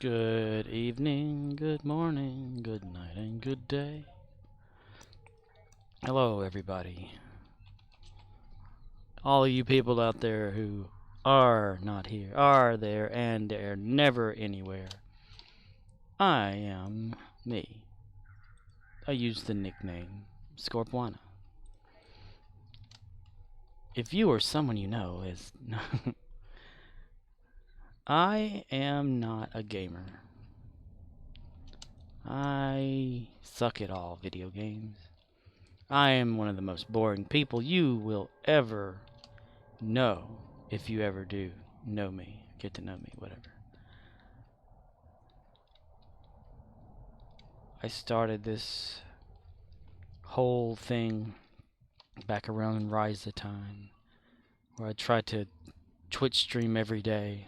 Good evening, good morning, good night, and good day. Hello, everybody. All of you people out there who are not here, are there, and they're never anywhere. I am me. I use the nickname Scorpwana. If you or someone you know is... I am not a gamer. I suck at all video games. I am one of the most boring people you will ever know, if you ever do know me, get to know me, whatever. I started this whole thing back around Ryza time, where I tried to Twitch stream every day,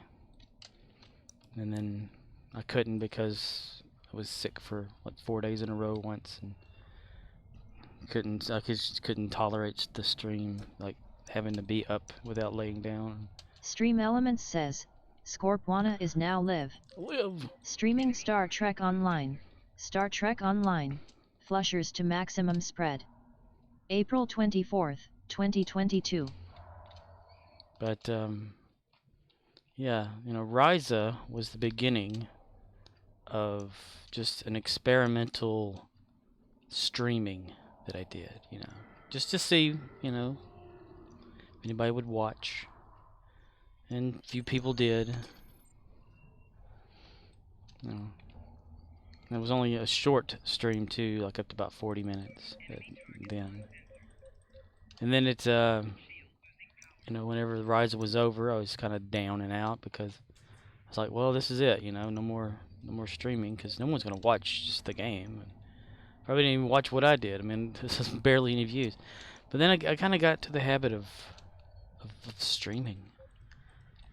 and then I couldn't because I was sick for like 4 days in a row once, and I just couldn't tolerate the stream, like having to be up without laying down. Stream Elements says, Scorpwana is now live. Streaming Star Trek Online. Star Trek Online. Flushers to maximum spread. April 24th, 2022. But, yeah, you know, Ryza was the beginning of just an experimental streaming that I did, you know, just to see, you know, if anybody would watch. And few people did. You know, it was only a short stream too, like up to about 40 minutes then. And then it, you know, whenever the Ryza was over, I was kind of down and out because I was like, well, this is it, you know, no more streaming because no one's gonna watch just the game. Probably didn't even watch what I did. I mean, this is barely any views. But then I kind of got to the habit of streaming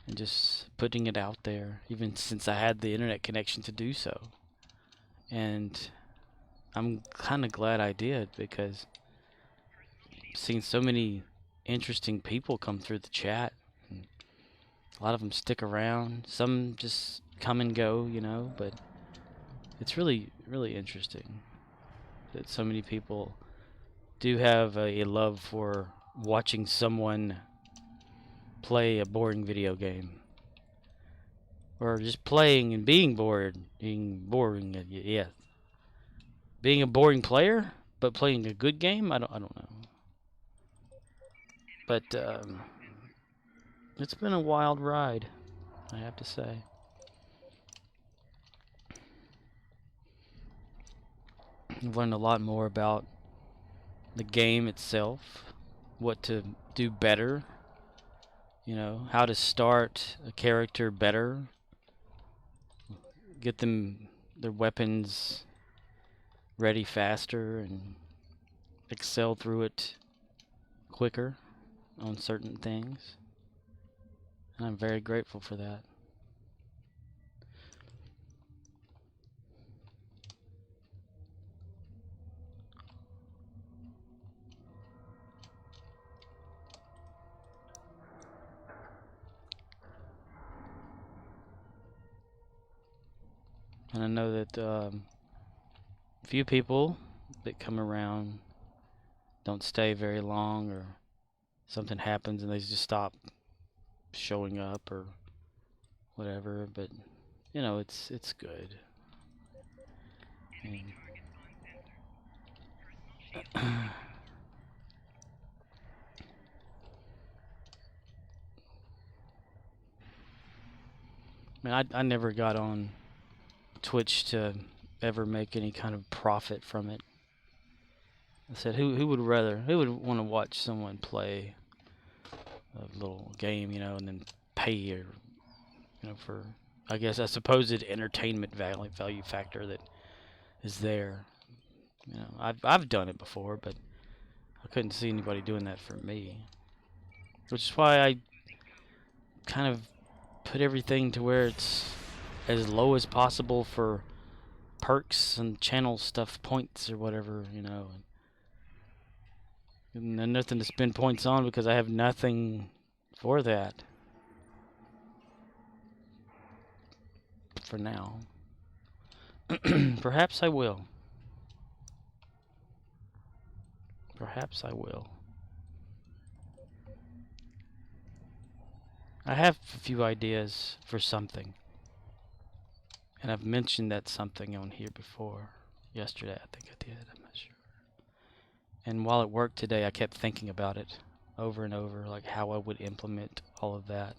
and just putting it out there, even since I had the internet connection to do so. And I'm kind of glad I did, because I've seen so many interesting people come through the chat. And a lot of them stick around. Some just come and go, you know, but it's really, really interesting that so many people do have a love for watching someone play a boring video game, or just playing and being bored, being boring. Yeah, being a boring player, but playing a good game. I don't know. But it's been a wild ride, I have to say. I've learned a lot more about the game itself, what to do better, you know, how to start a character better, get them their weapons ready faster, and excel through it quicker on certain things. And I'm very grateful for that. And I know that few people that come around don't stay very long, or something happens and they just stop showing up or whatever. But you know, it's good. And I never got on Twitch to ever make any kind of profit from it. I said, who would want to watch someone play a little game, you know, and then pay, or you know, for, I guess, a supposed entertainment value factor that is there. You know, I've done it before, but I couldn't see anybody doing that for me. Which is why I kind of put everything to where it's as low as possible for perks and channel stuff, points or whatever, you know. And nothing to spend points on, because I have nothing for that. for now. Perhaps I will. Perhaps I will. I have a few ideas for something. And I've mentioned that something on here before. Yesterday, I think I did. I'm not sure. And while at work today, I kept thinking about it over and over, like how I would implement all of that.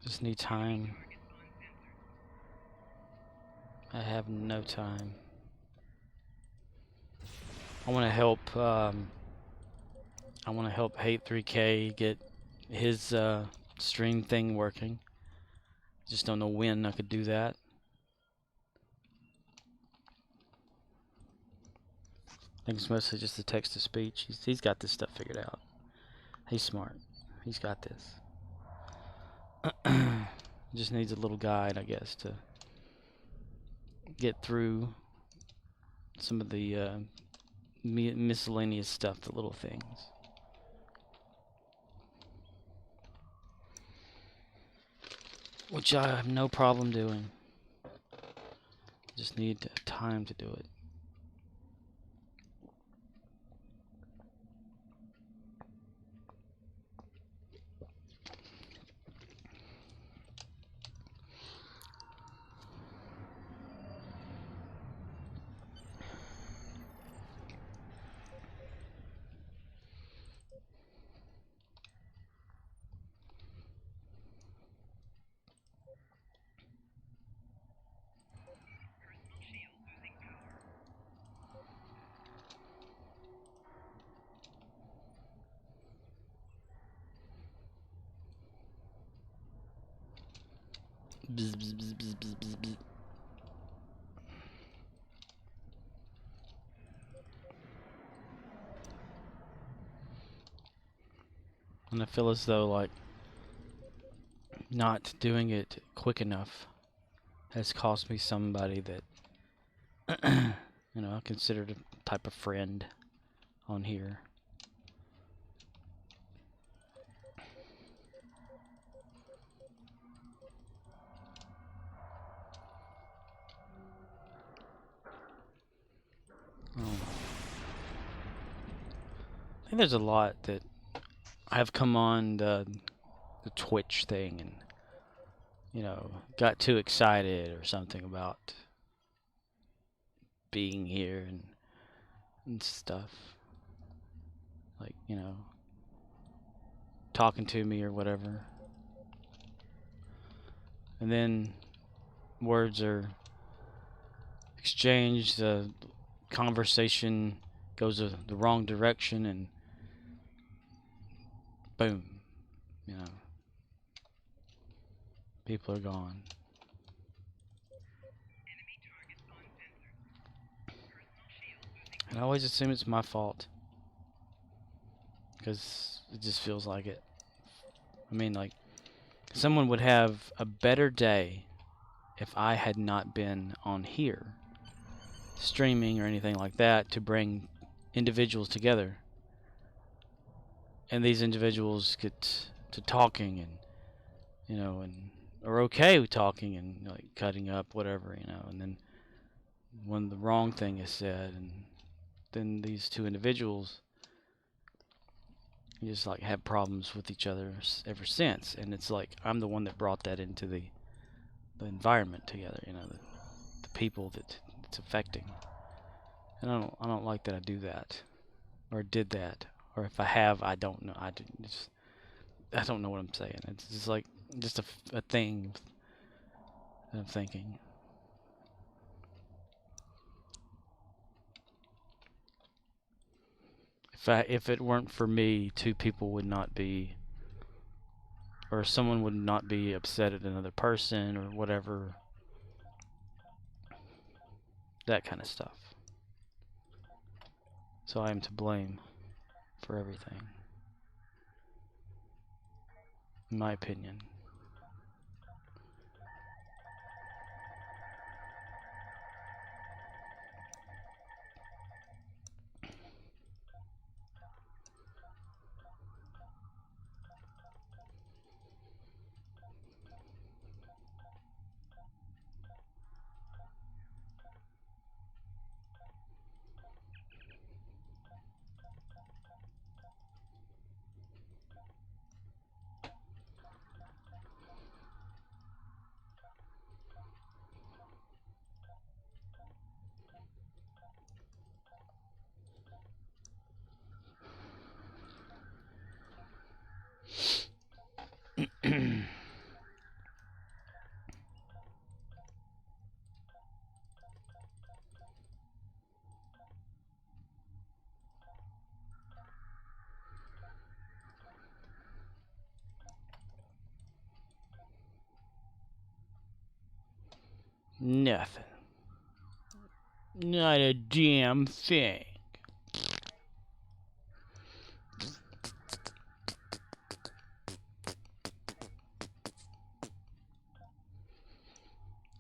Just need time. I have no time. I want to help. I want to help Hate3K get his stream thing working. Just don't know when I could do that. I think it's mostly just the text to speech. He's got this stuff figured out. He's smart. He's got this. Just needs a little guide, I guess, to get through some of the miscellaneous stuff, the little things. Which I have no problem doing. Just need time to do it. Bzz, bzz, bzz, bzz, bzz, bzz, bzz. And I feel as though, like, not doing it quick enough has cost me somebody that, you know, I considered a type of friend on here. I think there's a lot that I've come on the Twitch thing and, you know, got too excited or something about being here and stuff. Like, you know, talking to me or whatever. And then words are exchanged, the conversation goes the wrong direction, and boom, you know, people are gone. And I always assume it's my fault, because it just feels like it. I mean, like, someone would have a better day if I had not been on here streaming or anything like that to bring individuals together, and these individuals get to talking and, you know, and are okay with talking and, like, cutting up whatever, you know, and then when the wrong thing is said, and then these two individuals just, like, have problems with each other ever since. And it's like I'm the one that brought that into the environment together, you know, the people that it's affecting. And I don't like that I do that, or did that, or if I have, I don't know. I don't know what I'm saying. It's just like just a thing that I'm thinking. If it weren't for me, two people would not be, or someone would not be upset at another person or whatever. That kind of stuff. So I am to blame for everything, in my opinion. Nothing. Not a damn thing.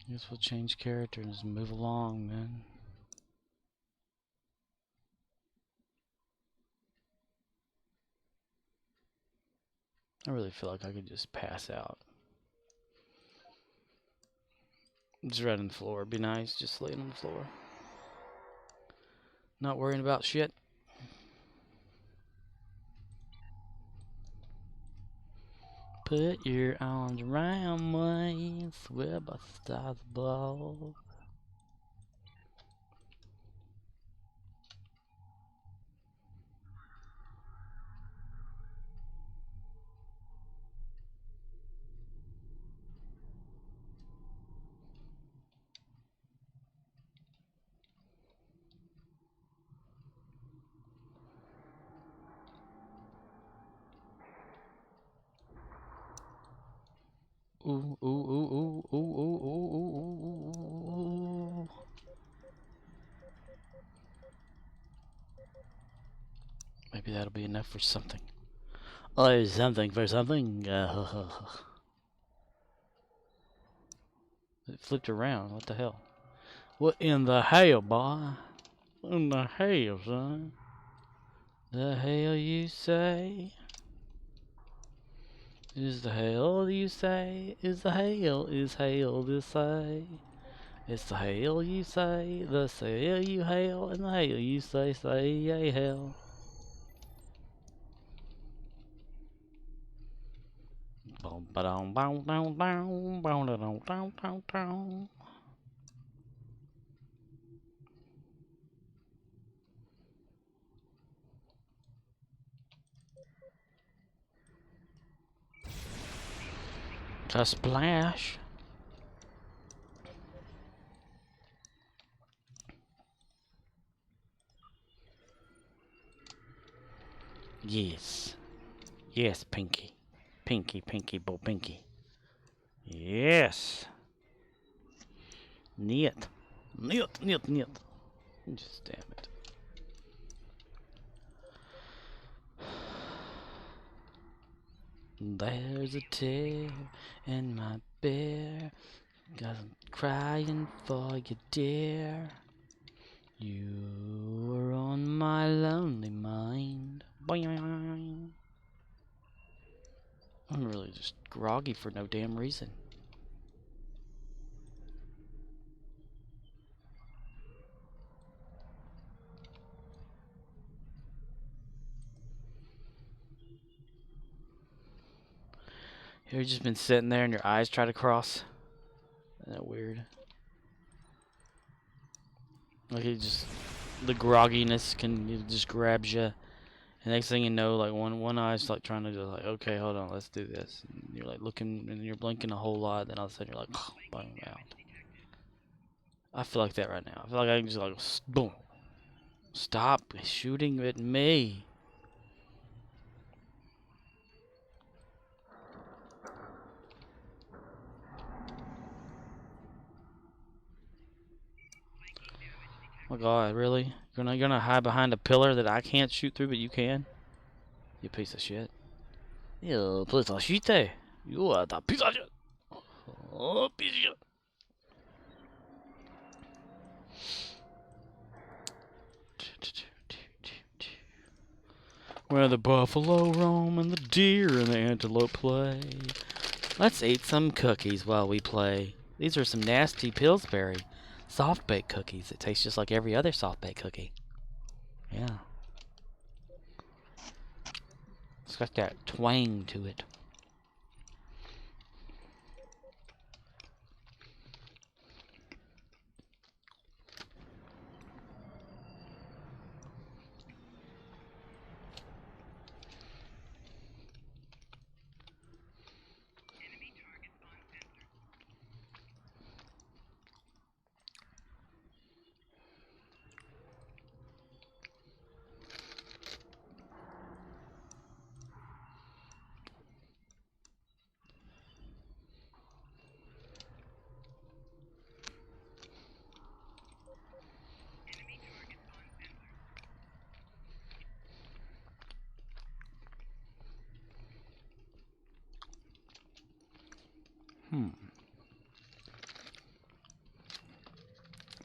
Guess we'll change characters and move along, man. I really feel like I could just pass out. Just right on the floor. It'd be nice, just laying on the floor. Not worrying about shit. Put your arms around me, swear by the stars above. Ooh, ooh, ooh, ooh, ooh, ooh, ooh, ooh, ooh. Maybe that'll be enough for something. Oh, something for something. It flipped around. What the hell? What in the hell, boy? What in the hell, son? The hell you say? Is the hell you say? Is the hell to say? It's the hell you say, the hell you hail, and the hell you say a hell. Boom, ba-dum, boom, down, down, boom, da-dum, down, down, down. A splash. Yes. Yes, Pinky. Pinky, Pinky, Bo Pinky. Yes. Нет. Нет, нет, нет. Just damn it. There's a tear in my bear, 'cause I'm crying for you, dear. You were on my lonely mind. Boing. I'm really just groggy for no damn reason. You've just been sitting there and your eyes try to cross. Isn't that weird? Like it just, the grogginess it just grabs you. And next thing you know, like one eye's like trying to just like, okay, hold on, let's do this. And you're like looking and you're blinking a whole lot. Then all of a sudden you're like, boom, out. I feel like that right now. I feel like I can just like, boom. Stop shooting at me. Oh my god, really? You're gonna hide behind a pillar that I can't shoot through, but you can? You piece of shit. You piece of shit. You are the piece of shit. Oh, piece of shit. Where the buffalo roam and the deer and the antelope play. Let's eat some cookies while we play. These are some nasty Pillsbury soft baked cookies. It tastes just like every other soft baked cookie. Yeah. It's got that twang to it.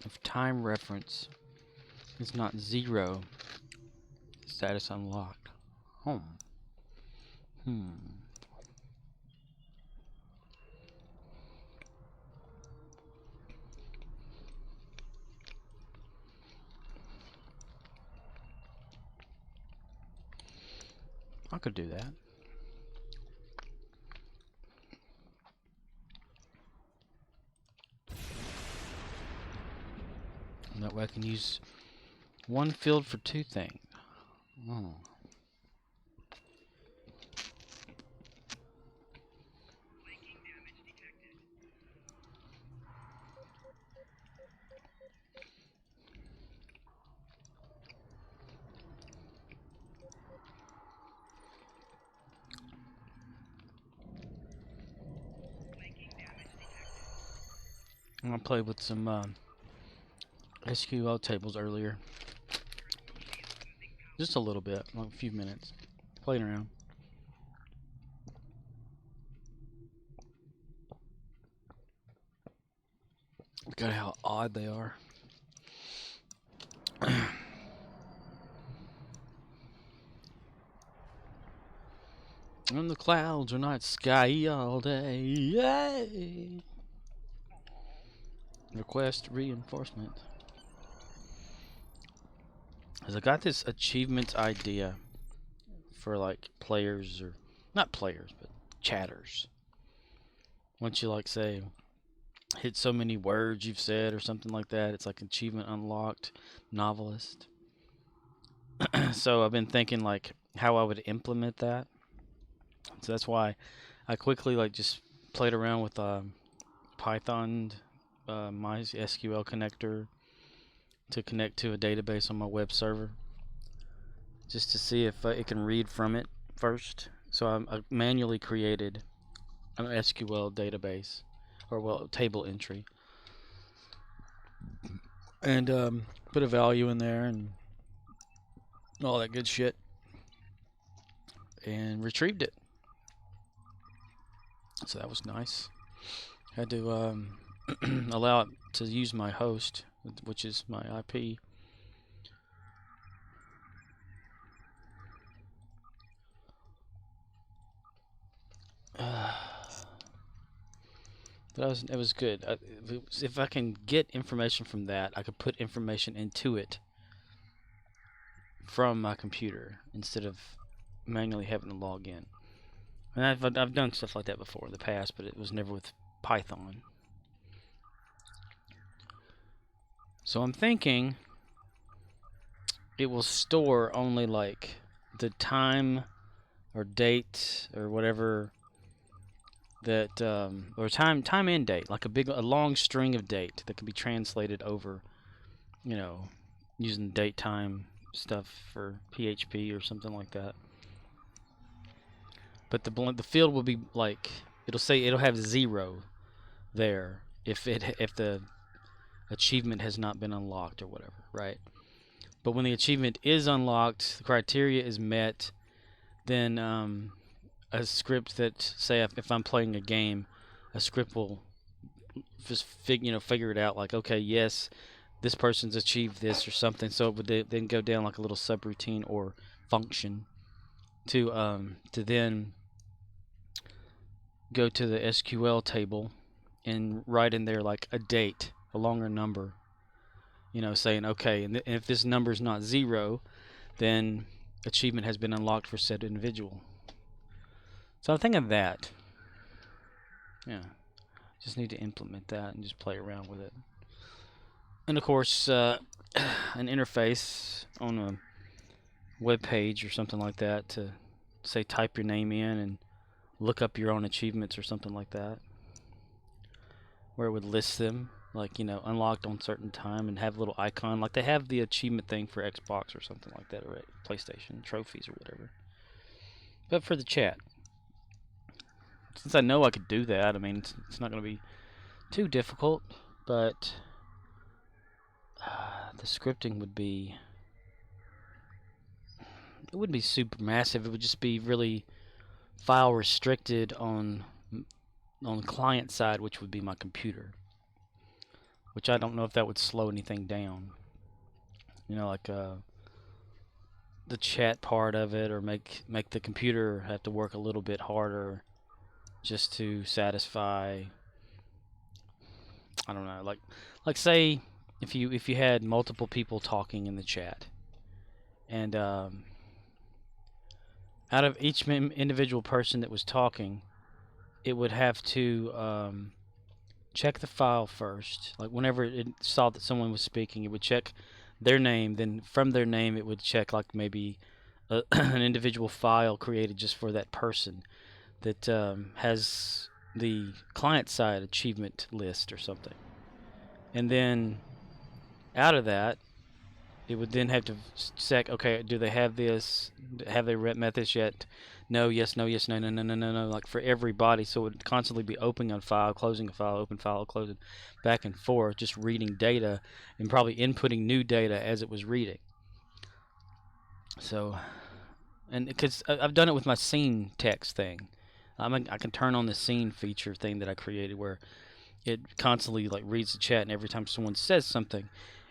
If time reference is not 0, status unlocked. I could do that. And that way I can use one field for 2 things. I played with some SQL tables earlier. Just a little bit, like a few minutes. Playing around. Look at how odd they are. And the clouds are not sky all day. Yay! Request reinforcement. Cause I got this achievement idea for like players, or not players, but chatters. Once you like say hit so many words you've said or something like that, it's like achievement unlocked, novelist. So I've been thinking like how I would implement that. So that's why I quickly like just played around with Python, my SQL connector to connect to a database on my web server, just to see if it can read from it first. So I manually created an SQL database, or well, table entry, and put a value in there and all that good shit, and retrieved it. So that was nice. Had to allow it to use my host, which is my IP. But it was good. If I can get information from that, I could put information into it from my computer instead of manually having to log in. And I've done stuff like that before in the past, but it was never with Python. So I'm thinking it will store only like the time or date or whatever that or time and date, like a long string of date that can be translated over, you know, using date time stuff for PHP or something like that. But the field will be like, it'll have 0 there if the achievement has not been unlocked or whatever, right? But when the achievement is unlocked, the criteria is met, then a script that, say if I'm playing a game, a script will just figure it out, like, okay, yes, this person's achieved this or something, so it would then go down like a little subroutine or function to then go to the SQL table and write in there like a date, a longer number, saying, okay, and if this number is not 0, then achievement has been unlocked for said individual. So I'm thinking of that. Yeah. Just need to implement that and just play around with it. And of course, an interface on a web page or something like that to, say, type your name in and look up your own achievements or something like that, where it would list them, like, unlocked on certain time, and have a little icon, like they have the achievement thing for Xbox or something like that, or PlayStation trophies or whatever. But for the chat, since I know I could do that, I mean, it's not going to be too difficult, but the scripting would be, it wouldn't be super massive. It would just be really file restricted on, on the client side, which would be my computer. Which I don't know if that would slow anything down. You know, like the chat part of it, or make the computer have to work a little bit harder just to satisfy. I don't know, like say if you had multiple people talking in the chat, and out of each individual person that was talking, it would have to check the file first. Like whenever it saw that someone was speaking, it would check their name. Then from their name, it would check like maybe an individual file created just for that person that has the client side achievement list or something. And then out of that, it would then have to check, okay, do they have this? Have they met this yet? No, yes, no, yes, no, no, no, no, no, no. Like for everybody, so it would constantly be opening a file, closing a file, open file, closing, back and forth, just reading data and probably inputting new data as it was reading. So, and because I've done it with my scene text thing, I can turn on the scene feature thing that I created where it constantly like reads the chat, and every time someone says something,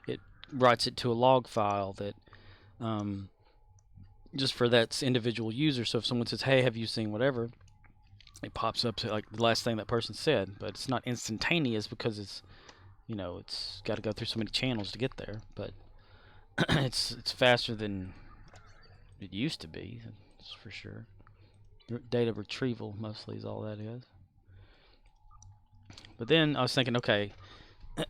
it writes it to a log file that just for that individual user. So if someone says, hey, have you seen whatever, it pops up to like the last thing that person said, but it's not instantaneous because it's, you know, it's got to go through so many channels to get there. But it's faster than it used to be, that's for sure. Data retrieval mostly is all that is. But then I was thinking, okay,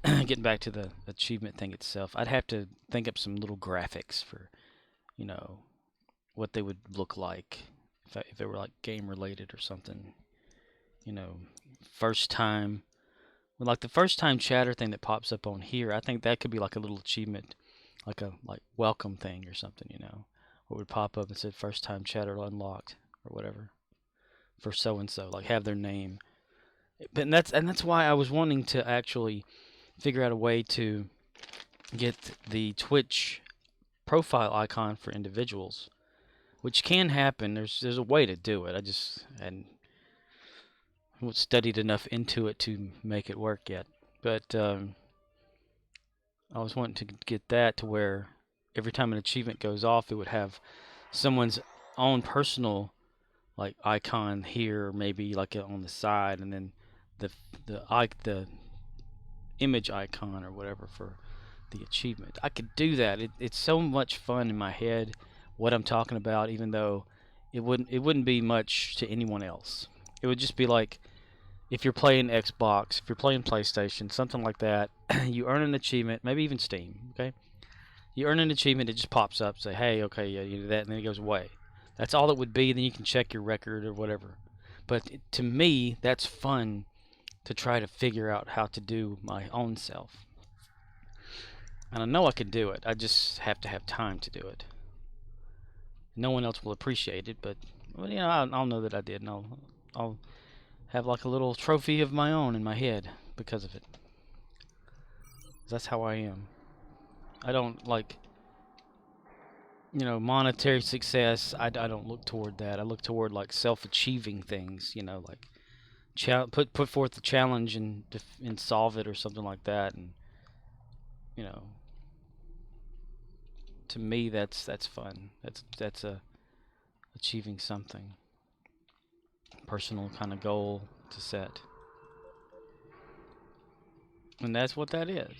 getting back to the achievement thing itself, I'd have to think up some little graphics for, you know, what they would look like if they were like game related or something. You know, first time, well, like the first time chatter thing that pops up on here, I think that could be like a little achievement, like a welcome thing or something, you know, what would pop up and said first time chatter unlocked or whatever for so and so, like have their name. But that's why I was wanting to actually figure out a way to get the Twitch profile icon for individuals, which can happen. There's a way to do it. I just hadn't studied enough into it to make it work yet. But I was wanting to get that to where every time an achievement goes off, it would have someone's own personal like icon here, maybe like on the side, and then the image icon or whatever for the achievement. I could do that. It's so much fun in my head what I'm talking about, even though it wouldn't be much to anyone else. It would just be like if you're playing Xbox, if you're playing PlayStation, something like that. You earn an achievement, maybe even Steam. Okay, you earn an achievement, it just pops up, say, hey, okay, yeah, you do that, and then it goes away. That's all it would be. Then you can check your record or whatever. But to me, that's fun to try to figure out how to do my own self. And I know I can do it. I just have to have time to do it. No one else will appreciate it, but well, you know, I'll know that I did, and I'll have like a little trophy of my own in my head because of it. That's how I am. I don't like, you know, monetary success. I don't look toward that. I look toward like self-achieving things. You know, like put forth the challenge and solve it or something like that. And you know, to me, that's fun. That's achieving something. Personal kind of goal to set. And that's what that is.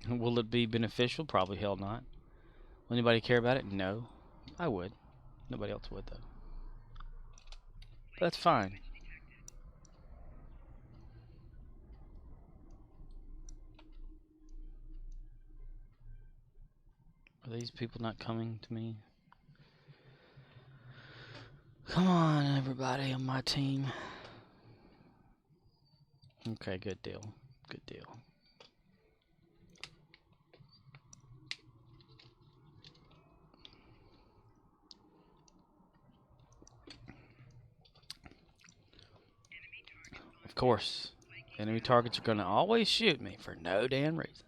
Will it be beneficial? Probably hell not. Will anybody care about it? No. I would. Nobody else would, though. But that's fine. Are these people not coming to me? Come on, everybody on my team. Okay, good deal. Good deal. Of course, enemy targets are gonna always shoot me for no damn reason.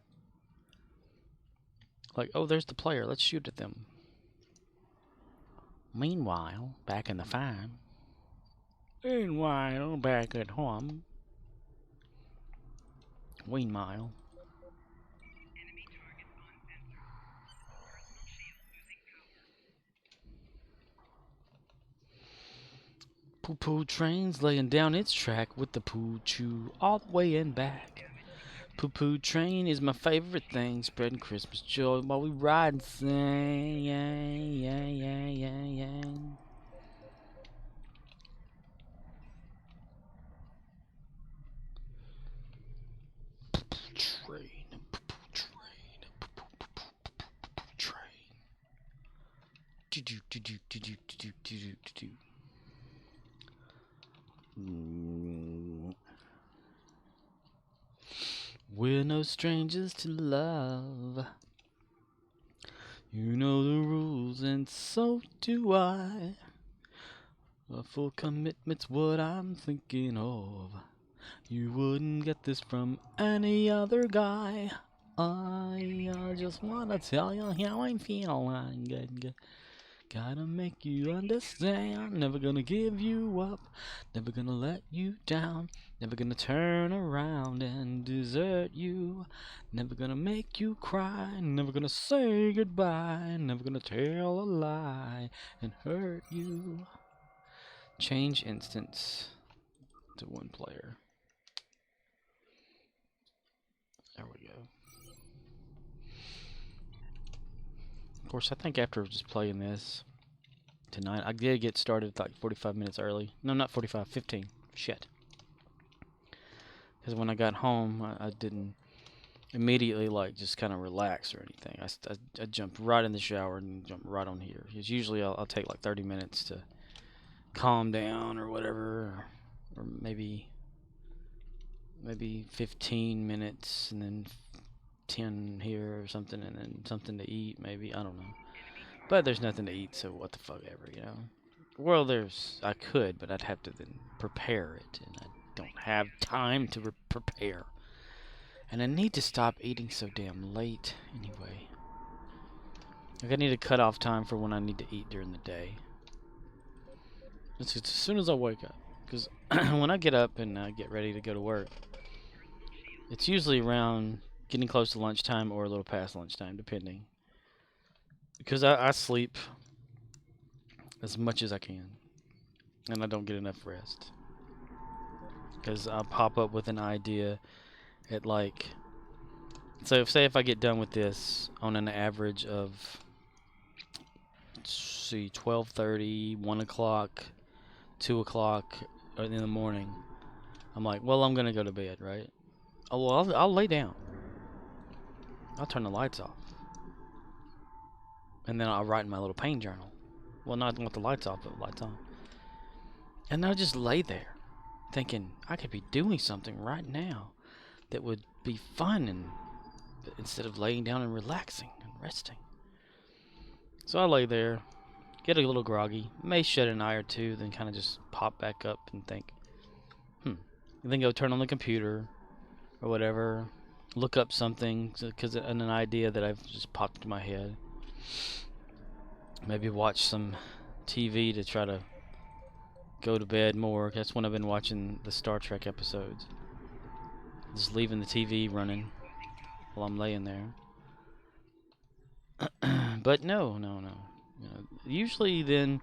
Like, oh, there's the player. Let's shoot at them. Meanwhile, back in the farm. Meanwhile, back at home. Meanwhile. Poo-poo train's laying down its track with the poo-choo all the way and back. Poo-poo train is my favorite thing, spreading Christmas joy while we ride and sing. Yang, yang, yang, yang, yang. Poo-poo train, poo-poo train, poo-poo train. Do-do, do-do, do-do, do-do, do-do, do-do. We're no strangers to love. You know the rules, and so do I. A full commitment's what I'm thinking of. You wouldn't get this from any other guy. I just wanna tell you how I'm feeling. Good. Gotta make you understand. Never gonna give you up. Never gonna let you down. Never gonna turn around and desert you. Never gonna make you cry. Never gonna say goodbye. Never gonna tell a lie and hurt you. Change instance to one player. There we go. Of course, I think after just playing this tonight, I did get started like 45 minutes early. No, not 45, 15. Shit. Because when I got home, I didn't immediately like just kind of relax or anything. I jumped right in the shower and jumped right on here. Because usually I'll take like 30 minutes to calm down or whatever, or maybe 15 minutes and then 10 here or something, and then something to eat maybe. I don't know. But there's nothing to eat, so what the fuck ever, you know. Well, I could, but I'd have to then prepare it, and I don't have time to prepare. And I need to stop eating so damn late anyway. Like, I need to cut off time for when I need to eat during the day. It's as soon as I wake up. Because when I get up and get ready to go to work, it's usually around getting close to lunchtime or a little past lunchtime, depending. Because I sleep as much as I can, and I don't get enough rest. Because I'll pop up with an idea at like, so say if I get done with this on an average of, let's see, 12:30, 1 o'clock, 2 o'clock in the morning, I'm like, well, I'm gonna go to bed, right? Oh, well, I'll lay down. I'll turn the lights off. And then I'll write in my little pain journal. Well, not with the lights off, but lights on. And I'll just lay there, thinking I could be doing something right now that would be fun, and instead of laying down and relaxing and resting. So I lay there, get a little groggy, may shed an eye or two, then kind of just pop back up and think, and then go turn on the computer or whatever, look up something, because an idea that I've just popped into my head. Maybe watch some TV to try to go to bed more. That's when I've been watching the Star Trek episodes. Just leaving the TV running while I'm laying there. But no. You know, usually then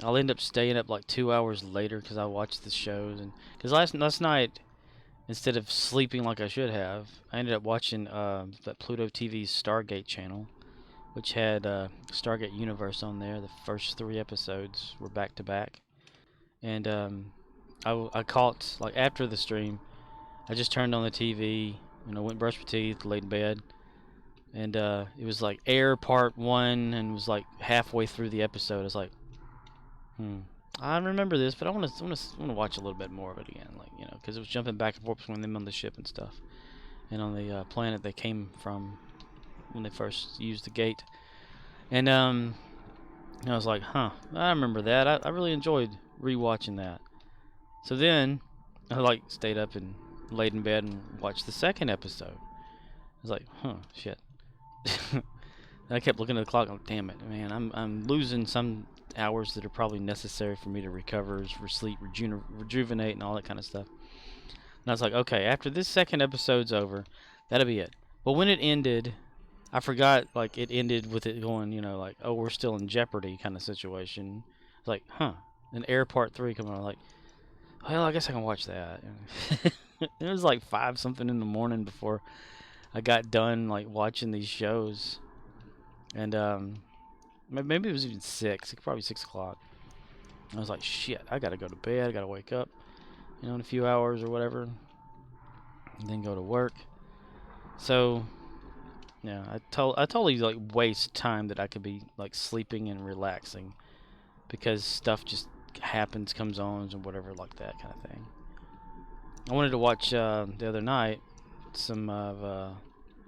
I'll end up staying up like 2 hours later because I watch the shows. And because last night, instead of sleeping like I should have, I ended up watching that Pluto TV's Stargate channel, which had Stargate Universe on there. The first 3 episodes were back to back. And I caught, like, after the stream, I just turned on the TV, you know, went brushed my teeth, laid in bed, and it was like Air Part 1, and it was like halfway through the episode. I was like, I remember this, but I want to watch a little bit more of it again, like, you know, because it was jumping back and forth between them on the ship and stuff, and on the planet they came from when they first used the gate. And I was like, I remember that. I really enjoyed rewatching that. So then I like stayed up and laid in bed and watched the second episode. I was like, shit. I kept looking at the clock, like, damn it, man, I'm losing some hours that are probably necessary for me to recover, for sleep, rejuvenate, and all that kind of stuff. And I was like, okay, after this second episode's over, that'll be it. But when it ended, I forgot, like, it ended with it going, you know, like, oh, we're still in jeopardy kind of situation. It's like, huh, an Air Part 3 coming on. Like, well, I guess I can watch that. It was like 5 something in the morning before I got done, like, watching these shows. And maybe it was even 6, probably 6 o'clock. I was like, shit, I gotta go to bed, I gotta wake up, you know, in a few hours or whatever, and then go to work. So, yeah, I totally, like, waste time that I could be, like, sleeping and relaxing, because stuff just happens, comes on, and whatever, like that kind of thing. I wanted to watch, the other night, some of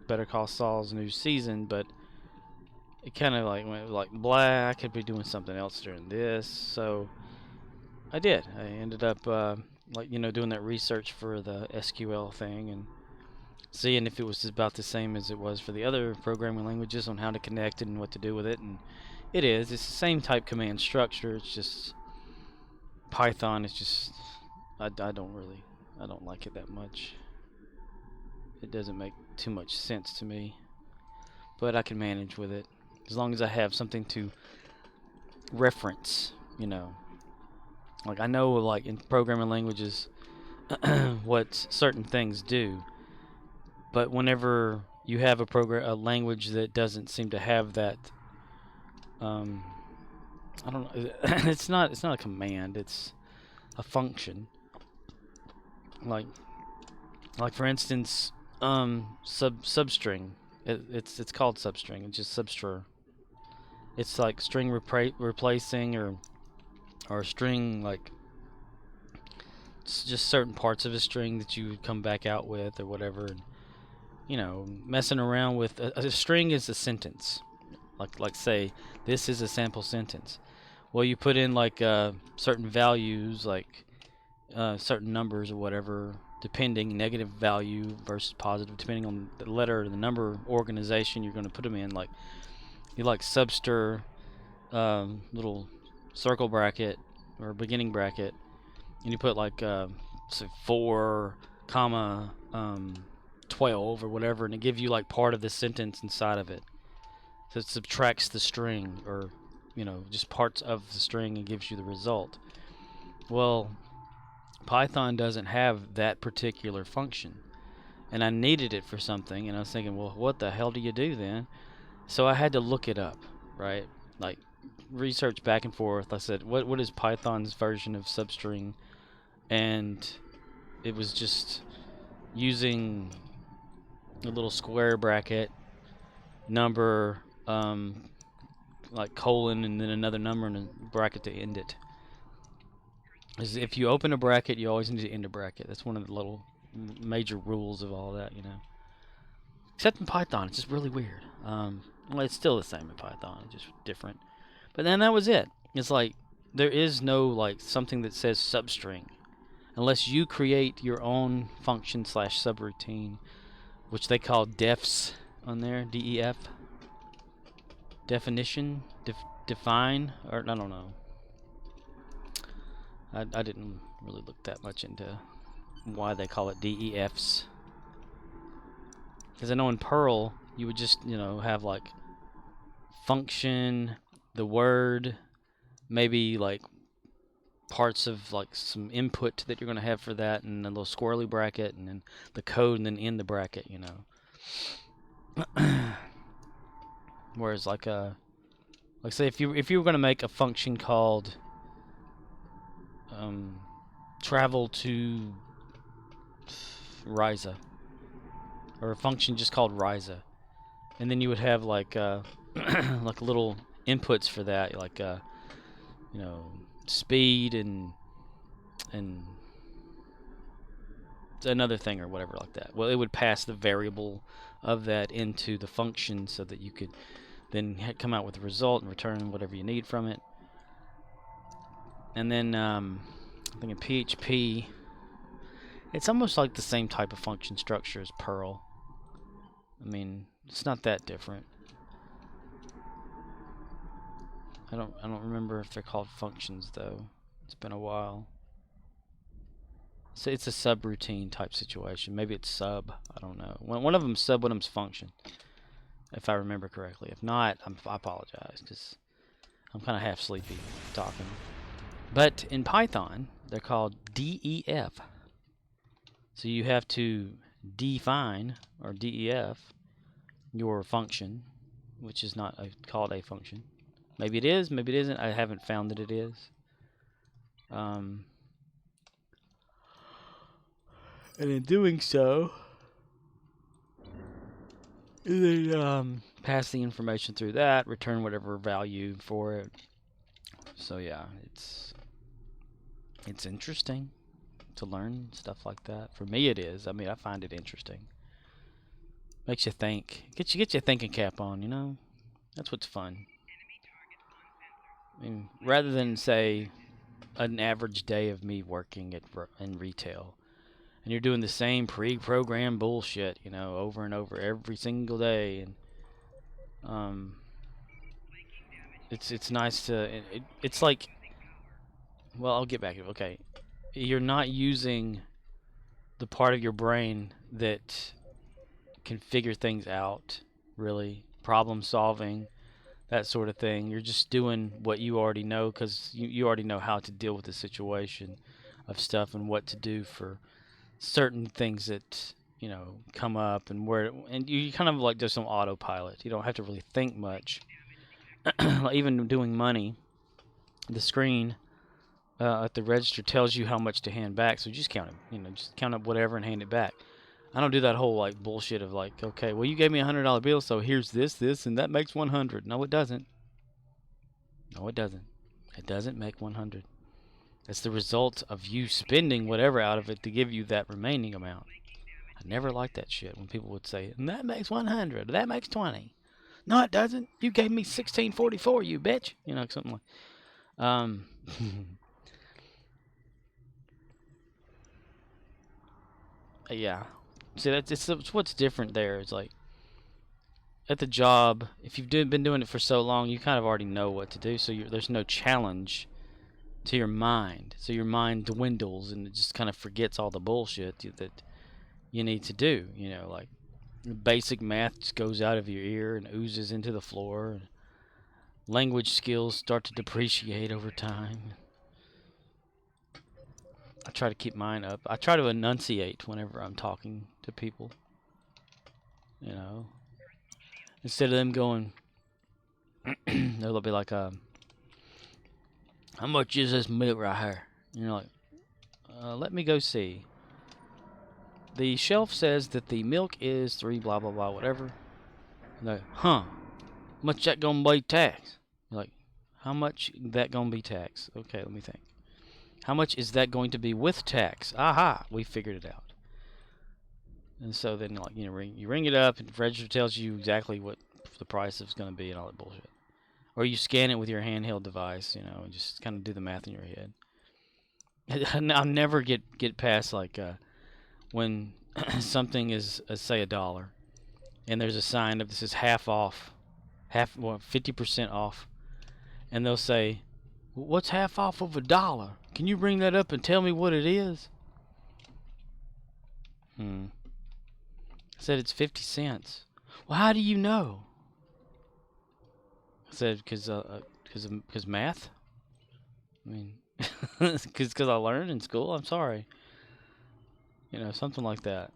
Better Call Saul's new season, but it kind of like went like blah. I could be doing something else during this, so I did. I ended up like, you know, doing that research for the SQL thing and seeing if it was about the same as it was for the other programming languages on how to connect it and what to do with it. And it is. It's the same type command structure. It's just Python is just I don't like it that much. It doesn't make too much sense to me, but I can manage with it as long as I have something to reference, you know. Like, I know, like, in programming languages what certain things do, but whenever you have a language that doesn't seem to have that, I don't know, it's not a command, it's a function. Like for instance, substring. It's called substring. It's just substr. It's like string replacing or string, like, it's just certain parts of a string that you come back out with or whatever. And, you know, messing around with a string is a sentence. Like say this is a sample sentence. Well, you put in like certain values, like certain numbers or whatever, depending, negative value versus positive, depending on the letter or the number organization you're going to put them in. Like, you like subster little circle bracket or beginning bracket, and you put like say 4 comma 12 or whatever, and it gives you like part of the sentence inside of it. So it subtracts the string, or, you know, just parts of the string, and gives you the result. Well, Python doesn't have that particular function, and I needed it for something, and I was thinking, well, what the hell do you do then? So I had to look it up, right? Like, research back and forth. I said, what is Python's version of substring? And it was just using a little square bracket, number, like colon, and then another number and a bracket to end it. Is if you open a bracket, you always need to end a bracket. That's one of the little major rules of all that, you know. Except in Python, it's just really weird. Well, it's still the same in Python, it's just different. But then that was it. It's like, there is no, like, something that says substring, unless you create your own function / subroutine, which they call defs on there, DEF. Definition, define, or I don't know. I didn't really look that much into why they call it DEFs. Because I know in Perl, you would just, you know, have like function, the word, maybe like parts of like some input that you're going to have for that, and a little squirrely bracket, and then the code, and then end the bracket, you know. Whereas like say if you were going to make a function called travel to Ryza, or a function just called Ryza, and then you would have like like little inputs for that, like you know, speed and another thing or whatever like that. Well, it would pass the variable of that into the function so that you could then come out with a result and return whatever you need from it. And then I think in PHP, it's almost like the same type of function structure as Perl. I mean, it's not that different. I don't remember if they're called functions though. It's been a while. So it's a subroutine type situation. Maybe it's sub. I don't know. One of them's sub, one of them's function, if I remember correctly. If not, I apologize because I'm kind of half sleepy talking. But in Python, they're called DEF. So you have to define or DEF your function, which is not called a function. Maybe it is, maybe it isn't. I haven't found that it is. And in doing so, then pass the information through that, return whatever value for it. So yeah, it's interesting to learn stuff like that. For me, it is. I mean, I find it interesting. Makes you think. Get your thinking cap on. You know, that's what's fun. I mean, rather than say an average day of me working in retail, and you're doing the same pre-programmed bullshit, you know, over and over every single day, and it's nice to it's like, well, I'll get back to it. Okay, you're not using the part of your brain that can figure things out, really, problem solving, that sort of thing. You're just doing what you already know because you already know how to deal with the situation of stuff and what to do for certain things that, you know, come up, and and you kind of like do some autopilot. You don't have to really think much. Like even doing money, the screen at the register tells you how much to hand back, so you just count it. You know, just count up whatever and hand it back. I don't do that whole like bullshit of like, okay, well you gave me $100 bill, so here's this, and that makes 100. No, it doesn't. No, it doesn't. It doesn't make 100. That's the result of you spending whatever out of it to give you that remaining amount. I never liked that shit when people would say, and that makes 100, that makes 20. No, it doesn't. You gave me 1644, you bitch. You know, something like. Yeah. See, it's what's different there. It's like at the job, if you've been doing it for so long, you kind of already know what to do. So there's no challenge to your mind. So your mind dwindles and it just kind of forgets all the bullshit that you need to do. You know, like basic math just goes out of your ear and oozes into the floor. And language skills start to depreciate over time. I try to keep mine up. I try to enunciate whenever I'm talking to people. You know, instead of them going, they'll be like, how much is this milk right here? And you're like, let me go see. The shelf says that the milk is 3 blah blah blah whatever. And they're like, huh? Much that gonna be tax? You're like, how much that gonna be tax? Okay, let me think. How much is that going to be with tax? Aha, we figured it out. And so then, like, you know, you ring it up, and the register tells you exactly what the price is going to be and all that bullshit. Or you scan it with your handheld device, you know, and just kind of do the math in your head. I'll never get past like when something is say $1, and there's a sign that says half off, 50% off, and they'll say, "What's half off of $1? Can you bring that up and tell me what it is?" I said it's 50 cents. Well, how do you know? I said because math. I mean, because I learned in school. I'm sorry. You know, something like that.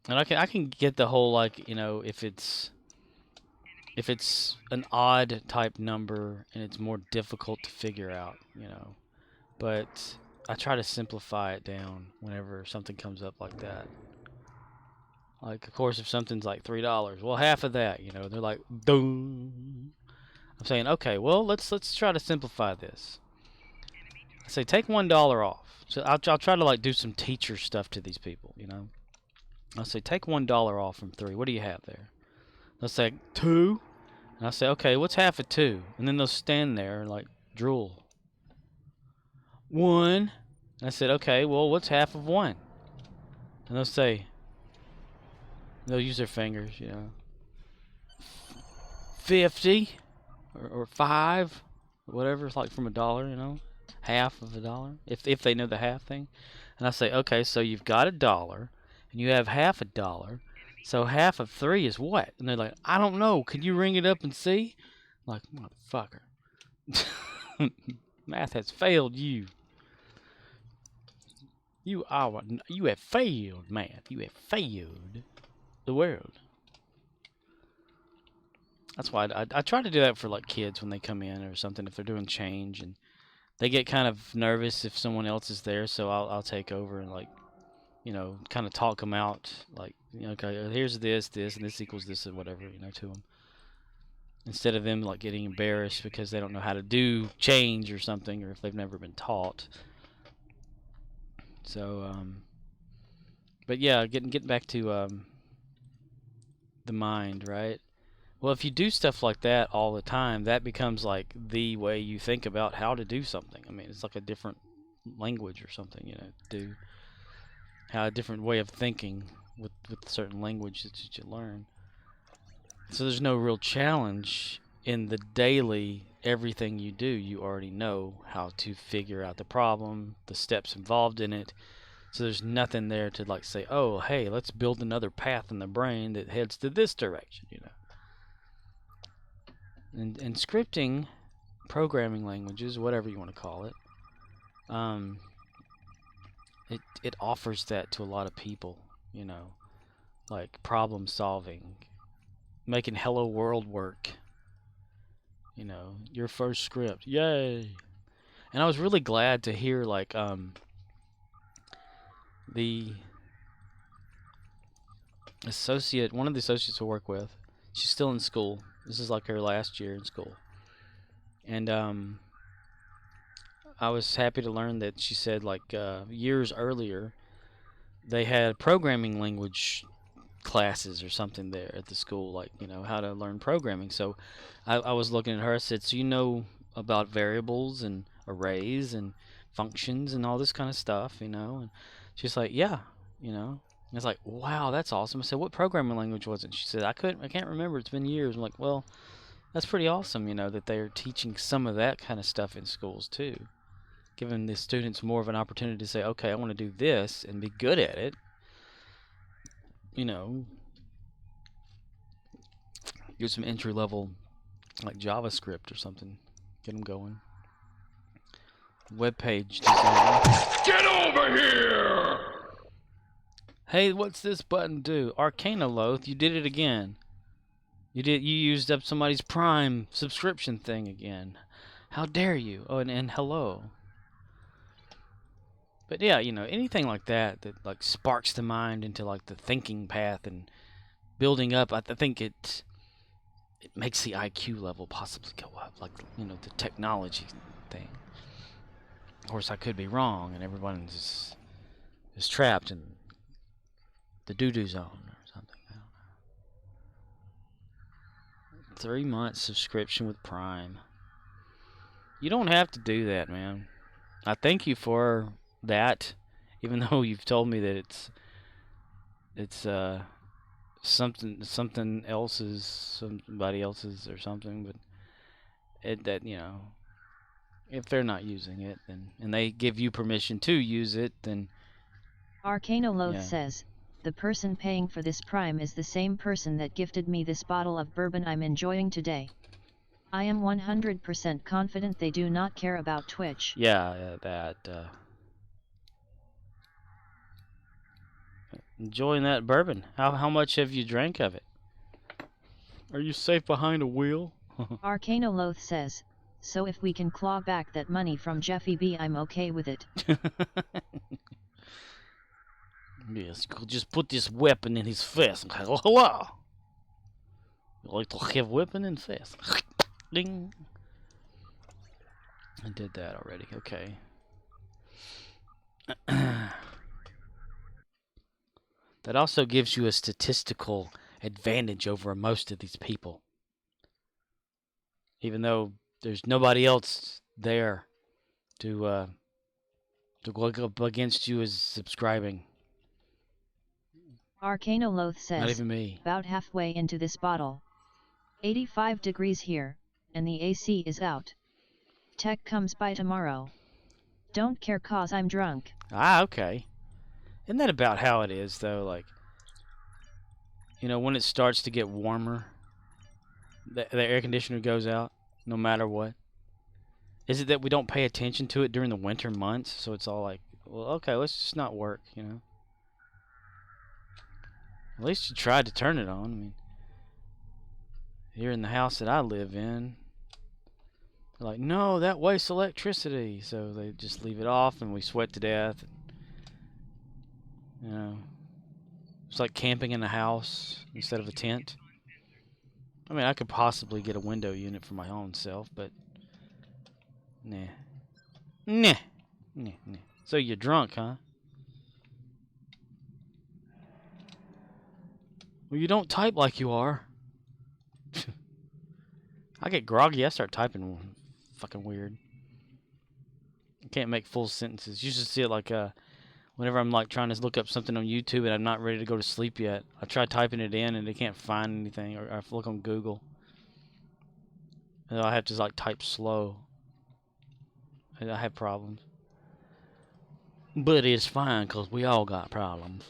And I can get the whole, like, you know, if it's an odd type number and it's more difficult to figure out, you know. But I try to simplify it down whenever something comes up like that. Like, of course, if something's like $3, well, half of that, you know, they're like, dong. I'm saying, okay, well, let's try to simplify this. I say, take $1 off. So I'll try to like do some teacher stuff to these people, you know. I'll say, take $1 off from 3. What do you have there? They'll say 2, and I'll say, okay, what's half of 2? And then they'll stand there and like drool. 1. And I said, okay, well, what's half of 1? And they'll say, they'll use their fingers, you know. 50 or 5 or whatever. It's like from $1, you know, half of $1 if they know the half thing. And I say, okay, so you've got $1 and you have half $1. So half of 3 is what? And they're like, I don't know. Can you ring it up and see? I'm like, motherfucker. Math has failed you. You have failed, math. You have failed the world. That's why I try to do that for like kids when they come in or something, if they're doing change and they get kind of nervous if someone else is there, so I'll take over and, like, you know, kind of talk them out, like, you know, okay, here's this, and this equals this, or whatever, you know, to them. Instead of them, like, getting embarrassed because they don't know how to do change or something, or if they've never been taught. So, but yeah, getting back to the mind, right? Well, if you do stuff like that all the time, that becomes like the way you think about how to do something. I mean, it's like a different language or something, you know, a different way of thinking with certain language that you learn. So there's no real challenge in the daily everything you do. You already know how to figure out the problem, the steps involved in it. So there's nothing there to like say, oh, hey, let's build another path in the brain that heads to this direction, you know. And scripting, programming languages, whatever you want to call it, it offers that to a lot of people, you know, like problem solving, making Hello World work, you know, your first script, yay. And I was really glad to hear, like, one of the associates I work with, she's still in school. This is like her last year in school. And I was happy to learn that she said, like, years earlier, they had programming language classes or something there at the school, like, you know, how to learn programming. So I was looking at her, I said, so you know about variables and arrays and functions and all this kind of stuff, you know? And she's like, yeah, you know. And it's like, wow, that's awesome. I said, what programming language was it? She said, I can't remember, it's been years. I'm like, well, that's pretty awesome, you know, that they're teaching some of that kind of stuff in schools too, giving the students more of an opportunity to say, okay, I want to do this and be good at it, you know. Do some entry level, like JavaScript or something, get them going. Web page design. Get over here! Hey, what's this button do? Arcanoloth, you did it again. You used up somebody's Prime subscription thing again. How dare you? Oh, and hello. But yeah, you know, anything like that like sparks the mind into like the thinking path and building up. I think it makes the IQ level possibly go up, like, you know, the technology thing. Of course, I could be wrong, and everyone is trapped in the doo-doo zone or something. I don't know. 3 months subscription with Prime. You don't have to do that, man. I thank you for that, even though you've told me that it's something else's, somebody else's or something, but that, you know, if they're not using it, then, and they give you permission to use it, then... Arcanoloth says, the person paying for this Prime is the same person that gifted me this bottle of bourbon I'm enjoying today. I am 100% confident they do not care about Twitch. Yeah, enjoying that bourbon. How much have you drank of it? Are you safe behind a wheel? Arcanoloth says, so if we can claw back that money from Jeffy B, I'm okay with it. Yes, you could just put this weapon in his face and go, hello! You like to have weapon in face? Ding! I did that already, okay. That also gives you a statistical advantage over most of these people. Even though there's nobody else there to go up against you as subscribing. Arcanoloth says, not even me. about halfway into this bottle. 85 degrees here, and the AC is out. Tech comes by tomorrow. Don't care cause I'm drunk. Ah, okay. Isn't that about how it is, though? Like, you know, when it starts to get warmer, the air conditioner goes out, no matter what. Is it that we don't pay attention to it during the winter months? So it's all like, well, okay, let's just not work, you know? At least you tried to turn it on. I mean, here in the house that I live in, they're like, no, that wastes electricity. So they just leave it off and we sweat to death. You know, it's like camping in a house instead of a tent. I mean, I could possibly get a window unit for my own self, but nah. Nah. Nah, nah. So you're drunk, huh? Well, you don't type like you are. I get groggy. I start typing fucking weird. I can't make full sentences. You should see it like whenever I'm like trying to look up something on YouTube and I'm not ready to go to sleep yet. I try typing it in and I can't find anything. Or I look on Google. And I have to like type slow. And I have problems. But it's fine because we all got problems.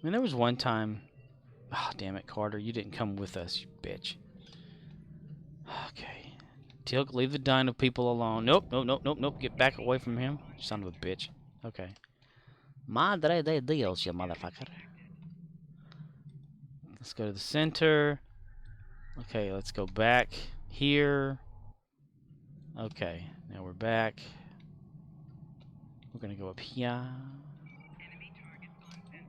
I mean, there was one time... Oh, damn it, Carter. You didn't come with us, you bitch. Okay. Tilk, leave the dino people alone. Nope, nope, nope, nope, nope. Get back away from him. Son of a bitch. Okay. Madre de Dios, you motherfucker. Let's go to the center. Okay, let's go back here. Okay, now we're back. We're gonna go up here.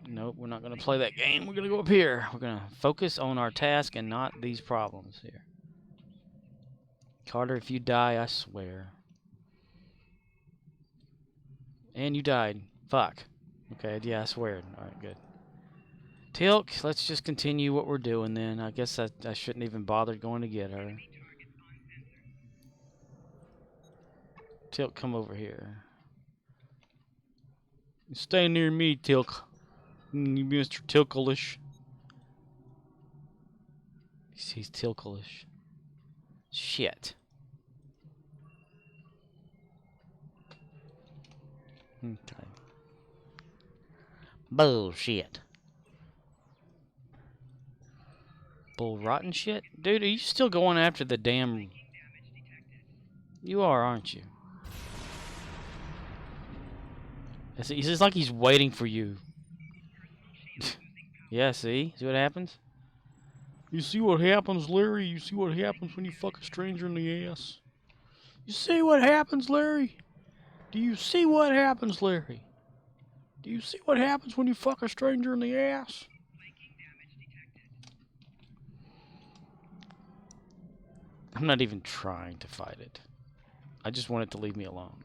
Nope, we're not gonna play that game. We're gonna go up here. We're gonna focus on our task and not these problems here. Carter, if you die, I swear. And you died. Fuck. Okay, yeah, I swear. Alright, good. Tilk, let's just continue what we're doing then. I guess I shouldn't even bother going to get her. Tilk, come over here. Stay near me, Tilk. Mr. Tilkalish. He's Tilkalish. Shit. Okay. Bullshit. Bull rotten shit? Dude, are you still going after the damn... You are, aren't you? It's just like he's waiting for you. Yeah, see? See what happens? You see what happens, Larry? You see what happens when you fuck a stranger in the ass? You see what happens, Larry? Do you see what happens, Larry? Do you see what happens when you fuck a stranger in the ass? I'm not even trying to fight it. I just want it to leave me alone.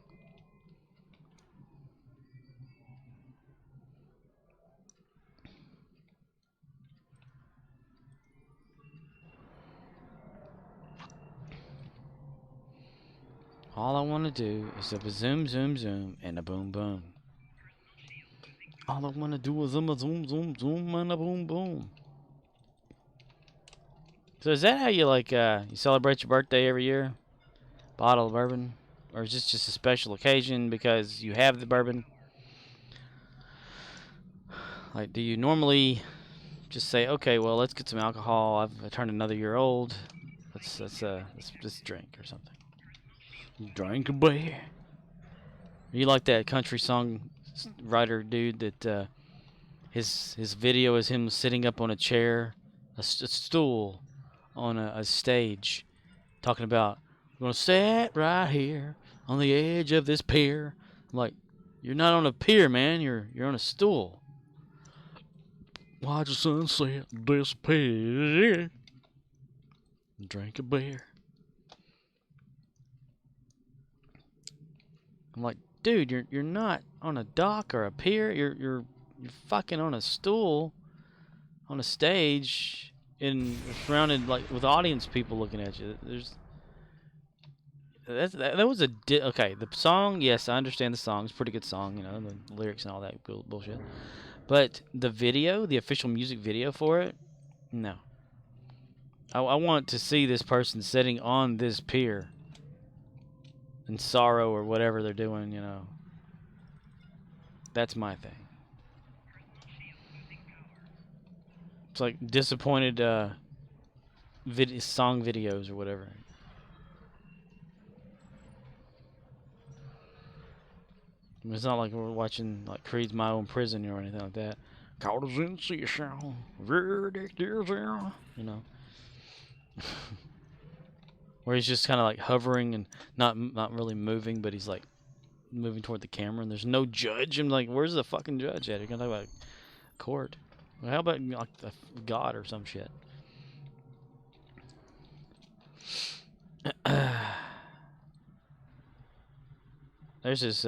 All I want to do is a zoom, zoom, zoom, and a boom, boom. All I want to do is a zoom, zoom, zoom, and a boom, boom. So is that how you like you celebrate your birthday every year? Bottle of bourbon, or is this just a special occasion because you have the bourbon? Like, do you normally just say, okay, well, let's get some alcohol. I turned another year old. Let's drink or something. Drink a beer. You like that country song writer dude that his video is him sitting up on a chair, a stool on a stage, talking about, I'm gonna sit right here on the edge of this pier. I'm like, you're not on a pier, man. You're on a stool. Watch the sunset disappear. Drink a beer. I'm like, dude, you're not on a dock or a pier. You're fucking on a stool, on a stage, and surrounded like with audience people looking at you. that was okay. The song, yes, I understand the song. It's a pretty good song, you know, the lyrics and all that bullshit. But the video, the official music video for it, no. I want to see this person sitting on this pier in sorrow or whatever they're doing, you know. That's my thing. It's like disappointed song videos or whatever. I mean, it's not like we're watching like Creed's My Own Prison or anything like that. You know. Where he's just kind of like hovering and not really moving, but he's like moving toward the camera, and there's no judge. I'm like, where's the fucking judge at? You're gonna talk about court? Well, how about like God or some shit? There's this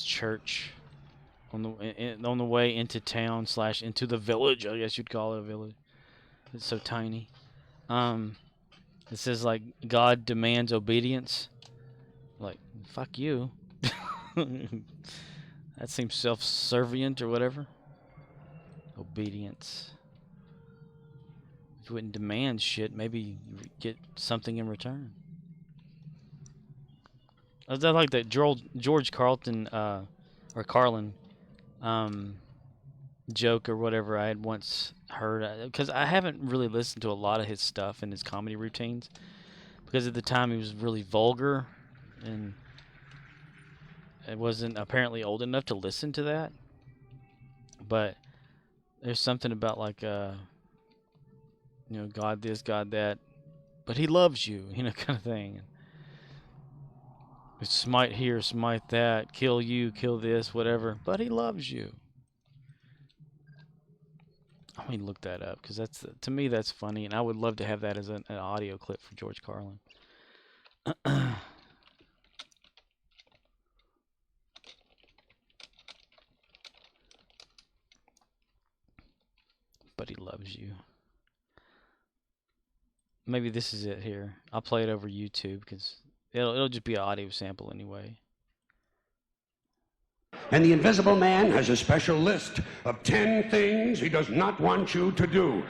church on the way into town / into the village. I guess you'd call it a village. It's so tiny. It says like God demands obedience. Like, fuck you. That seems self-servient or whatever. Obedience. If you wouldn't demand shit, maybe you get something in return. I like that George Carlin or Carlin joke or whatever I had once heard, because I haven't really listened to a lot of his stuff and his comedy routines, because at the time he was really vulgar and I wasn't apparently old enough to listen to that. But there's something about like you know, God this, God that, but he loves you, you know, kind of thing. Smite here, smite that, kill you, kill this, whatever, but he loves you. I mean, look that up, because that's, to me, that's funny, and I would love to have that as an audio clip for George Carlin. But he loves you. Maybe this is it here. I'll play it over YouTube, because it'll just be an audio sample anyway. And the Invisible Man has a special list of 10 things he does not want you to do.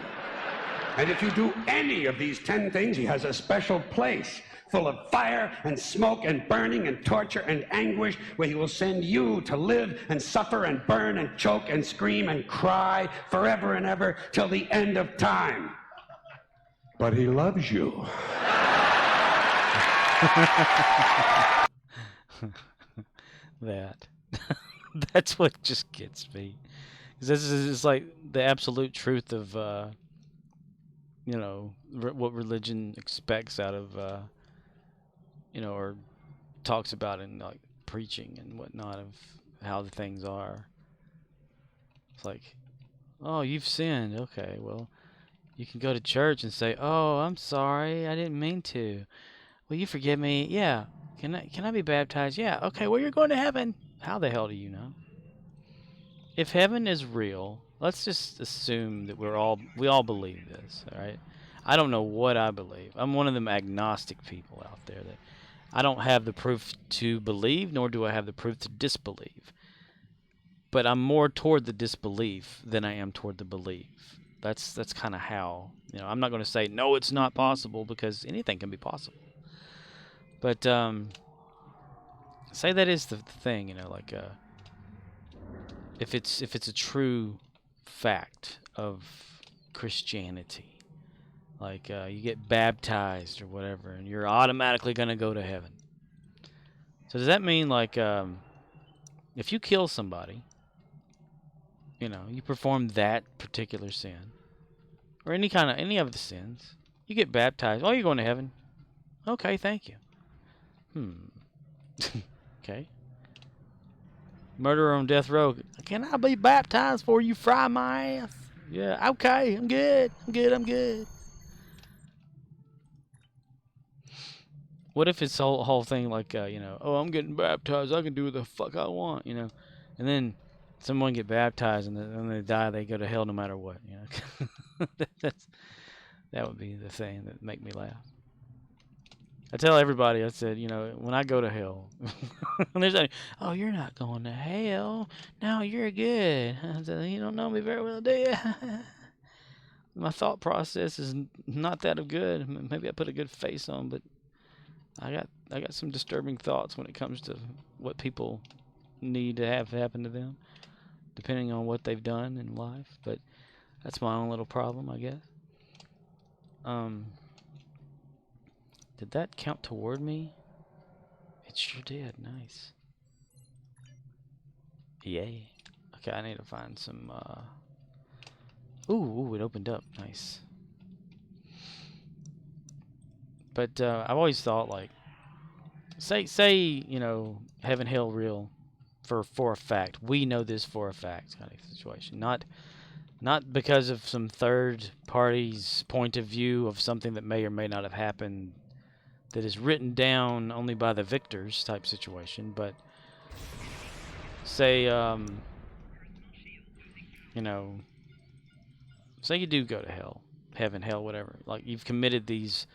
And if you do any of these 10 things, he has a special place full of fire and smoke and burning and torture and anguish, where he will send you to live and suffer and burn and choke and scream and cry forever and ever till the end of time. But he loves you. That. That's what just gets me. This is like the absolute truth of, you know, what religion expects out of, you know, or talks about in like preaching and whatnot, of how the things are. It's like, oh, you've sinned. Okay, well, you can go to church and say, oh, I'm sorry, I didn't mean to. Will you forgive me? Yeah. Can I be baptized? Yeah. Okay, well, you're going to heaven. How the hell do you know? If heaven is real, let's just assume that we all believe this, all right? I don't know what I believe. I'm one of them agnostic people out there that I don't have the proof to believe, nor do I have the proof to disbelieve. But I'm more toward the disbelief than I am toward the belief. That's kind of how, you know, I'm not going to say, no, it's not possible, because anything can be possible. But say that is the thing, you know, like if it's a true fact of Christianity, like you get baptized or whatever, and you're automatically going to go to heaven. So does that mean like if you kill somebody, you know, you perform that particular sin, or any of the sins, you get baptized, oh, you're going to heaven? Okay, thank you. Okay. Murderer on death row. Can I be baptized before you fry my ass? Yeah, okay, I'm good. I'm good. What if it's whole thing like, you know, oh, I'm getting baptized, I can do what the fuck I want, you know? And then someone get baptized and then they die, they go to hell no matter what, you know? That would be the thing that make me laugh. I tell everybody, I said, you know, when I go to hell, and they're saying, "Oh, you're not going to hell. No, you're good." I said, "You don't know me very well, do you?" My thought process is not that of good. Maybe I put a good face on, but I got some disturbing thoughts when it comes to what people need to have happen to them, depending on what they've done in life. But that's my own little problem, I guess. Did that count toward me? It sure did. Nice. Yay. Okay, I need to find some, Ooh, it opened up. Nice. But, I've always thought, like, say, you know, heaven, hell, real, for a fact. We know this for a fact, kind of situation. Not because of some third party's point of view of something that may or may not have happened that is written down only by the victors type situation, but say, you know, say you do go to hell, heaven, hell, whatever. Like you've committed these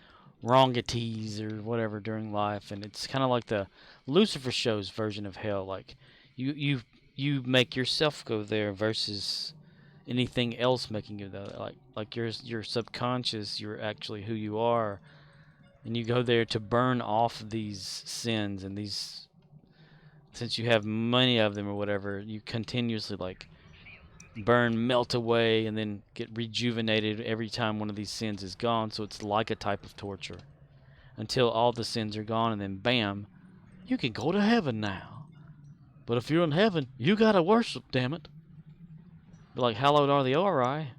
wrongities or whatever during life, and it's kind of like the Lucifer show's version of hell. Like you make yourself go there versus anything else making you there. Like your subconscious, you're actually who you are, and you go there to burn off these sins and these. Since you have many of them or whatever, you continuously like burn, melt away, and then get rejuvenated every time one of these sins is gone. So it's like a type of torture until all the sins are gone, and then bam, you can go to heaven now. But if you're in heaven, you gotta worship, damn it. Like, hallowed are the Ori.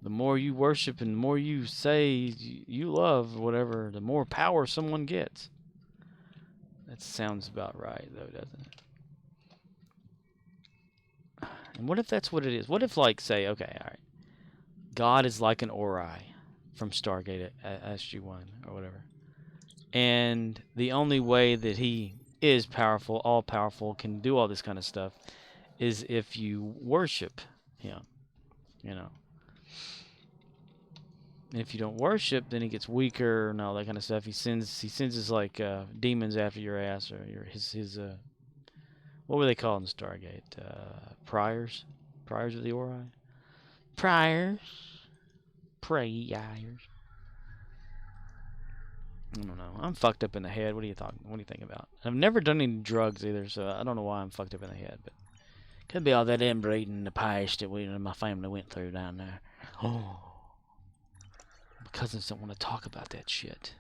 The more you worship and the more you say you love, whatever, the more power someone gets. That sounds about right, though, doesn't it? And what if that's what it is? What if, like, say, okay, all right, God is like an Ori from Stargate SG-1 or whatever. And the only way that he is powerful, all-powerful, can do all this kind of stuff is if you worship him, you know. And if you don't worship, then he gets weaker and all that kind of stuff. He sends his like demons after your ass, or his what were they called in Stargate? Priors of the Ori, priors, prayers. I don't know. I'm fucked up in the head. What do you think about? I've never done any drugs either, so I don't know why I'm fucked up in the head. But could be all that inbreeding in the past that my family went through down there. Oh. My cousins don't want to talk about that shit.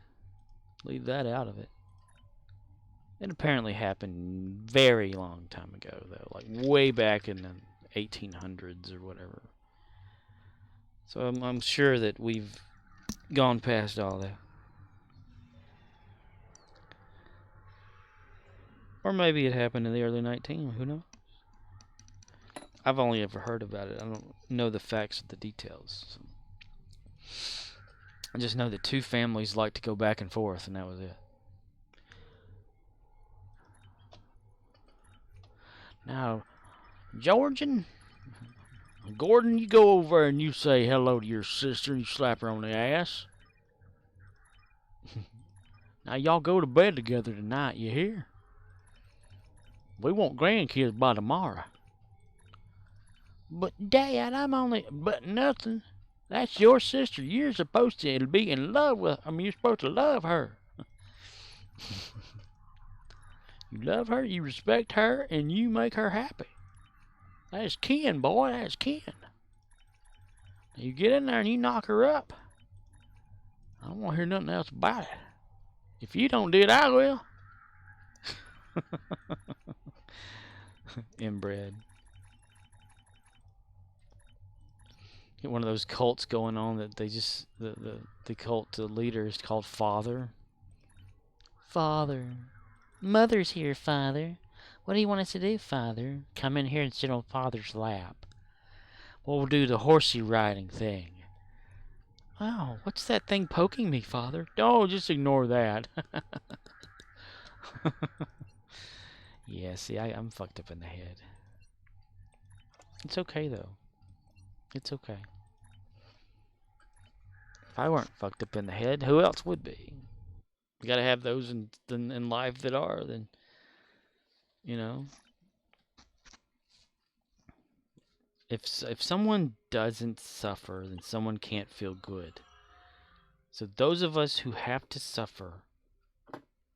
Leave that out of it. It apparently happened very long time ago, though. Like way back in the 1800s or whatever. So I'm sure that we've gone past all that. Or maybe it happened in the early 1900s. Who knows? I've only ever heard about it. I don't know the facts or the details. So. I just know that two families like to go back and forth, and that was it. Now, Georgian, Gordon, you go over and you say hello to your sister and you slap her on the ass. Now, y'all go to bed together tonight, you hear? We want grandkids by tomorrow. But, Dad, but nothing. That's your sister. You're supposed to be in love with her. I mean, you're supposed to love her. You love her, you respect her, and you make her happy. That's kin, boy. That's kin. You get in there and you knock her up. I don't want to hear nothing else about it. If you don't do it, I will. Inbred. Get one of those cults going on that they just the cult leader is called Father. Father, Mother's here, Father. What do you want us to do, Father? Come in here and sit on Father's lap. Well, we'll do the horsey riding thing. Oh, what's that thing poking me, Father? Oh, just ignore that. Yeah, see, I'm fucked up in the head. It's okay, though. It's okay. If I weren't fucked up in the head, who else would be? You gotta have those in life that are, then, you know. If someone doesn't suffer, then someone can't feel good. So those of us who have to suffer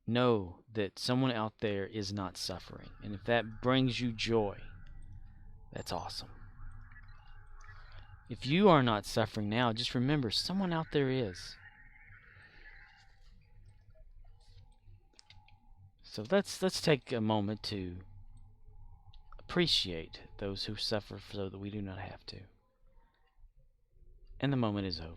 know that someone out there is not suffering. And if that brings you joy, that's awesome. If you are not suffering now, just remember someone out there is. So let's take a moment to appreciate those who suffer so that we do not have to. And the moment is over.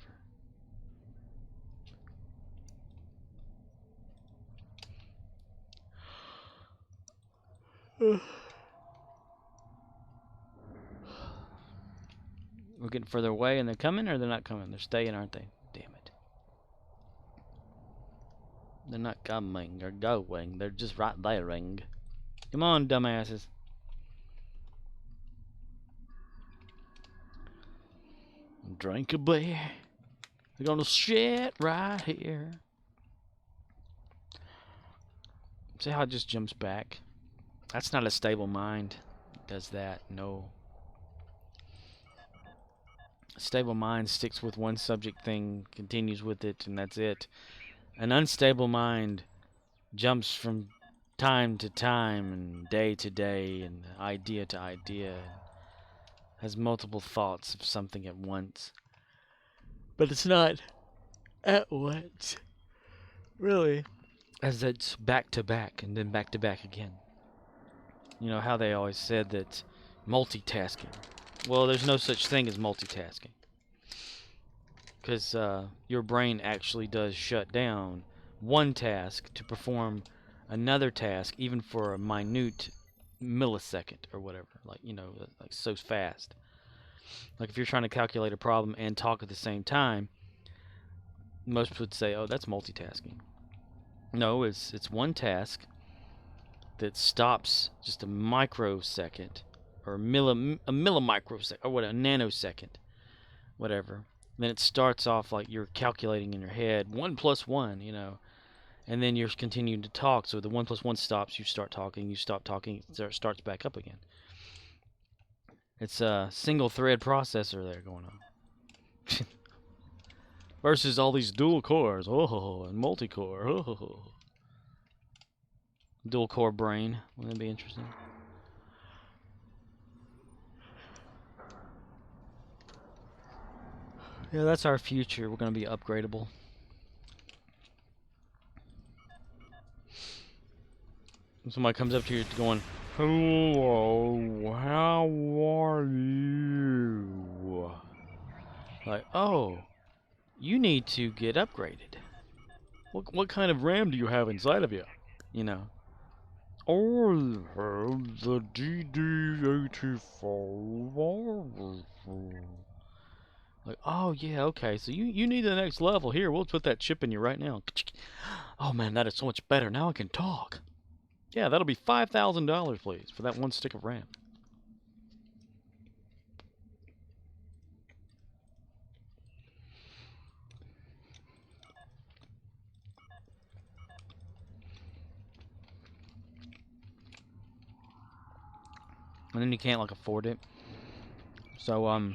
We're getting further away and they're coming, or they're not coming? They're staying, aren't they? Damn it. They're not coming or going. They're just right there. Come on, dumbasses. Drink a beer. They're gonna shit right here. See how it just jumps back? That's not a stable mind. It does that. No. A stable mind sticks with one subject thing, continues with it, and that's it. An unstable mind jumps from time to time and day to day and idea to idea. Has multiple thoughts of something at once. But it's not at once. Really. As it's back to back and then back to back again. You know how they always said that multitasking. Well, there's no such thing as multitasking. Because your brain actually does shut down one task to perform another task, even for a minute millisecond or whatever. Like, you know, like so fast. Like if you're trying to calculate a problem and talk at the same time, most would say, oh, that's multitasking. No, it's one task that stops just a microsecond or a millimicrosecond or what, a nanosecond, whatever. Then it starts off like you're calculating in your head 1 + 1, you know, and then you're continuing to talk. So the 1 + 1 stops, you start talking, you stop talking, it starts back up again. It's a single thread processor there going on. Versus all these dual cores, oh, and multi-core, oh. Dual core brain, wouldn't that be interesting? Yeah, that's our future. We're going to be upgradable. Somebody comes up to you going, hello, how are you? Like, oh, you need to get upgraded. What kind of RAM do you have inside of you? You know. Oh, I have the DD84. Like, oh yeah, okay, so you need the next level. Here, we'll put that chip in you right now. Oh man, that is so much better. Now I can talk. Yeah, that'll be $5,000, please, for that one stick of RAM. And then you can't, like, afford it. So,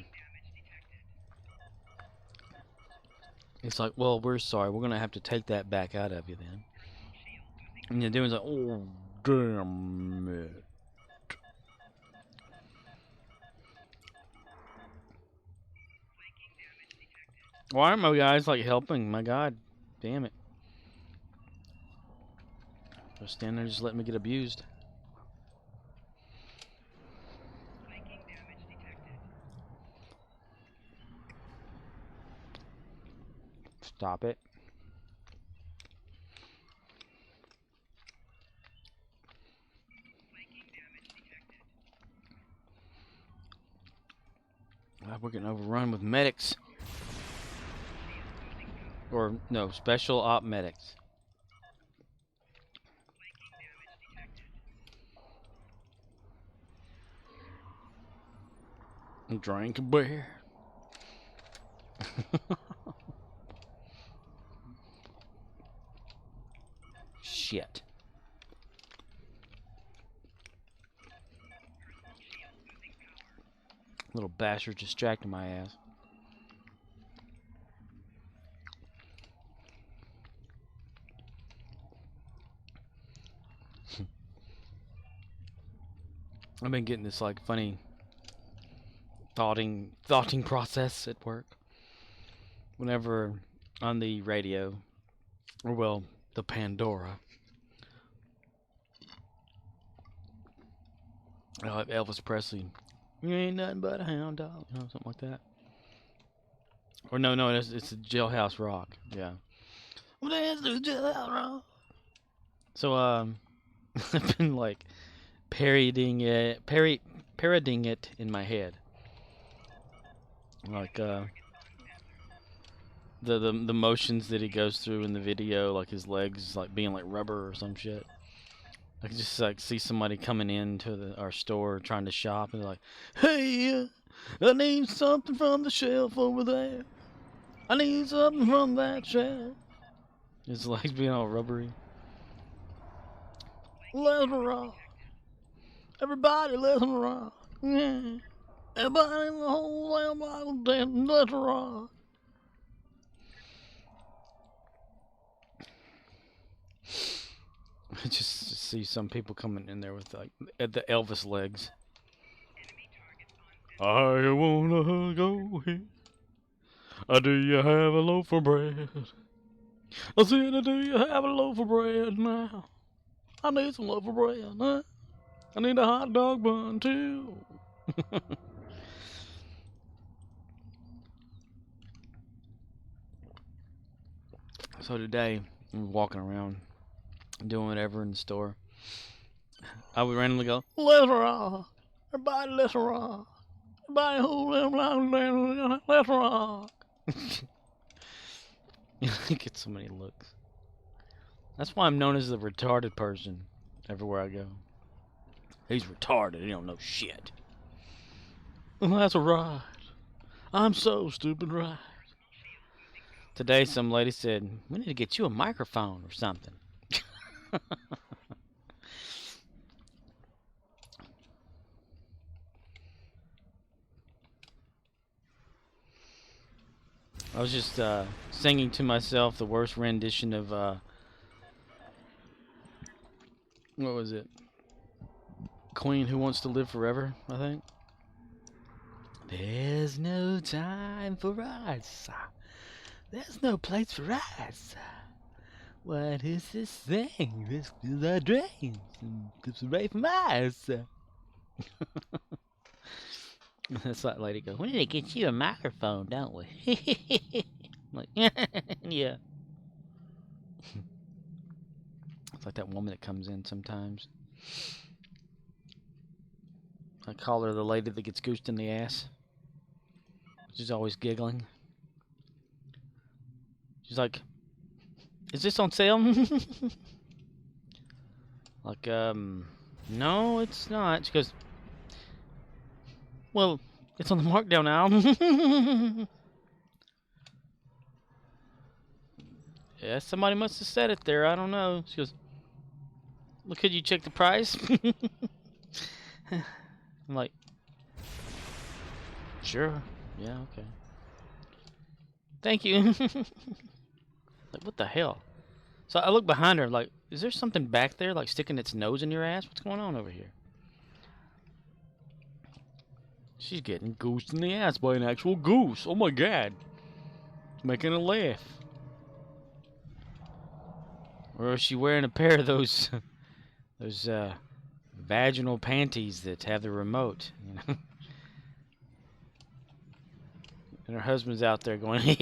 it's like, well, we're sorry. We're going to have to take that back out of you then. And the dude's like, oh, damn it. Why aren't my guys, like, helping? My God, damn it. They're standing there just letting me get abused. Stop it. We're getting overrun with medics. Or, no, special op medics. Drink a beer. Little bastard distracting my ass. I've been getting this like funny thoughting process at work. Whenever on the radio, or well, the Pandora, Elvis Presley, "You ain't nothing but a hound dog," you know, something like that. Or no, it's a Jailhouse Rock. Yeah. Well, that's the Jailhouse Rock. So I've been like parodying it in my head, like the motions that he goes through in the video, like his legs like being like rubber or some shit. I can just like see somebody coming into our store trying to shop and they're like, "Hey, I need something from the shelf over there. I need something from that shelf." His legs being all rubbery. Let's rock. Everybody, let's rock. Yeah. Everybody in the whole damn Bible dance, let's rock. I just see some people coming in there with like the Elvis legs. I wanna go here. Do you have a loaf of bread? I said, do you have a loaf of bread now? I need some loaf of bread, huh? I need a hot dog bun too. So today, I'm walking around, doing whatever in the store. I would randomly go, "Let's rock. Everybody, let's rock. Everybody, hold them, let's rock." I get so many looks. That's why I'm known as the retarded person everywhere I go. He's retarded. He don't know shit. Well, that's right. I'm so stupid, right? Today, some lady said, "We need to get you a microphone or something." I was just singing to myself the worst rendition of what was it? Queen, Who Wants to Live Forever, I think. There's no time for us. There's no place for us. What is this thing? This is our dreams and keeps away from us. That's that lady goes, "We need to get you a microphone, don't we?" I'm like, yeah. It's like that woman that comes in sometimes. I call her the lady that gets goosed in the ass. She's always giggling. She's like, "Is this on sale?" Like, no, it's not. She goes, "Well, it's on the markdown now." Yeah, somebody must have said it there. I don't know. She goes, "Well, could you check the price?" I'm like, "Sure. Yeah, okay. Thank you." Like, what the hell? So I look behind her, like, is there something back there, like sticking its nose in your ass? What's going on over here? She's getting goosed in the ass by an actual goose. Oh my god. Making her laugh. Or is she wearing a pair of those vaginal panties that have the remote, you know? And her husband's out there going,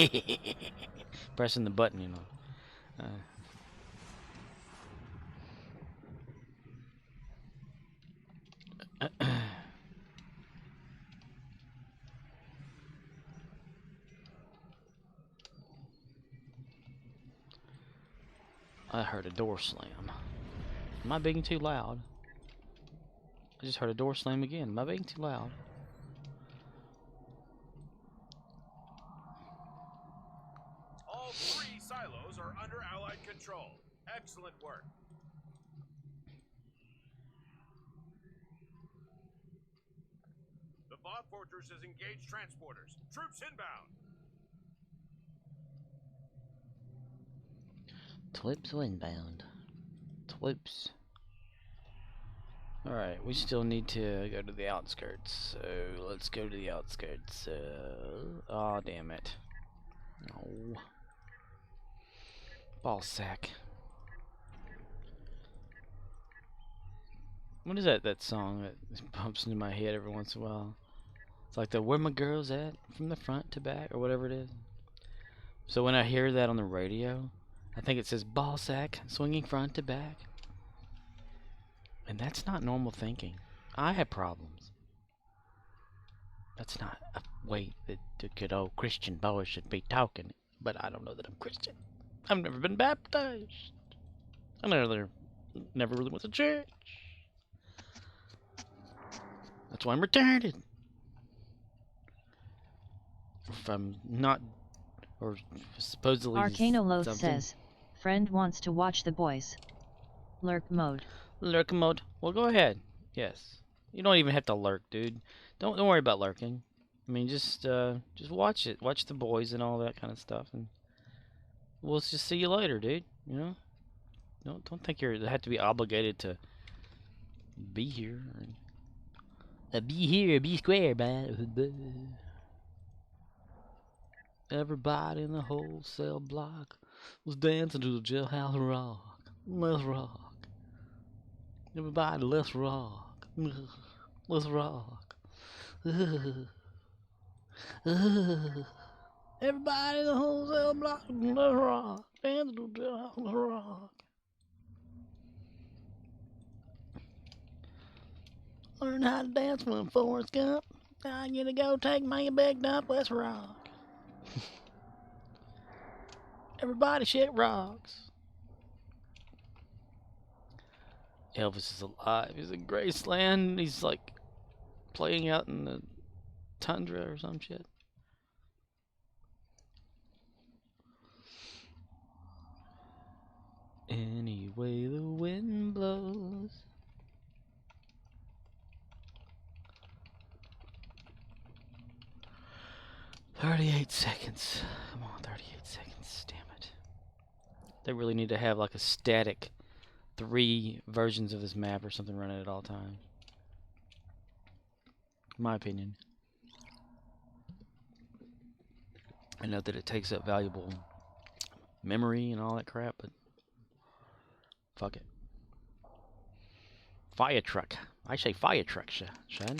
pressing the button, you know. I heard a door slam. Am I being too loud? I just heard a door slam again. Am I being too loud? All 3 silos are under Allied control. Excellent work. The Voth Fortress has engaged transporters. Troops inbound. Twips inbound. Twips. Alright, we still need to go to the outskirts, so let's go to the outskirts. Oh, damn it. No. Ball sack. What is that song that bumps into my head every once in a while? It's like the "Where My Girls At" from the front to back, or whatever it is. So when I hear that on the radio, I think it says ball sack swinging front to back. And that's not normal thinking. I have problems. That's not a way that the good old Christian boy should be talking. But I don't know that I'm Christian. I've never been baptized. I never really went to church. That's why I'm retarded. If I'm not, or supposedly Arcanoloth something. says, friend wants to watch the boys. Lurk mode. Lurk mode. Well, go ahead. Yes. You don't even have to lurk, dude. Don't worry about lurking. I mean, just watch it. Watch the boys and all that kind of stuff, and we'll just see you later, dude. You know. Don't think you have to be obligated to be here. Be here, be square, man. Everybody in the wholesale block was dancing to the jailhouse rock. Let's rock. Everybody, let's rock. Let's rock. Everybody in the wholesale block, let's rock. Dancing to the jailhouse, let's rock. Learn how to dance from Forrest Gump. I'm gonna go take my big dump. Let's rock. Everybody shit rocks. Elvis is alive. He's in Graceland. He's like playing out in the tundra or some shit. Any way the wind blows. "38 seconds. Come on, 38 seconds. Damn it. They really need to have like a static 3 versions of this map or something running at all times. In my opinion. I know that it takes up valuable memory and all that crap, but fuck it. Fire truck. I say fire truck, son.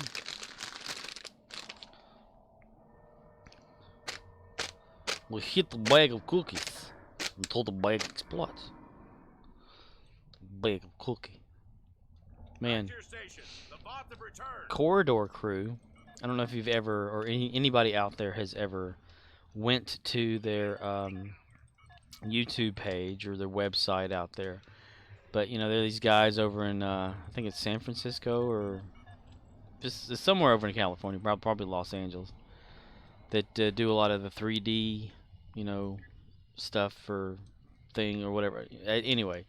We hit the bag of cookies until the bag explodes. Bag of cookie. Man. Corridor Crew. I don't know if you've ever, or anybody out there has ever went to their YouTube page or their website out there. But, you know, there are these guys over in, I think it's San Francisco or just somewhere over in California, probably Los Angeles, that do a lot of the 3D, you know, stuff for thing or whatever. Anyway,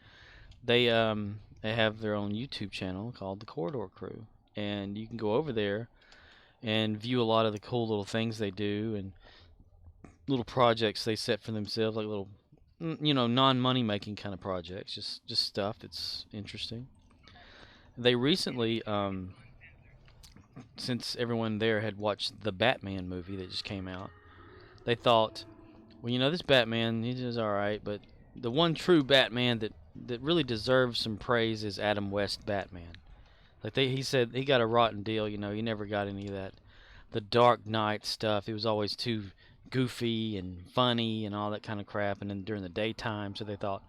they have their own YouTube channel called The Corridor Crew, and you can go over there and view a lot of the cool little things they do and little projects they set for themselves, like little, you know, non-money making kind of projects, just stuff that's interesting. They recently, since everyone there had watched the Batman movie that just came out, they thought, well, you know, this Batman, he's alright, but the one true Batman that really deserves some praise is Adam West Batman. Like he said, he got a rotten deal, you know, he never got any of that, the Dark Knight stuff. It was always too goofy and funny and all that kind of crap, and then during the daytime, so they thought,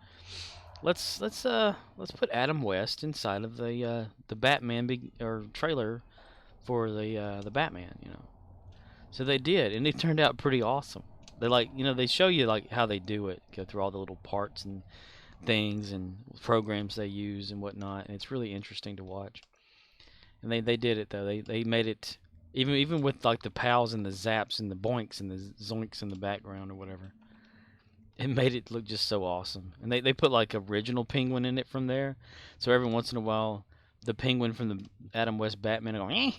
let's put Adam West inside of the Batman trailer for the Batman, you know. So they did, and it turned out pretty awesome. They, like, you know, they show you like how they do it, go through all the little parts and things and programs they use and whatnot, and it's really interesting to watch. And they did it though. They made it even with like the pows and the zaps and the boinks and the zoinks in the background or whatever. It made it look just so awesome. And they put like original Penguin in it from there. So every once in a while the penguin from the Adam West Batman going,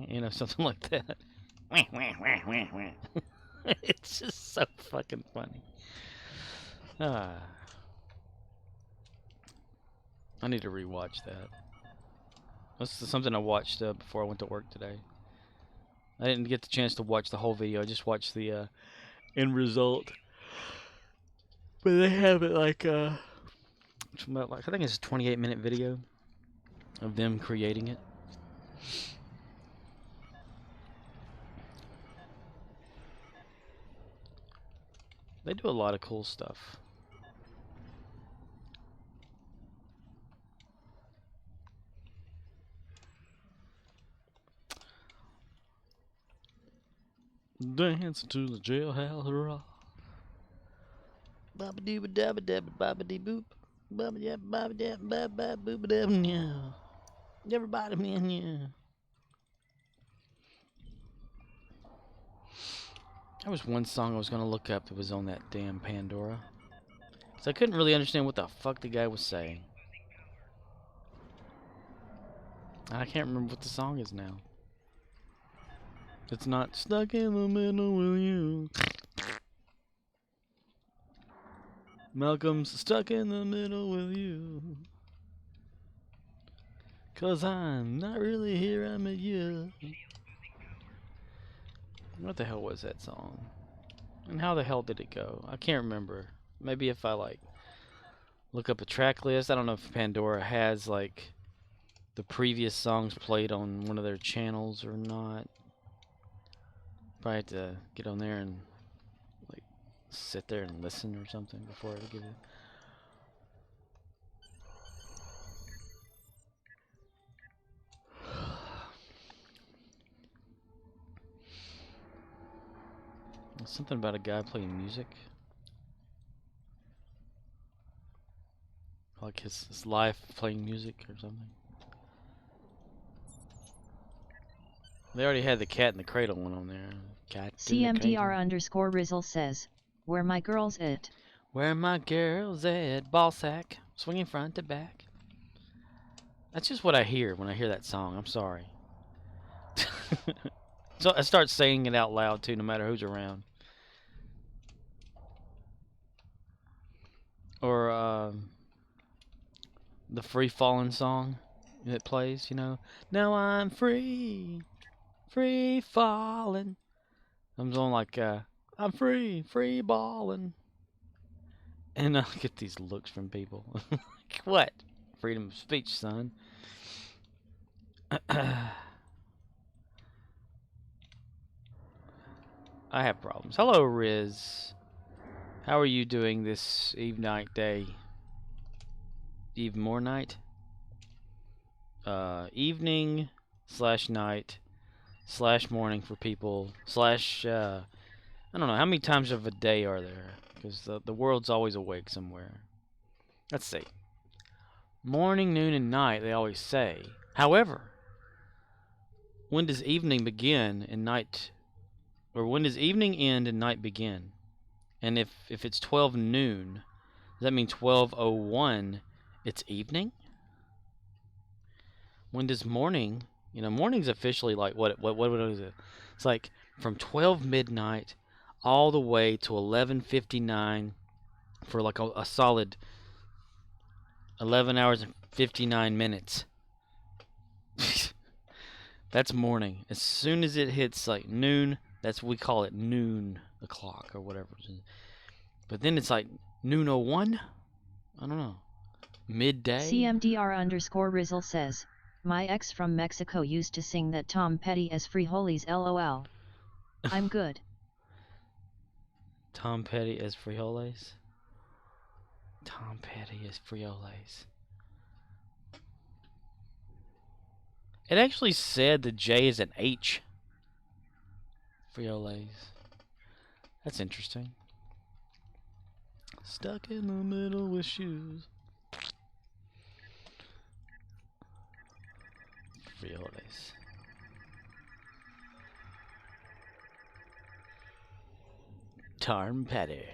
you know, something like that. It's just so fucking funny. I need to rewatch that. That's something I watched before I went to work today. I didn't get the chance to watch the whole video. I just watched the end result. But they have it like I think it's a 28-minute video of them creating it. They do a lot of cool stuff. Dance to the jailhouse rock. Baba dee ba dabba dabba baba dee boop. Baba dabba baba dabba baba boop dabba now. Everybody man, yeah. There was one song I was gonna look up that was on that damn Pandora. So I couldn't really understand what the fuck the guy was saying. I can't remember what the song is now. It's not stuck in the middle with you. Malcolm's stuck in the middle with you. 'Cause I'm not really here, I'm at you. What the hell was that song? And how the hell did it go? I can't remember. Maybe if I like look up a track list. I don't know if Pandora has like the previous songs played on one of their channels or not. Probably have to get on there and like sit there and listen or something before I give it. Something about a guy playing music. Like his life playing music or something. They already had the Cat in the Cradle one on there. Cat CMDR_Rizzle says, "Where my girls at? Where my girls at? Ball sack, swinging front to back." That's just what I hear when I hear that song. I'm sorry. So I start saying it out loud too, no matter who's around. Or the Free Fallin' song that plays, you know. Now I'm free, free falling. I'm going like, I'm free, free ballin'. And I get these looks from people. Like, what? Freedom of speech, son. I have problems. Hello, Riz. How are you doing this eve night day? Eve more night? Evening / night / morning for people / I don't know, how many times of a day are there? Because the world's always awake somewhere. Let's see. Morning, noon, and night, they always say. However, when does evening begin and night... Or when does evening end and night begin? And if it's 12 noon, does that mean 12:01 it's evening? When does morning... You know, morning's officially like, what is it? It's like from 12 midnight all the way to 11:59 for like a solid 11 hours and 59 minutes. That's morning. As soon as it hits like noon, we call it noon o'clock or whatever. But then it's like noon 01? I don't know. Midday? CMDR_Rizzle says, "My ex from Mexico used to sing that Tom Petty as frijoles LOL. I'm good." Tom Petty as frijoles? Tom Petty as frijoles. It actually said the J is an H. Frijoles. That's interesting. Stuck in the middle with shoes. Frijoles. Tom Petty.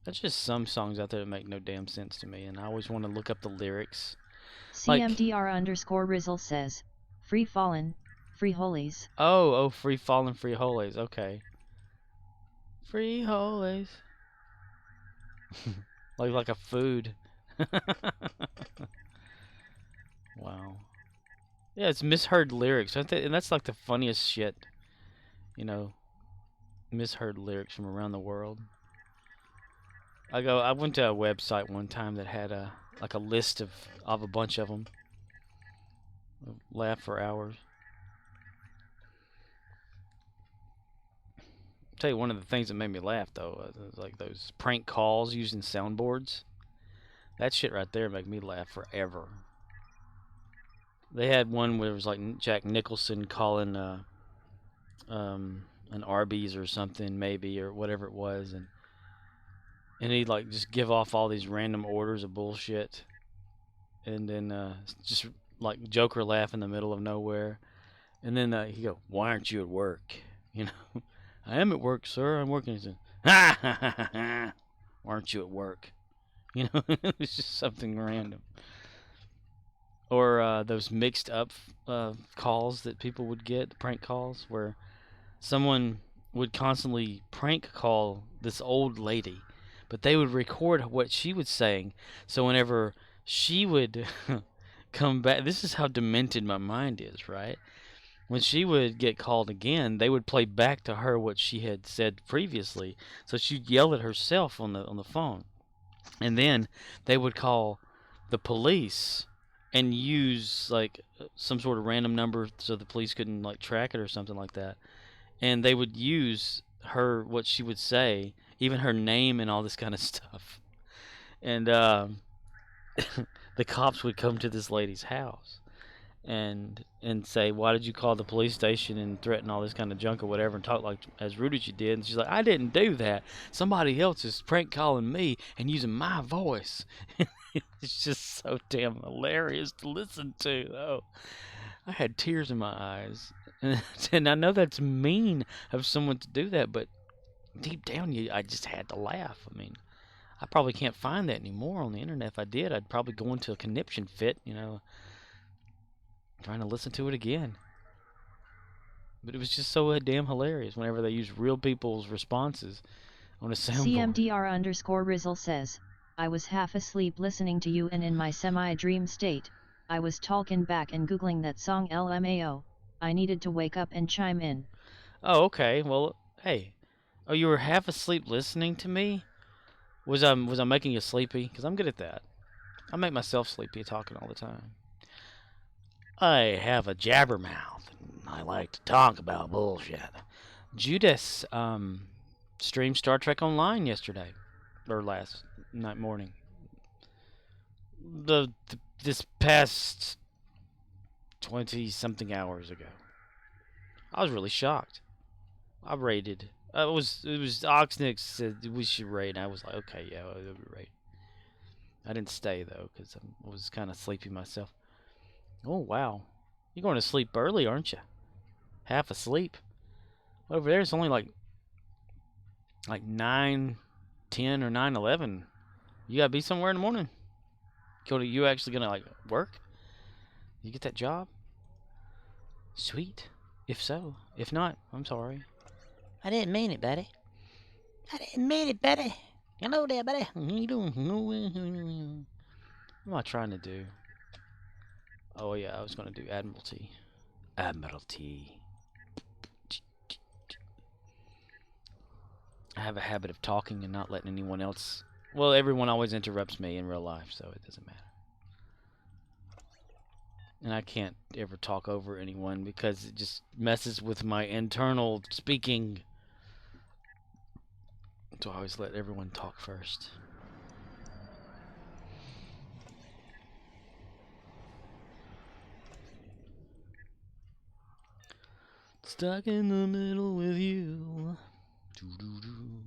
There's just some songs out there that make no damn sense to me, and I always want to look up the lyrics. Like, CMDR_Rizzle says, Free Fallin', Free Holies. oh, Free Fallin', Free Holies. Okay. Free Holies. like a food. Wow. Yeah, it's misheard lyrics. And that's like the funniest shit. You know, misheard lyrics from around the world. I went to a website one time that had a list of a bunch of them. Laugh for hours. I'll tell you one of the things that made me laugh though, was like those prank calls using soundboards. That shit right there made me laugh forever. They had one where it was like Jack Nicholson calling an Arby's or something maybe, or whatever it was, and he'd like just give off all these random orders of bullshit, and then just like Joker laugh in the middle of nowhere, and then he'd go, "Why aren't you at work?" You know, "I am at work, sir. I'm working." He said, "Ha ha ha ha! Why aren't you at work?" You know, it's just something random. Or those mixed up calls that people would get, prank calls, where someone would constantly prank call this old lady, but they would record what she was saying. So whenever she would come back, this is how demented my mind is, right? When she would get called again, they would play back to her what she had said previously. So she'd yell at herself on the phone. And then they would call the police and use like some sort of random number so the police couldn't like track it or something like that. And they would use her, what she would say, even her name and all this kind of stuff. And the cops would come to this lady's house and say, "Why did you call the police station and threaten all this kind of junk or whatever, and talk like as rude as you did?" And she's like, "I didn't do that. Somebody else is prank calling me and using my voice." It's just so damn hilarious to listen to, though. I had tears in my eyes. And I know that's mean of someone to do that, but deep down, I just had to laugh. I mean, I probably can't find that anymore on the internet. If I did, I'd probably go into a conniption fit, you know, trying to listen to it again. But it was just so damn hilarious whenever they used real people's responses on a soundboard. CMDR_Rizzle says, I was half asleep listening to you and in my semi-dream state, I was talking back and googling that song LMAO, I needed to wake up and chime in. Oh, okay, well, hey. Oh, you were half asleep listening to me? Was I making you sleepy? Because I'm good at that. I make myself sleepy talking all the time. I have a jabbermouth, and I like to talk about bullshit. Judas streamed Star Trek Online yesterday, or last night morning. This past 20-something hours ago. I was really shocked. I rated. It was Oxnix said we should rate, and I was like, okay, yeah, we'll rate. I didn't stay though because I was kind of sleepy myself. Oh wow, you're going to sleep early, aren't you? Half asleep. Over there, it's only like 9, 10, or 9, 11. You gotta be somewhere in the morning. You actually gonna like work? You get that job? Sweet. If so. If not, I'm sorry. I didn't mean it, buddy. I didn't mean it, buddy. Hello there, buddy. How you doing? What am I trying to do? Oh yeah, I was gonna do Admiralty. Admiralty. I have a habit of talking and not letting anyone else... Well, everyone always interrupts me in real life, so it doesn't matter. And I can't ever talk over anyone because it just messes with my internal speaking. So I always let everyone talk first. Stuck in the middle with you. Doo-doo-doo.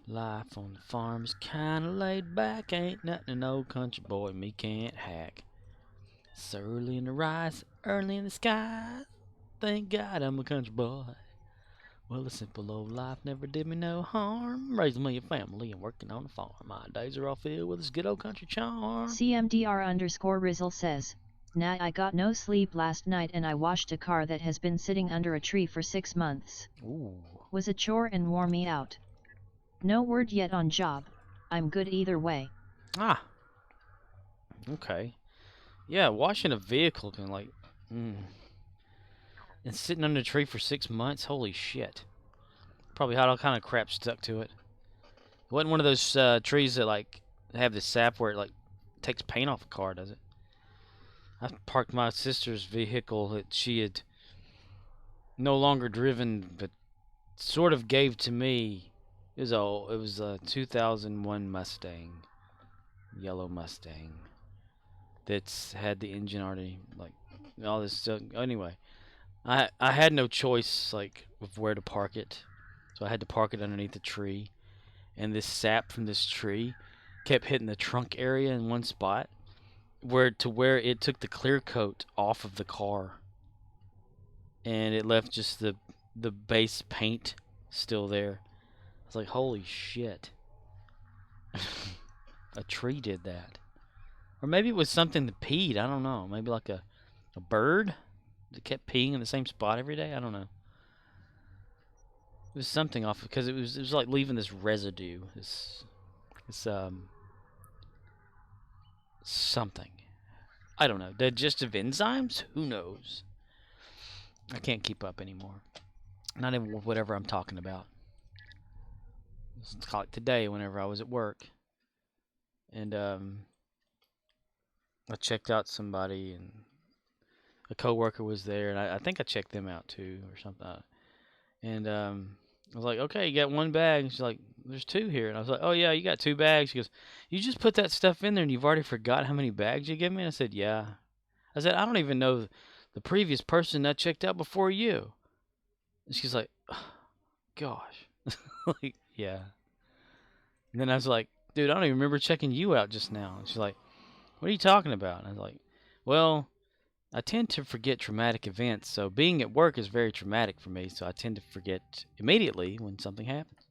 Life on the farm is kinda laid back. Ain't nothing an old country boy me can't hack. It's early in the rise, early in the sky. Thank God I'm a country boy. Well, a simple old life never did me no harm. Raising me a family and working on a farm. My days are all filled with this good old country charm. CMDR_Rizzle says, nah, I got no sleep last night and I washed a car that has been sitting under a tree for 6 months. Ooh. Was a chore and wore me out. No word yet on job. I'm good either way. Ah. Okay. Yeah, washing a vehicle can like... And sitting under a tree for 6 months? Holy shit. Probably had all kind of crap stuck to it. It wasn't one of those trees that like have the sap where it like takes paint off a car, does it? I parked my sister's vehicle that she had no longer driven, but sort of gave to me. It was a 2001 Mustang, yellow Mustang, that's had the engine already like all this stuff. Anyway, I had no choice like of where to park it, so I had to park it underneath the tree, and this sap from this tree kept hitting the trunk area in one spot, where it took the clear coat off of the car, and it left just the base paint still there. I was like, holy shit. A tree did that. Or maybe it was something that peed, I don't know. Maybe like a bird that kept peeing in the same spot every day, I don't know. It was something off, because it was like leaving this residue, this something. I don't know. Digestive enzymes? Who knows? I can't keep up anymore. Not even with whatever I'm talking about. It's like today, whenever I was at work, and I checked out somebody, and a coworker was there, and I think I checked them out too, or something. And I was like, "Okay, you got one bag." And she's like, "There's two here." And I was like, "Oh yeah, you got 2 bags." She goes, "You just put that stuff in there, and you've already forgot how many bags you gave me?" And I said, "Yeah." I said, "I don't even know the previous person that checked out before you." And she's like, oh, "Gosh," like, yeah. And then I was like, "Dude, I don't even remember checking you out just now." And she's like, "What are you talking about?" And I was like, "Well, I tend to forget traumatic events, so being at work is very traumatic for me, so I tend to forget immediately when something happens."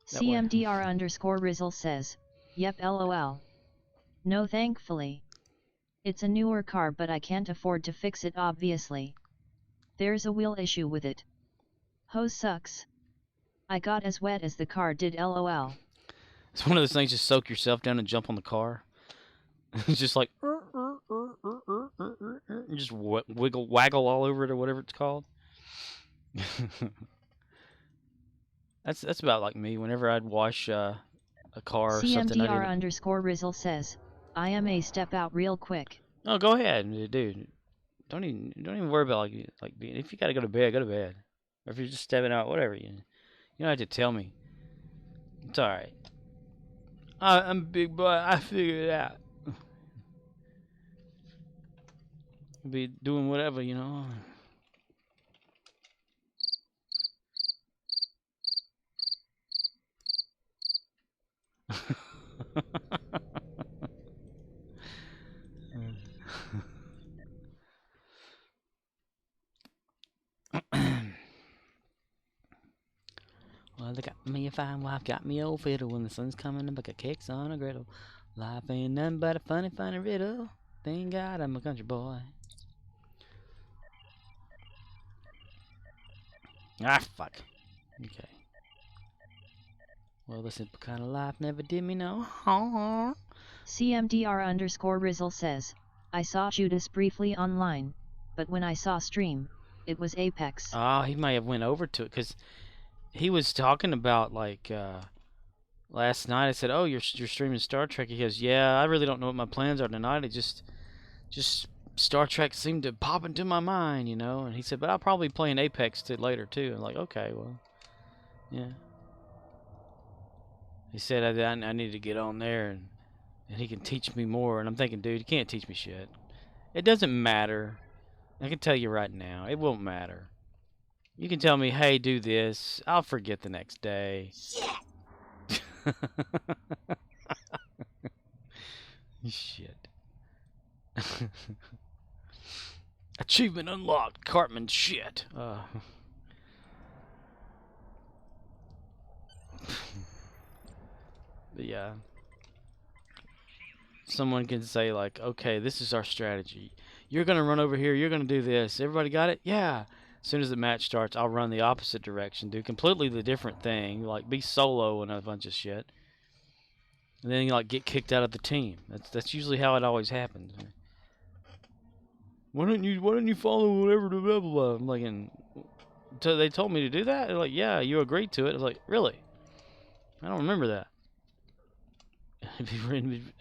CMDR_Rizzle says, yep, lol. No, thankfully. It's a newer car, but I can't afford to fix it, obviously. There's a wheel issue with it. Hose sucks. I got as wet as the car did, lol. It's one of those things, just soak yourself down and jump on the car. It's just like, and just waggle all over it, or whatever it's called. That's about like me. Whenever I'd wash a car or something, CMDR_Rizzle says, I am a step out real quick. Oh, go ahead, dude. Don't even worry about like being. If you gotta go to bed, go to bed. Or if you're just stepping out, whatever. You don't have to tell me. It's all right. I'm a big boy. I figured it out. Be doing whatever, you know. Well, they got me a fine wife, got me old fiddle. When the sun's coming, I bake cakes on a griddle. Life ain't nothing but a funny, funny riddle. Thank God I'm a country boy. Ah, fuck. Okay. Well, this simple kind of life never did me no harm. CMDR_Rizzle says, I saw Judas briefly online, but when I saw stream, it was Apex. Oh, he may have went over to it, because he was talking about, like, last night. I said, "Oh, you're streaming Star Trek." He goes, "Yeah, I really don't know what my plans are tonight. It just Star Trek seemed to pop into my mind, you know." And he said, "But I'll probably play an Apex later too." I'm like, "Okay, well, yeah." He said I need to get on there, and he can teach me more. And I'm thinking, dude, you can't teach me shit. It doesn't matter. I can tell you right now, it won't matter. You can tell me, "Hey, do this." I'll forget the next day. Shit. Shit. Achievement unlocked. Cartman shit. But yeah. Someone can say like, okay, this is our strategy. You're gonna run over here, you're gonna do this. Everybody got it? Yeah. As soon as the match starts, I'll run the opposite direction, do completely the different thing, like be solo and a bunch of shit. And then you like get kicked out of the team. That's usually how it always happens. Why don't you follow whatever the blah blah blah? I'm like, and so they told me to do that? They're like, yeah, you agreed to it. I was like, really? I don't remember that.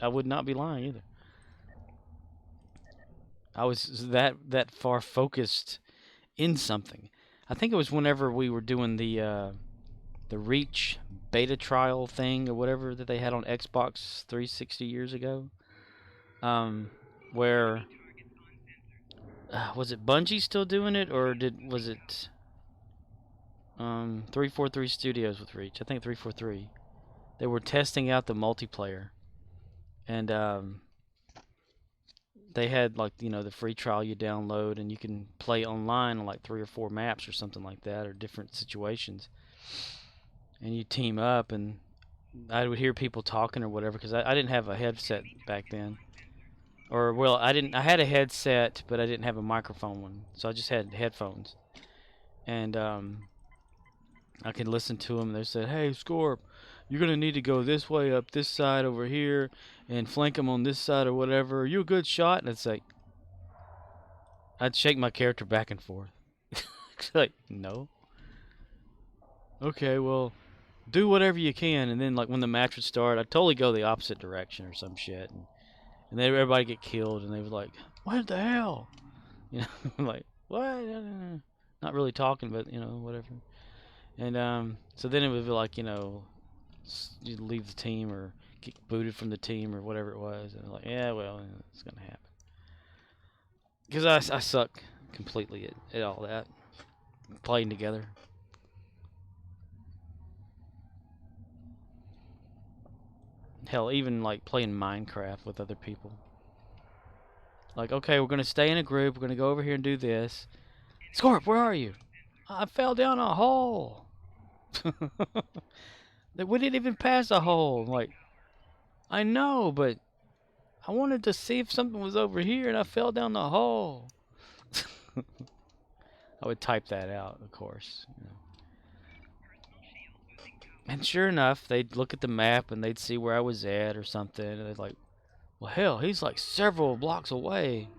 I would not be lying either. I was that far focused in something. I think it was whenever we were doing the Reach beta trial thing or whatever that they had on Xbox 360 years ago. Where was it Bungie still doing it, or was it 343 Studios with Reach? I think 343. They were testing out the multiplayer, and they had like the free trial you download, and you can play online on like 3 or 4 maps or something like that, or different situations, and you team up. And I would hear people talking or whatever because I didn't have a headset back then, or well, I had a headset, but I didn't have a microphone one, so I just had headphones, and I could listen to them. They said, "Hey, Scorp, you're gonna need to go this way up this side over here and flank them on this side or whatever. Are you a good shot?" And it's like, I'd shake my character back and forth. It's like, no. Okay, well, do whatever you can. And then like when the match would start, I'd totally go the opposite direction or some shit. And then everybody get killed, and they were like, "What the hell?" You know, I'm like, what? Not really talking, but whatever. And so then it would be like, you leave the team or get booted from the team or whatever it was. And like, yeah, well, it's going to happen. Because I suck completely at all that. Playing together. Hell, even like playing Minecraft with other people. Like, okay, we're going to stay in a group. We're going to go over here and do this. Scorp, where are you? I fell down a hole. We didn't even pass a hole. Like, I know, but I wanted to see if something was over here, and I fell down the hole. I would type that out, of course. And sure enough, they'd look at the map, and they'd see where I was at or something, and they'd like, well, hell, he's like several blocks away.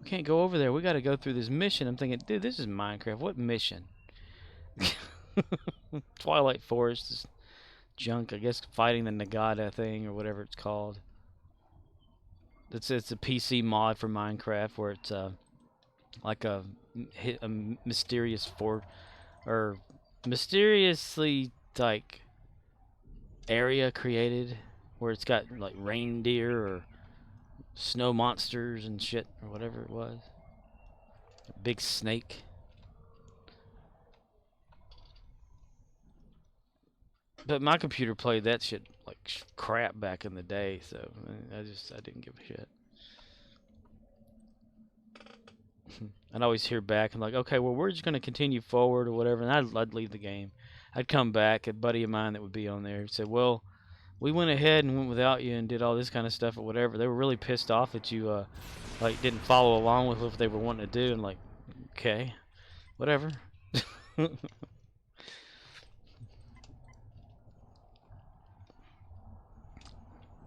We can't go over there. We got to go through this mission. I'm thinking, dude, this is Minecraft. What mission? Twilight Forest is junk, I guess, fighting the Nagata thing or whatever it's called. It's a PC mod for Minecraft where it's like a mysterious or mysteriously like area created where it's got like reindeer or snow monsters and shit or whatever it was. A big snake. But my computer played that shit like crap back in the day, so I didn't give a shit. I'd always hear back and like, okay, well, we're just gonna continue forward or whatever, and I'd leave the game. I'd come back, a buddy of mine that would be on there said, well, we went ahead and went without you and did all this kind of stuff or whatever. They were really pissed off that you like didn't follow along with what they were wanting to do, and like, okay, whatever.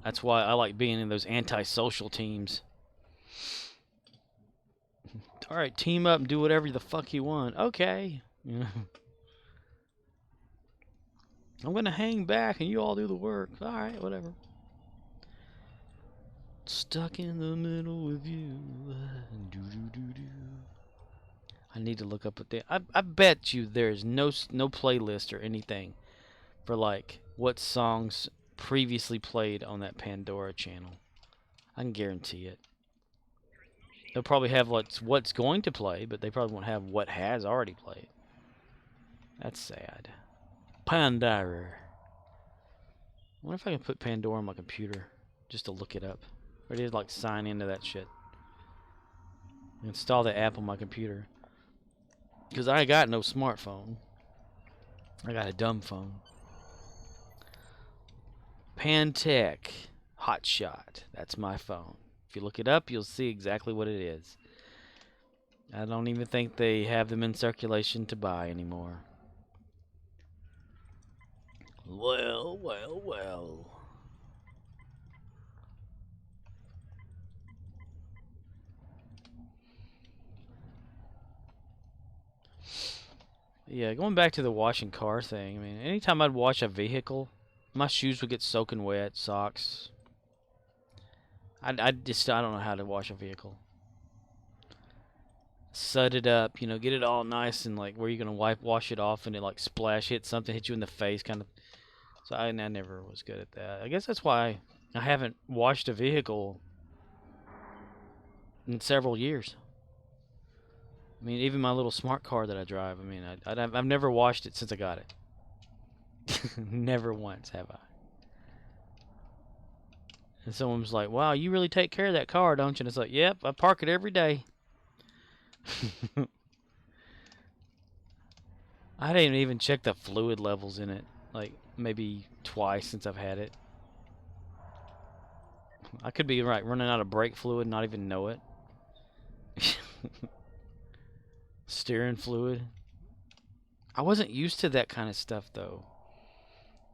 That's why I like being in those antisocial teams. Alright, team up and do whatever the fuck you want. Okay. I'm gonna hang back and you all do the work. Alright, whatever. Stuck in the middle with you. I need to look up at that. I bet you there's no playlist or anything for like what songs previously played on that Pandora channel. I can guarantee it. They'll probably have what's going to play, but they probably won't have what has already played. That's sad. Pandora. I wonder if I can put Pandora on my computer just to look it up. Or to like sign into that shit. Install the app on my computer. Because I got no smartphone. I got a dumb phone. Pantech Hotshot. That's my phone. If you look it up, you'll see exactly what it is. I don't even think they have them in circulation to buy anymore. Well, well, well. Yeah, going back to the washing car thing, I mean, anytime I'd wash a vehicle, my shoes would get soaking wet, socks. I don't know how to wash a vehicle. Sud it up, get it all nice and like where you're gonna wash it off and it like splash hit something, hit you in the face kind of. So I never was good at that. I guess that's why I haven't washed a vehicle in several years. I mean, even my little smart car that I drive, I mean, I've never washed it since I got it. Never once have I. And someone was like, wow, you really take care of that car, don't you? And it's like, yep, I park it every day. I didn't even check the fluid levels in it, like maybe twice since I've had it. I could be running out of brake fluid and not even know it. Steering fluid. I wasn't used to that kind of stuff though.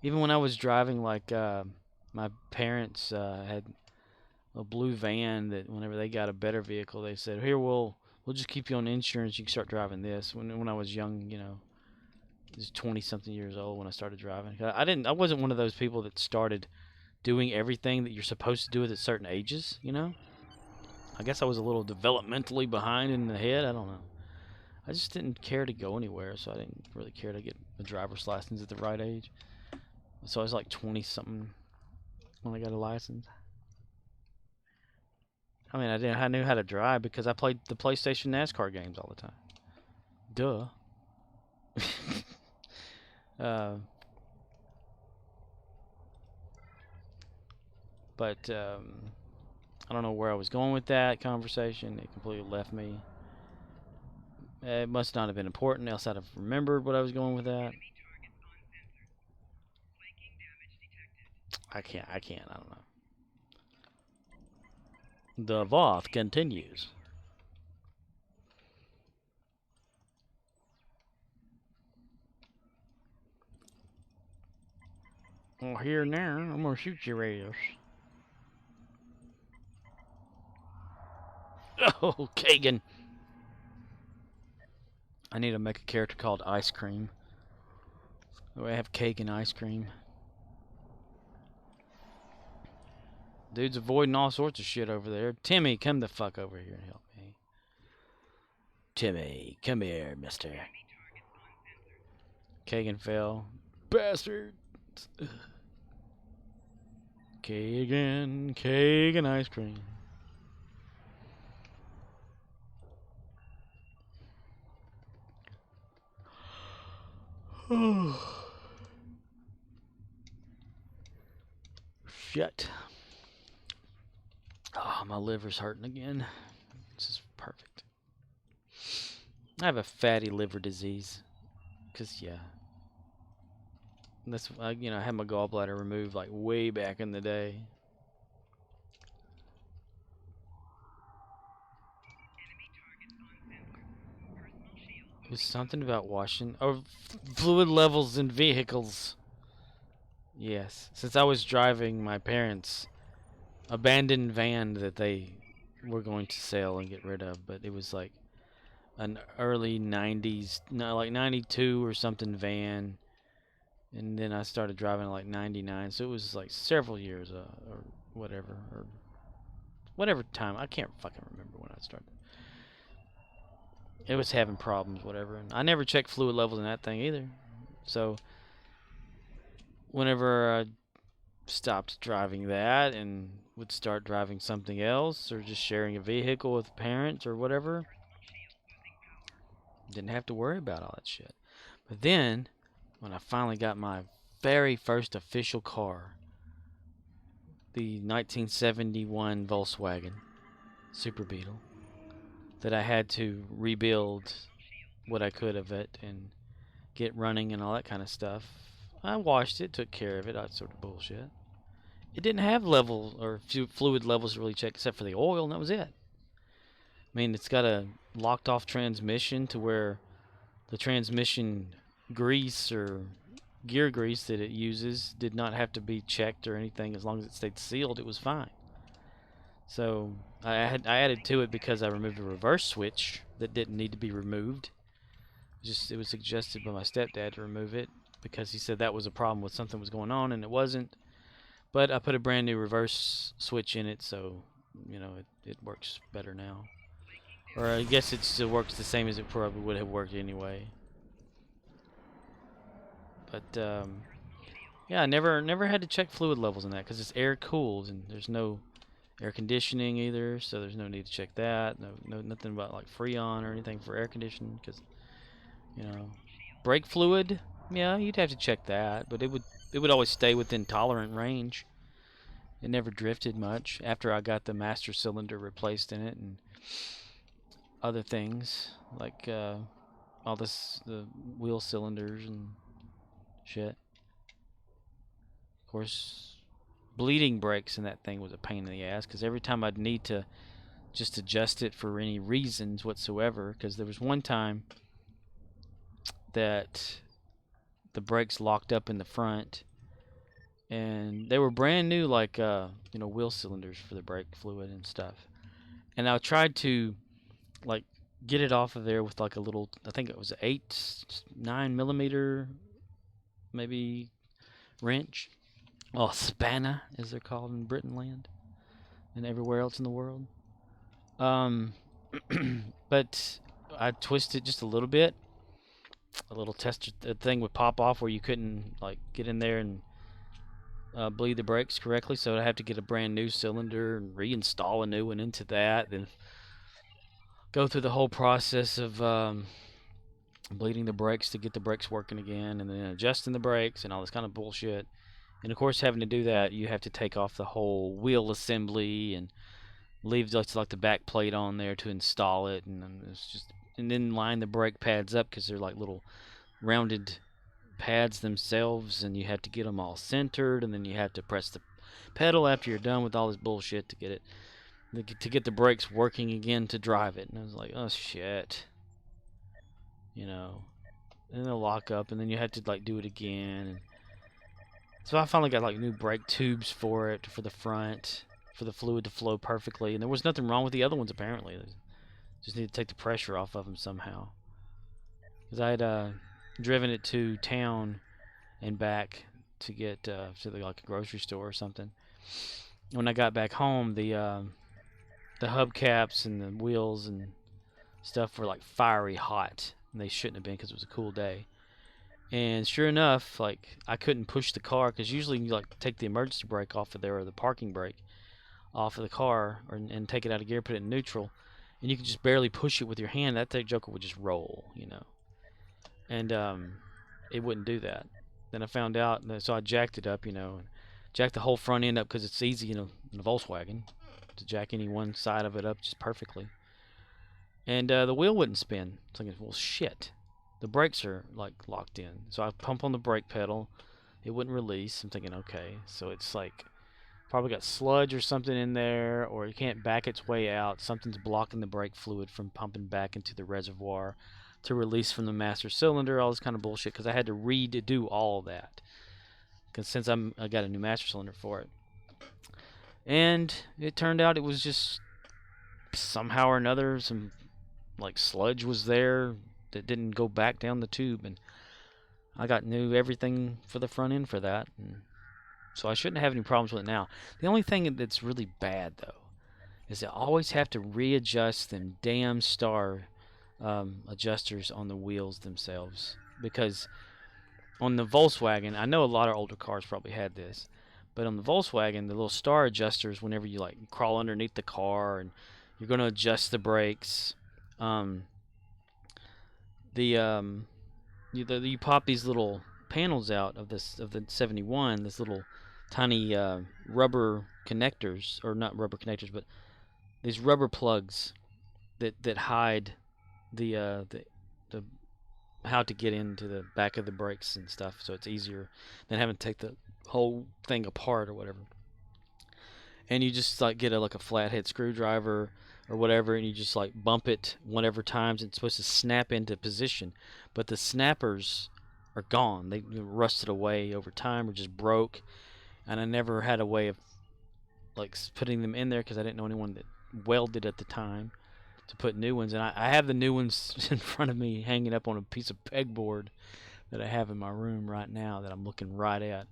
Even when I was driving, like my parents had a blue van that whenever they got a better vehicle, they said, "Here, we'll just keep you on insurance. You can start driving this." When I was young, I was 20-something years old when I started driving. I wasn't one of those people that started doing everything that you're supposed to do at certain ages. I guess I was a little developmentally behind in the head. I don't know. I just didn't care to go anywhere, so I didn't really care to get a driver's license at the right age. So I was like 20-something when I got a license. I mean, I knew how to drive because I played the PlayStation NASCAR games all the time. Duh. But I don't know where I was going with that conversation. It completely left me. It must not have been important, else I'd have remembered what I was going with that. I can't, I don't know. The Voth continues. Well, here now, I'm gonna shoot your ass. Oh, Kagan. I need to make a character called Ice Cream. I have Kagan Ice Cream. Dude's avoiding all sorts of shit over there. Timmy, come the fuck over here and help me. Timmy, come here, mister. Kagan fell. Bastard. Kagan Ice Cream. Shit. Oh, my liver's hurting again. This is perfect. I have a fatty liver disease. Cause yeah. That's I had my gallbladder removed like way back in the day. It was something about washing or fluid levels in vehicles. Yes, since I was driving my parents' abandoned van that they were going to sell and get rid of, but it was like an early 90s, no, like 92 or something van, and then I started driving like 99, so it was like several years or whatever time. I can't fucking remember when I started. It was having problems, whatever, and I never checked fluid levels in that thing either. So whenever I stopped driving that and would start driving something else or just sharing a vehicle with parents or whatever, didn't have to worry about all that shit. But then when I finally got my very first official car, the 1971 Volkswagen Super Beetle, that I had to rebuild what I could of it and get running and all that kind of stuff. I washed it, took care of it, that sort of bullshit. it didn't have level or fluid levels to really check except for the oil, and that was it. I mean, it's got a locked off transmission to where the transmission grease or gear grease that it uses did not have to be checked or anything. As long as it stayed sealed, it was fine. So I added to it because I removed a reverse switch that didn't need to be removed. It was suggested by my stepdad to remove it because he said that was a problem with something was going on, and it wasn't. But I put a brand new reverse switch in it, so you know it works better now. Or I guess it still works the same as it probably would have worked anyway. But yeah, I never had to check fluid levels in that because it's air cooled and there's no air conditioning either, so there's no need to check that. Nothing about like Freon or anything for air conditioning because brake fluid. Yeah, you'd have to check that, but it would always stay within tolerant range. It never drifted much after I got the master cylinder replaced in it and other things like all the wheel cylinders and shit. Of course, bleeding brakes in that thing was a pain in the ass because every time I'd need to just adjust it for any reasons whatsoever, because there was one time that the brakes locked up in the front and they were brand new, like wheel cylinders for the brake fluid and stuff, and I tried to like get it off of there with like a little, I think it was an 9 millimeter maybe wrench. Oh, spanner, as they're called in Britain land and everywhere else in the world. But I twisted just a little bit. A little tester thing would pop off where you couldn't like get in there and bleed the brakes correctly, so I'd have to get a brand new cylinder and reinstall a new one into that, then go through the whole process of bleeding the brakes to get the brakes working again, and then adjusting the brakes and all this kind of bullshit. And of course, having to do that, you have to take off the whole wheel assembly and leave just like the back plate on there to install it, and then line the brake pads up because they're like little rounded pads themselves, and you have to get them all centered, and then you have to press the pedal after you're done with all this bullshit to get the brakes working again to drive it. And I was like, oh shit, and they'll lock up, and then you have to like do it again. And so I finally got like new brake tubes for it for the front, for the fluid to flow perfectly, and there was nothing wrong with the other ones apparently. Just need to take the pressure off of them somehow. Because I had driven it to town and back to get to like a grocery store or something. When I got back home, the hubcaps and the wheels and stuff were like fiery hot, and they shouldn't have been because it was a cool day. And sure enough, like I couldn't push the car because usually you like take the emergency brake off of there or the parking brake off of the car and take it out of gear, put it in neutral, and you can just barely push it with your hand. That thing joker would just roll, and it wouldn't do that. Then I found out, so I jacked it up, and jacked the whole front end up because it's easy, in a Volkswagen to jack any one side of it up just perfectly. And the wheel wouldn't spin. So I'm thinking, well, shit. The brakes are like locked in. So I pump on the brake pedal. It wouldn't release. I'm thinking, okay, so it's like probably got sludge or something in there, or it can't back its way out. Something's blocking the brake fluid from pumping back into the reservoir to release from the master cylinder. All this kind of bullshit because I had to redo all of that. Because since I got a new master cylinder for it, and it turned out it was just somehow or another some like sludge was there that didn't go back down the tube, and I got new everything for the front end for that, and so I shouldn't have any problems with it now. The only thing that's really bad though is I always have to readjust them damn star adjusters on the wheels themselves, because on the Volkswagen, I know a lot of older cars probably had this, but on the Volkswagen, the little star adjusters, whenever you like crawl underneath the car and you're going to adjust the brakes, you pop these little panels out of the 71, this little tiny rubber connectors, or not rubber connectors, but these rubber plugs that hide the how to get into the back of the brakes and stuff, so it's easier than having to take the whole thing apart or whatever. and you just like get like a flathead screwdriver or whatever, and you just like bump it whenever times it's supposed to snap into position, but the snappers are gone. They rusted away over time or just broke, and I never had a way of like putting them in there because I didn't know anyone that welded at the time to put new ones. And I have the new ones in front of me hanging up on a piece of pegboard that I have in my room right now that I'm looking right at,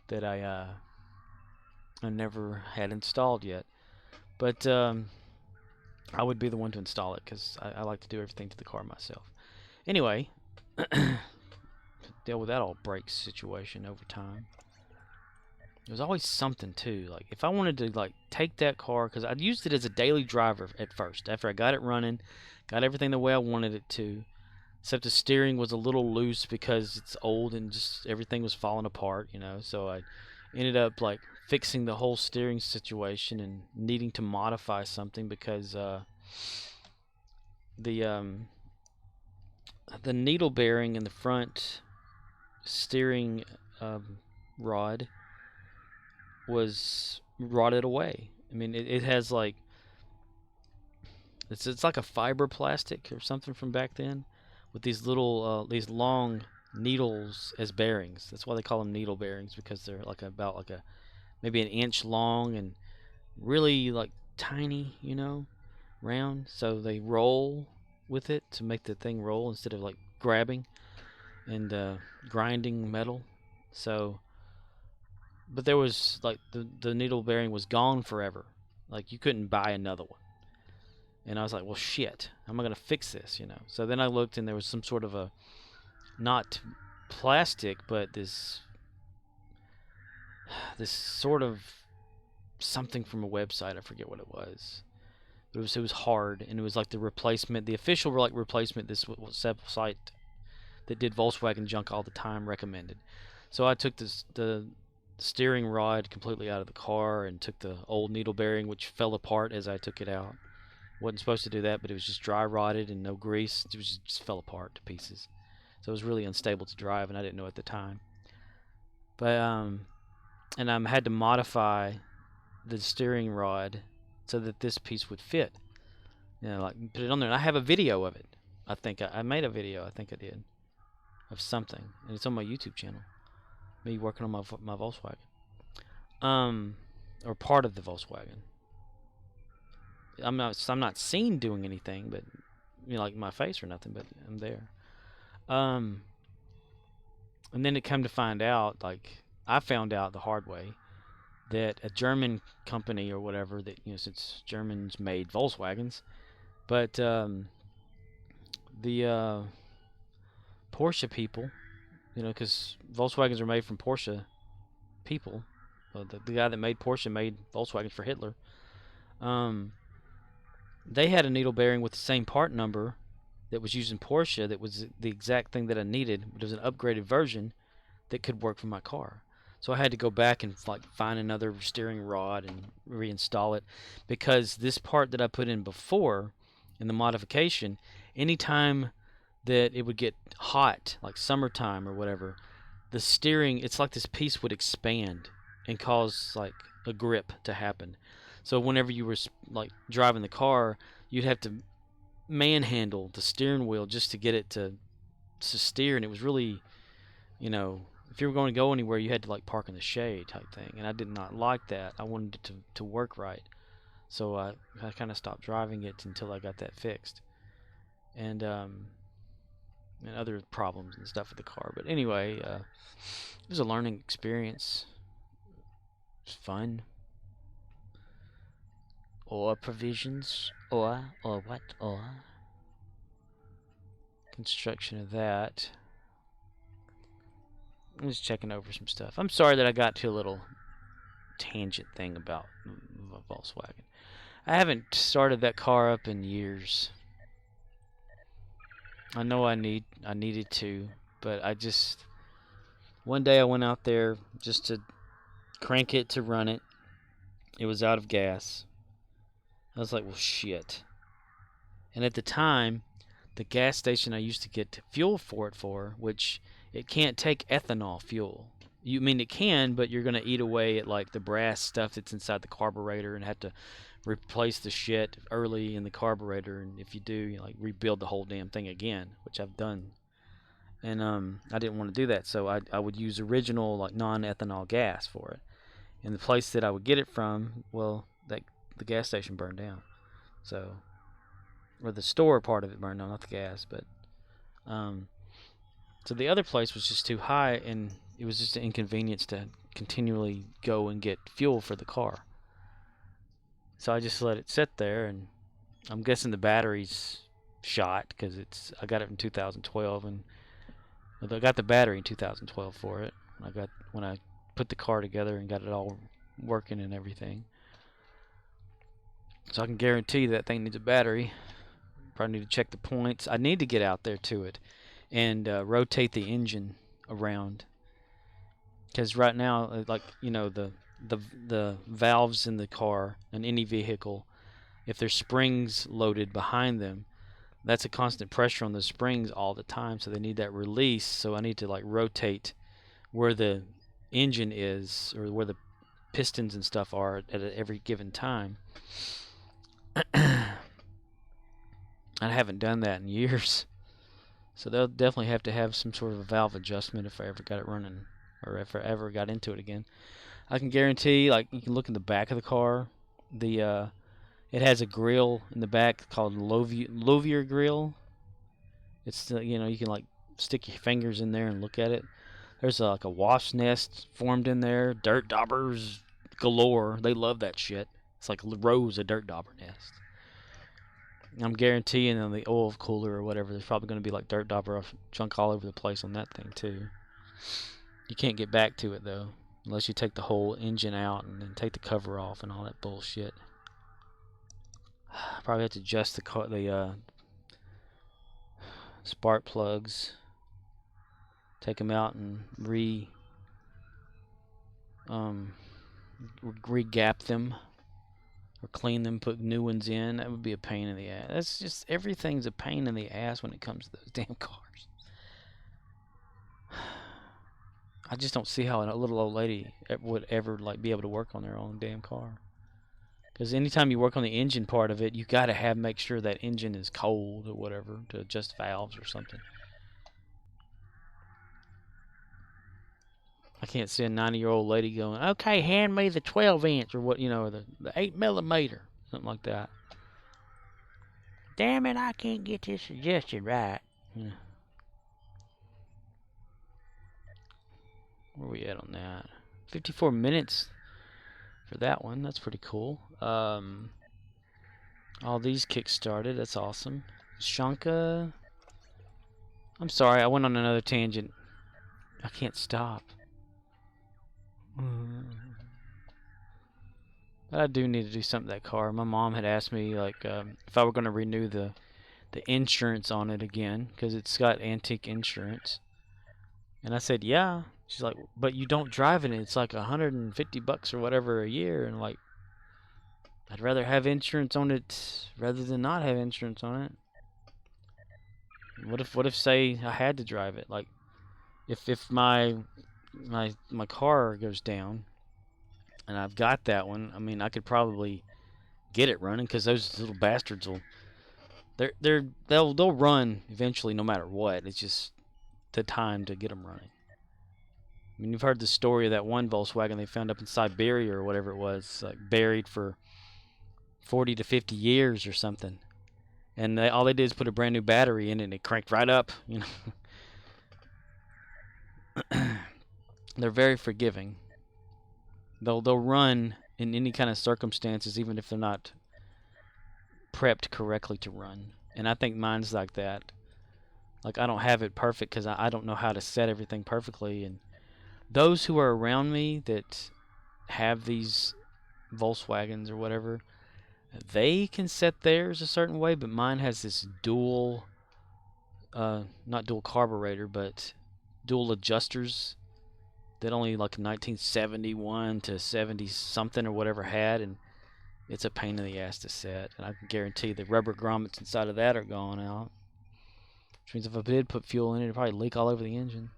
that I never had installed yet. But I would be the one to install it because I like to do everything to the car myself. Anyway, deal with that all brakes situation over time. There's always something too. Like if I wanted to like take that car, because I'd used it as a daily driver at first. After I got it running, got everything the way I wanted it to, except the steering was a little loose because it's old and just everything was falling apart, you know. So I ended up like fixing the whole steering situation and needing to modify something because the needle bearing in the front steering rod was rotted away. I mean, it has like it's like a fiber plastic or something from back then, with these little these long needles as bearings. That's why they call them needle bearings, because they're like about like a maybe an inch long and really like tiny, you know, round. So they roll with it to make the thing roll instead of like grabbing and grinding metal. So. But there was like the needle bearing was gone forever. Like you couldn't buy another one. And I was like, well, shit, how am I gonna fix this? You know. So then I looked, and there was some sort of a not plastic, but this sort of something from a website. I forget what it was. But it was hard, and it was like the replacement, the official like replacement. This site that did Volkswagen junk all the time recommended. So I took the steering rod completely out of the car and took the old needle bearing, which fell apart as I took it out. Wasn't supposed to do that, but it was just dry rotted and no grease. It was just fell apart to pieces. So it was really unstable to drive, and I didn't know at the time. But and I had to modify the steering rod so that this piece would fit. You know, like put it on there. And I have a video of it. I think I made a video. I think I did of something, and it's on my YouTube channel. Me working on my Volkswagen, or part of the Volkswagen. I'm not seen doing anything, but you know, like my face or nothing, but I'm there. And then it came to find out, like I found out the hard way, that a German company or whatever, that you know, since Germans made Volkswagens, but the Porsche people. You know, because Volkswagens are made from Porsche people. The guy that made Porsche made Volkswagens for Hitler. They had a needle bearing with the same part number that was used in Porsche that was the exact thing that I needed, but it was an upgraded version that could work for my car. So I had to go back and like find another steering rod and reinstall it, because this part that I put in before in the modification, anytime that it would get hot, like summertime or whatever, the steering, it's like this piece would expand and cause like a grip to happen. So whenever you were like driving the car, you'd have to manhandle the steering wheel just to get it to steer. And it was really, you know, if you were going to go anywhere, you had to like park in the shade type thing. And I did not like that. I wanted it to work right. So I kind of stopped driving it until I got that fixed. And other problems and stuff with the car. But anyway, it was a learning experience. It was fun. Or provisions. Or what? Or construction of that. I'm just checking over some stuff. I'm sorry that I got to a little tangent thing about Volkswagen. I haven't started that car up in years. I know I needed to, but I just, one day I went out there just to crank it to run it. It was out of gas. I was like, well, shit. And at the time, the gas station I used to get fuel for, which it can't take ethanol fuel. You mean it can, but you're gonna eat away at like the brass stuff that's inside the carburetor and have to replace the shit early in the carburetor. And if you do, you like rebuild the whole damn thing again, which I've done. And I didn't want to do that, so I would use original like non-ethanol gas for it. And the place that I would get it from, well, the gas station burned down, so, or the store part of it burned down, not the gas, but so the other place was just too high, and it was just an inconvenience to continually go and get fuel for the car. So I just let it sit there, and I'm guessing the battery's shot because I got it in 2012, and I got the battery in 2012 for it. When I put the car together and got it all working and everything. So I can guarantee that thing needs a battery. Probably need to check the points. I need to get out there to it and rotate the engine around, because right now, like, you know, the valves in the car in any vehicle, if there's springs loaded behind them, that's a constant pressure on the springs all the time, so they need that release. So I need to like rotate where the engine is, or where the pistons and stuff are at every given time. I haven't done that in years. So they'll definitely have to have some sort of a valve adjustment if I ever got it running, or if I ever got into it again. I can guarantee, like, you can look in the back of the car. It has a grill in the back called Lovier grill. It's you know, you can like stick your fingers in there and look at it. There's like a wasp's nest formed in there. Dirt daubers galore. They love that shit. It's like rows of dirt dauber nests. I'm guaranteeing on the oil cooler or whatever, there's probably going to be like dirt dauber junk all over the place on that thing too. You can't get back to it though, unless you take the whole engine out and then take the cover off and all that bullshit. Probably have to adjust the spark plugs, take them out and re-gap them, or clean them, put new ones in. That would be a pain in the ass. That's just, everything's a pain in the ass when it comes to those damn cars. I just don't see how a little old lady would ever like be able to work on their own damn car. Because anytime you work on the engine part of it, you got to make sure that engine is cold or whatever to adjust valves or something. I can't see a 90-year-old lady going, okay, hand me the 12-inch or what, you know, or the 8mm, something like that. Damn it, I can't get this adjusted right. Yeah. Where are we at on that? 54 minutes for that one. That's pretty cool. All these kick-started. That's awesome. Shanka. I'm sorry, I went on another tangent. I can't stop. But I do need to do something to that car. My mom had asked me like if I were going to renew the insurance on it again, because it's got antique insurance. And I said, yeah. She's like, but you don't drive it. It's like $150 or whatever a year. And like, I'd rather have insurance on it rather than not have insurance on it. What if say I had to drive it? Like, if my car goes down and I've got that one, I mean, I could probably get it running, because those little bastards they'll run eventually no matter what. It's just the time to get them running. I mean, you've heard the story of that one Volkswagen they found up in Siberia or whatever it was, like buried for 40 to 50 years or something. And all they did is put a brand new battery in it and it cranked right up, you know. They're very forgiving. They'll run in any kind of circumstances, even if they're not prepped correctly to run. And I think mine's like that. Like, I don't have it perfect because I don't know how to set everything perfectly. And those who are around me that have these Volkswagens or whatever, they can set theirs a certain way, but mine has this dual, not dual carburetor, but dual adjusters that only like 1971 to 70 something or whatever had, and it's a pain in the ass to set. And I can guarantee the rubber grommets inside of that are gone out, which means if I did put fuel in it, it'd probably leak all over the engine.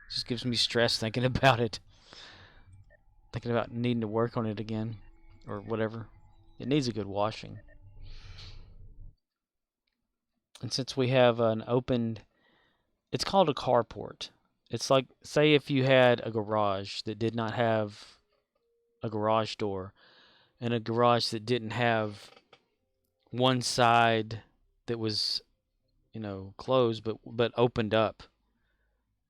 Just gives me stress thinking about it. Thinking about needing to work on it again. Or whatever. It needs a good washing. And since we have an opened... It's called a carport. It's like, say if you had a garage that did not have a garage door, and a garage that didn't have one side that was, closed but opened up.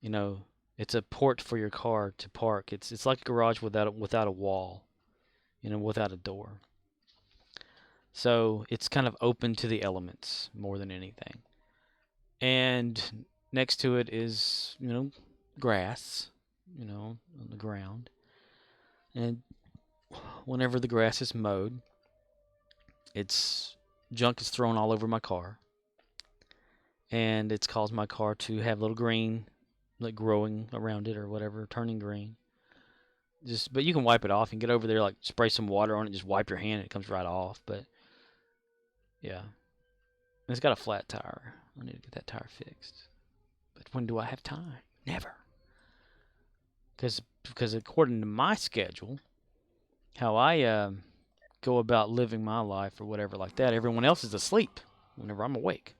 It's a port for your car to park. It's like a garage without a wall, without a door. So it's kind of open to the elements more than anything. And next to it is, grass, on the ground. And whenever the grass is mowed, junk is thrown all over my car. And it's caused my car to have little green, like growing around it or whatever, turning green. But you can wipe it off and get over there, like spray some water on it, just wipe your hand and it comes right off. But yeah, and it's got a flat tire. I need to get that tire fixed. But when do I have time? Never. Because according to my schedule, how I go about living my life or whatever like that, everyone else is asleep whenever I'm awake.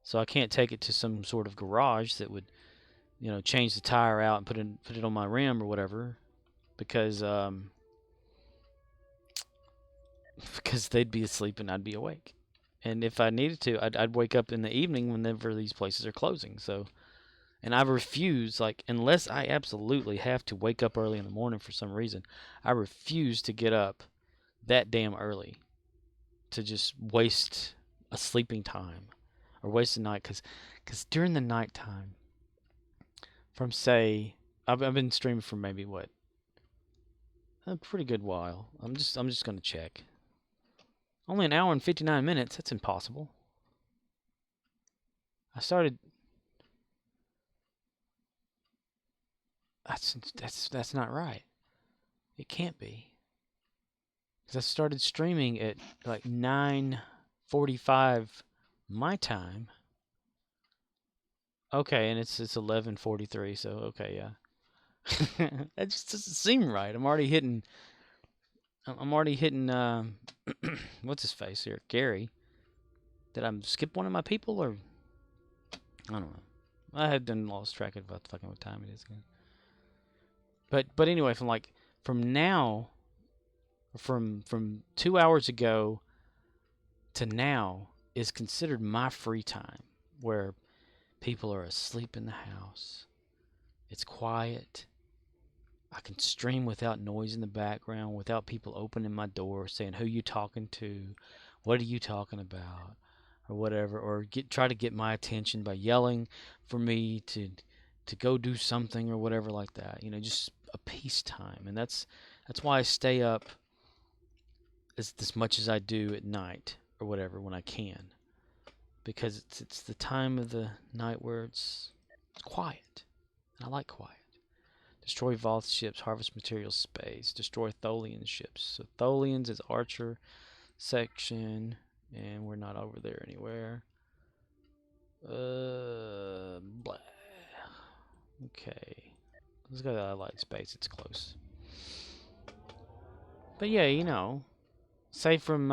So I can't take it to some sort of garage that would, change the tire out and put it on my rim or whatever, because they'd be asleep and I'd be awake. And if I needed to, I'd wake up in the evening whenever these places are closing. So, and I refuse, like, unless I absolutely have to wake up early in the morning for some reason, I refuse to get up that damn early to just waste a sleeping time or waste a night. Because during the nighttime, from say, I've been streaming for maybe what, a pretty good while. I'm just gonna check. Only an hour and 59 minutes. That's impossible. I started. That's not right. It can't be. Because I started streaming at like 9:45 my time. Okay, and it's 11:43. So okay, yeah. That just doesn't seem right. I'm already hitting. What's his face here? Gary. Did I skip one of my people or? I don't know. I had done lost track of what time it is again. But anyway, from now, from 2 hours ago to now is considered my free time, where people are asleep in the house. It's quiet. I can stream without noise in the background, without people opening my door saying, who you talking to? What are you talking about? Or whatever. Or try to get my attention by yelling for me to go do something or whatever like that. Just a peacetime. And that's why I stay up as much as I do at night or whatever when I can. Because it's the time of the night where it's quiet. And I like quiet. Destroy Voth ships, harvest material space. Destroy Tholian ships. So Tholians is Archer section, and we're not over there anywhere. Blah. Okay. Let's go to Allied space. It's close. But yeah, say from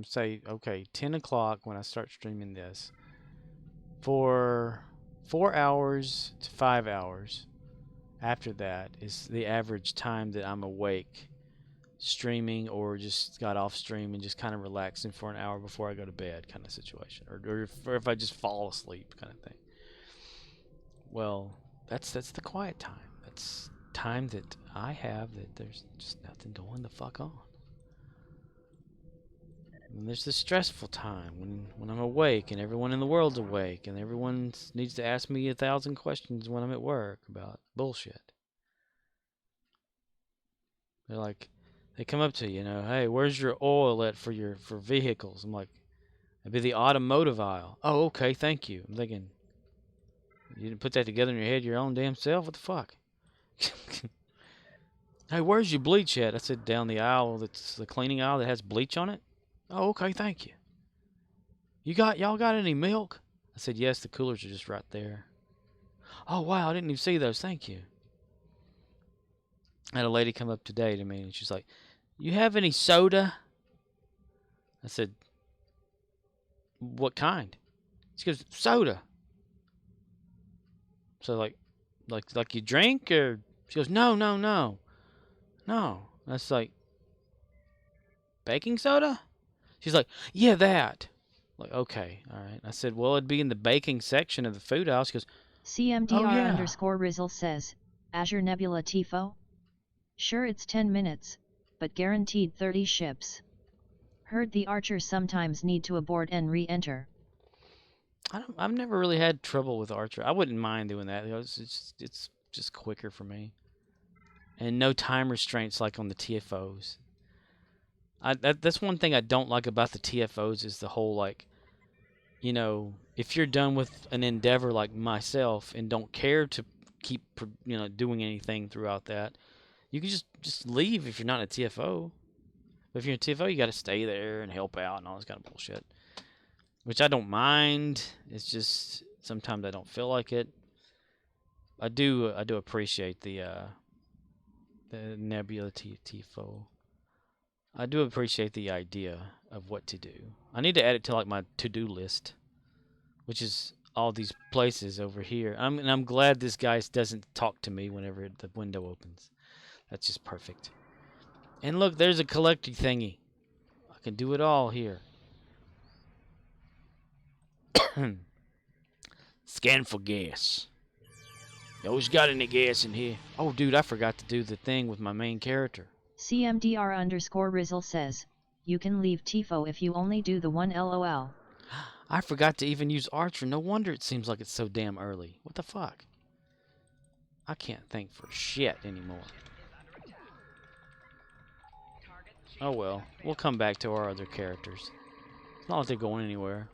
say, okay, 10 o'clock when I start streaming this, for 4 hours to 5 hours after that is the average time that I'm awake streaming, or just got off stream and just kind of relaxing for an hour before I go to bed kind of situation, or if I just fall asleep kind of thing. Well, that's the quiet time. That's time that I have that there's just nothing going the fuck on. And there's the stressful time when I'm awake and everyone in the world's awake and everyone needs to ask me 1,000 questions when I'm at work about bullshit. They're like, they come up to you, hey, where's your oil at for vehicles? I'm like, it'd be the automotive aisle. Oh, okay, thank you. I'm thinking, you didn't put that together in your head your own damn self? What the fuck? Hey, where's your bleach at? I said, down the aisle, that's the cleaning aisle that has bleach on it. Oh, okay, thank you. Y'all got any milk? I said, yes, the coolers are just right there. Oh, wow, I didn't even see those. Thank you. I had a lady come up today to me, and she's like, you have any soda? I said, what kind? She goes, soda. So, like you drink, or? She goes, no. That's like, baking soda? She's like, yeah, that. Like, okay, all right. I said, well, it'd be in the baking section of the food house. She goes, CMDR_Rizzle says, Azure Nebula Tifo? Sure, it's 10 minutes, but guaranteed 30 ships. Heard the Archer sometimes need to abort and re-enter. I've never really had trouble with Archer. I wouldn't mind doing that. It's just quicker for me. And no time restraints like on the TFOs. That's one thing I don't like about the TFOs is the whole, like, you know, if you're done with an endeavor like myself and don't care to keep, you know, doing anything throughout that, you can just leave if you're not in a TFO. But if you're in a TFO, you got to stay there and help out and all this kind of bullshit. Which I don't mind. It's just sometimes I don't feel like it. I do appreciate the Nebula Tifo. I do appreciate the idea of what to do. I need to add it to like my to-do list, which is all these places over here. And I'm glad this guy doesn't talk to me whenever the window opens. That's just perfect. And look, there's a collecting thingy. I can do it all here. Scan for gas. You always got any gas in here? Oh, dude, I forgot to do the thing with my main character. CMDR_Rizzle says, you can leave Tifo if you only do the one LOL. I forgot to even use Archer. No wonder it seems like it's so damn early. What the fuck? I can't think for shit anymore. Oh well, we'll come back to our other characters. It's not like they're going anywhere.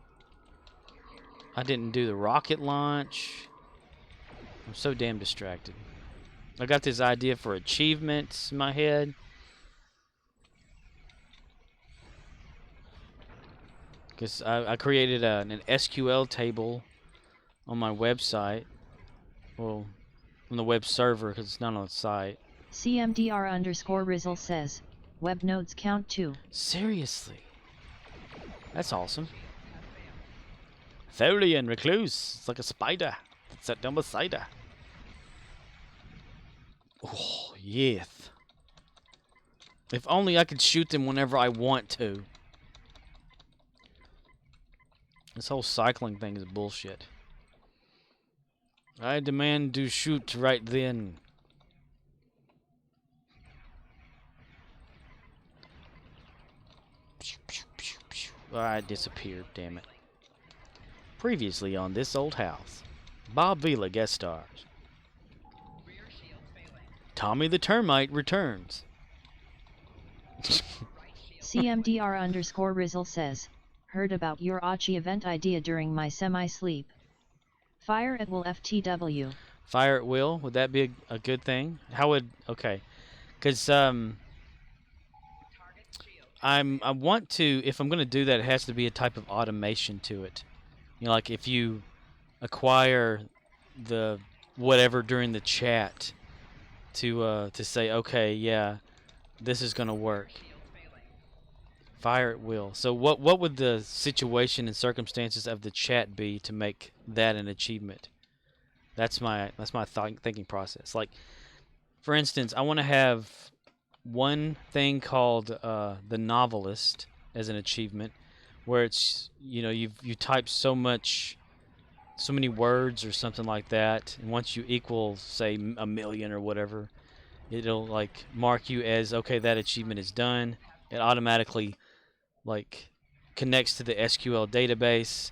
I didn't do the rocket launch. I'm so damn distracted. I got this idea for achievements in my head. Because I created an SQL table on my website. Well, on the web server because it's not on the site. CMDR_Rizzle says, web nodes count too. Seriously? That's awesome. Tholian recluse. It's like a spider. It's sat down beside her. Oh, yes. If only I could shoot them whenever I want to. This whole cycling thing is bullshit. I demand to shoot right then. I disappeared, damn it. Previously on This Old House, Bob Vila guest stars. Tommy the Termite returns. CMDR_Rizzle says, heard about your Achi event idea during my semi-sleep. Fire at will FTW. Fire at will? Would that be a good thing? How would... Okay. Because, I want to... If I'm going to do that, it has to be a type of automation to it. You know, like if you acquire the whatever during the chat to say, okay, yeah, this is going to work. Fire at will. So what would the situation and circumstances of the chat be to make that an achievement? That's my thinking process. Like, for instance, I want to have one thing called the novelist as an achievement, where it's, you know, you type so many words or something like that, and once you equal, say, 1,000,000 or whatever, it'll like mark you as, okay, that achievement is done. It automatically like connects to the SQL database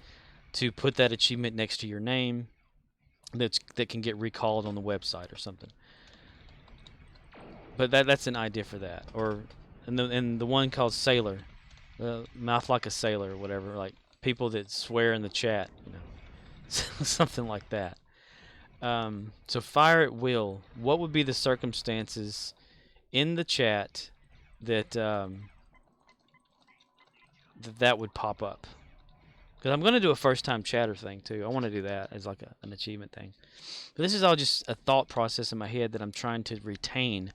to put that achievement next to your name that can get recalled on the website or something. But that's an idea for that. Or and the one called Sailor, mouth like a sailor or whatever, like people that swear in the chat, you know. Something like that. So fire at will. What would be the circumstances in the chat that that would pop up? Because I'm going to do a first-time chatter thing, too. I want to do that as like an achievement thing. But this is all just a thought process in my head that I'm trying to retain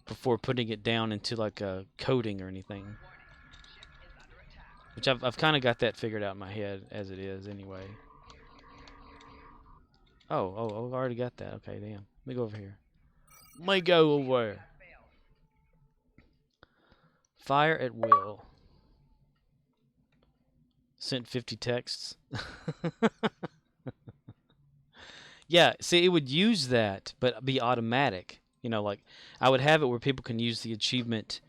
before putting it down into like a coding or anything. Which I've kind of got that figured out in my head as it is anyway. Oh, I've already got that. Okay, damn. Let me go over here. Let me go over. Fire at will. Sent 50 texts. Yeah, see, it would use that, but be automatic. You know, like, I would have it where people can use the achievement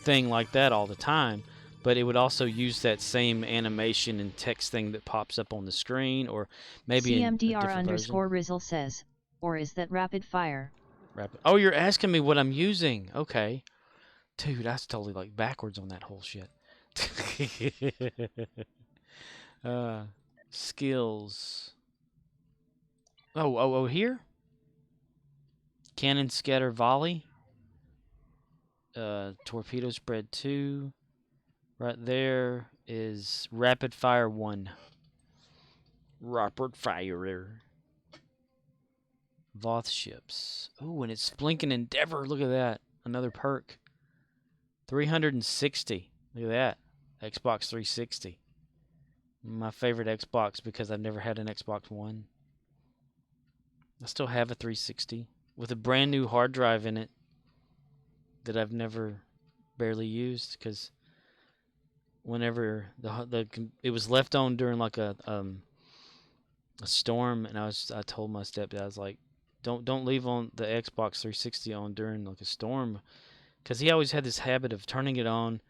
thing like that all the time, but it would also use that same animation and text thing that pops up on the screen, or maybe in a different CMDR Rizzle says, or is that rapid fire? Rapid. Oh, you're asking me what I'm using. Okay. Dude, that's totally like backwards on that whole shit. Skills. Oh, here? Cannon, scatter, volley. Torpedo spread 2. Right there is rapid fire 1. Rapid fire. Voth ships. Oh, and it's Blinking Endeavor. Look at that. Another perk. 360. Look at that. Xbox 360. My favorite Xbox because I've never had an Xbox One. I still have a 360 with a brand new hard drive in it that I've never barely used because whenever it was left on during like a storm, and I told my stepdad, I was like, don't leave on the Xbox 360 on during like a storm, because he always had this habit of turning it on,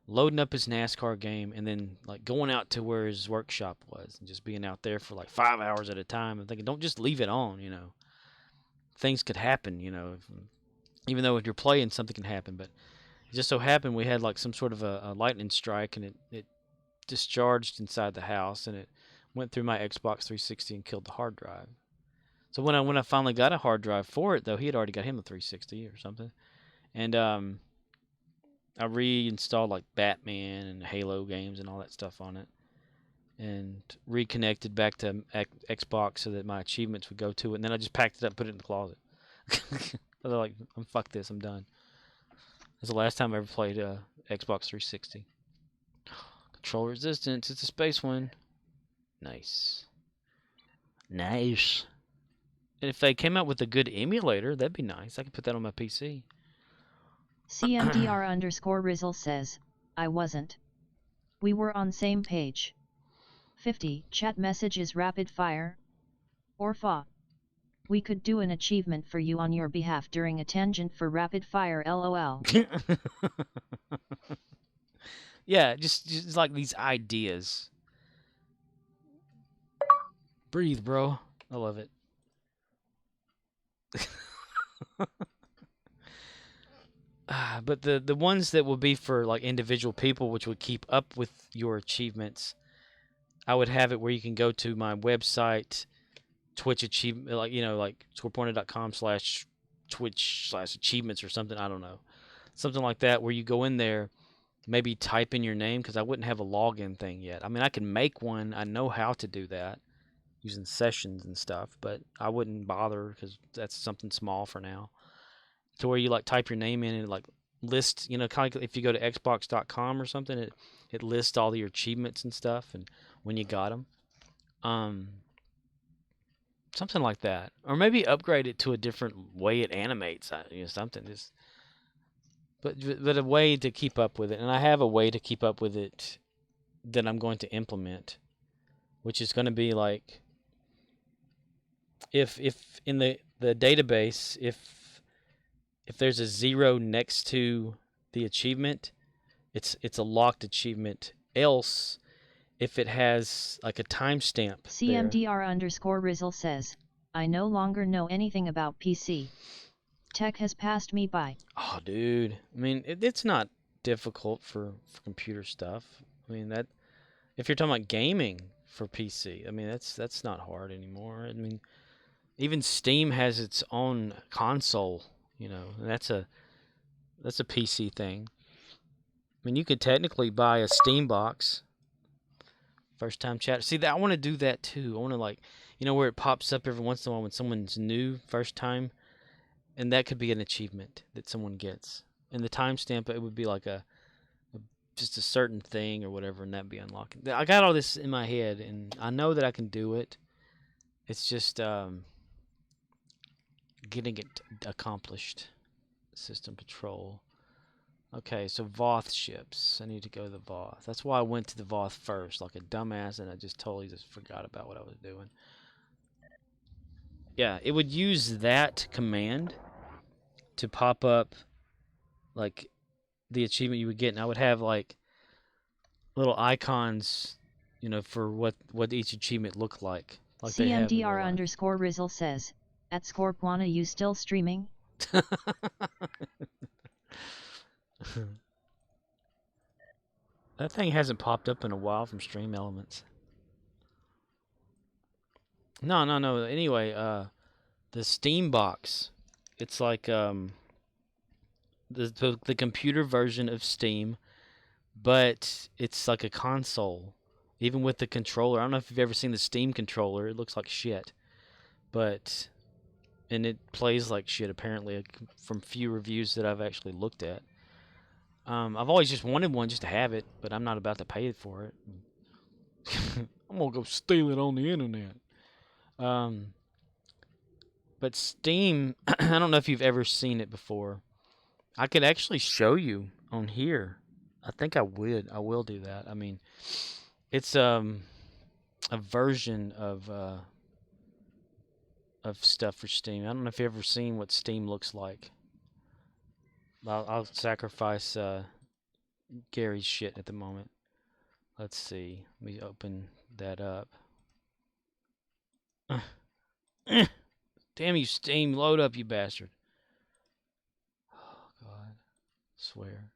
loading up his NASCAR game, and then like going out to where his workshop was and just being out there for like 5 hours at a time. And thinking, don't just leave it on, you know. Things could happen, you know. Even though if you're playing, something can happen. But it just so happened we had like some sort of a lightning strike, and it discharged inside the house, and it went through my Xbox 360 and killed the hard drive. So when I finally got a hard drive for it, though, he had already got him a 360 or something, and I reinstalled like Batman and Halo games and all that stuff on it, and reconnected back to Xbox so that my achievements would go to it. And then I just packed it up, put it in the closet. I was like, fuck this, I'm done. That's the last time I ever played Xbox 360. Control resistance, it's a space one. Nice. Nice. And if they came out with a good emulator, that'd be nice. I could put that on my PC. CMDR_Rizzle says, I wasn't. We were on same page. 50 chat message is rapid fire. Or fa. We could do an achievement for you on your behalf during a tangent for rapid fire LOL. Yeah, just like these ideas. Breathe, bro. I love it. But the ones that will be for like individual people, which would keep up with your achievements, I would have it where you can go to my website, Twitch achievement, like, you know, like scorepointer.com/Twitch/achievements or something. I don't know, something like that, where you go in there, maybe type in your name, because I wouldn't have a login thing yet. I mean, I can make one. I know how to do that using sessions and stuff, but I wouldn't bother because that's something small for now. To where you like type your name in and like list, you know, kind of like if you go to xbox.com or something, it lists all your achievements and stuff and when you got them. Something like that, or maybe upgrade it to a different way it animates, you know, something. Just, but a way to keep up with it, and I have a way to keep up with it that I'm going to implement, which is going to be like, if in the database, if there's a 0 next to the achievement, it's a locked achievement. Else, if it has like a timestamp. CMDR_Rizzle says, I no longer know anything about PC. Tech has passed me by. Oh, dude. I mean, it's not difficult for computer stuff. I mean, that if you're talking about gaming for PC, I mean, that's not hard anymore. I mean, even Steam has its own console, you know, and that's a PC thing. I mean, you could technically buy a Steam box First time chat. See, that I want to do that too. I want to, like, you know, where it pops up every once in a while when someone's new, first time, and that could be an achievement that someone gets. And the timestamp, it would be like just a certain thing or whatever, and that'd be unlocking. I got all this in my head, and I know that I can do it. It's just getting it accomplished. System patrol. Okay, so Voth ships. I need to go to the Voth. That's why I went to the Voth first, like a dumbass, and I just totally just forgot about what I was doing. Yeah, it would use that command to pop up, like, the achievement you would get, and I would have, like, little icons, you know, for what each achievement looked like they have in real life. CMDR_Rizzle says, at Scorpwana you still streaming? That thing hasn't popped up in a while from Stream Elements. No. Anyway, the Steam box. It's like the computer version of Steam, but it's like a console. Even with the controller. I don't know if you've ever seen the Steam controller. It looks like shit. And it plays like shit, apparently, from few reviews that I've actually looked at. I've always just wanted one just to have it, but I'm not about to pay for it. I'm gonna go steal it on the internet. But Steam, I don't know if you've ever seen it before. I could actually show you on here. I think I would. I will do that. I mean, it's a version of stuff for Steam. I don't know if you've ever seen what Steam looks like. I'll sacrifice Gary's shit at the moment. Let's see. Let me open that up. Damn you, Steam. Load up, you bastard. Oh, God. Swear.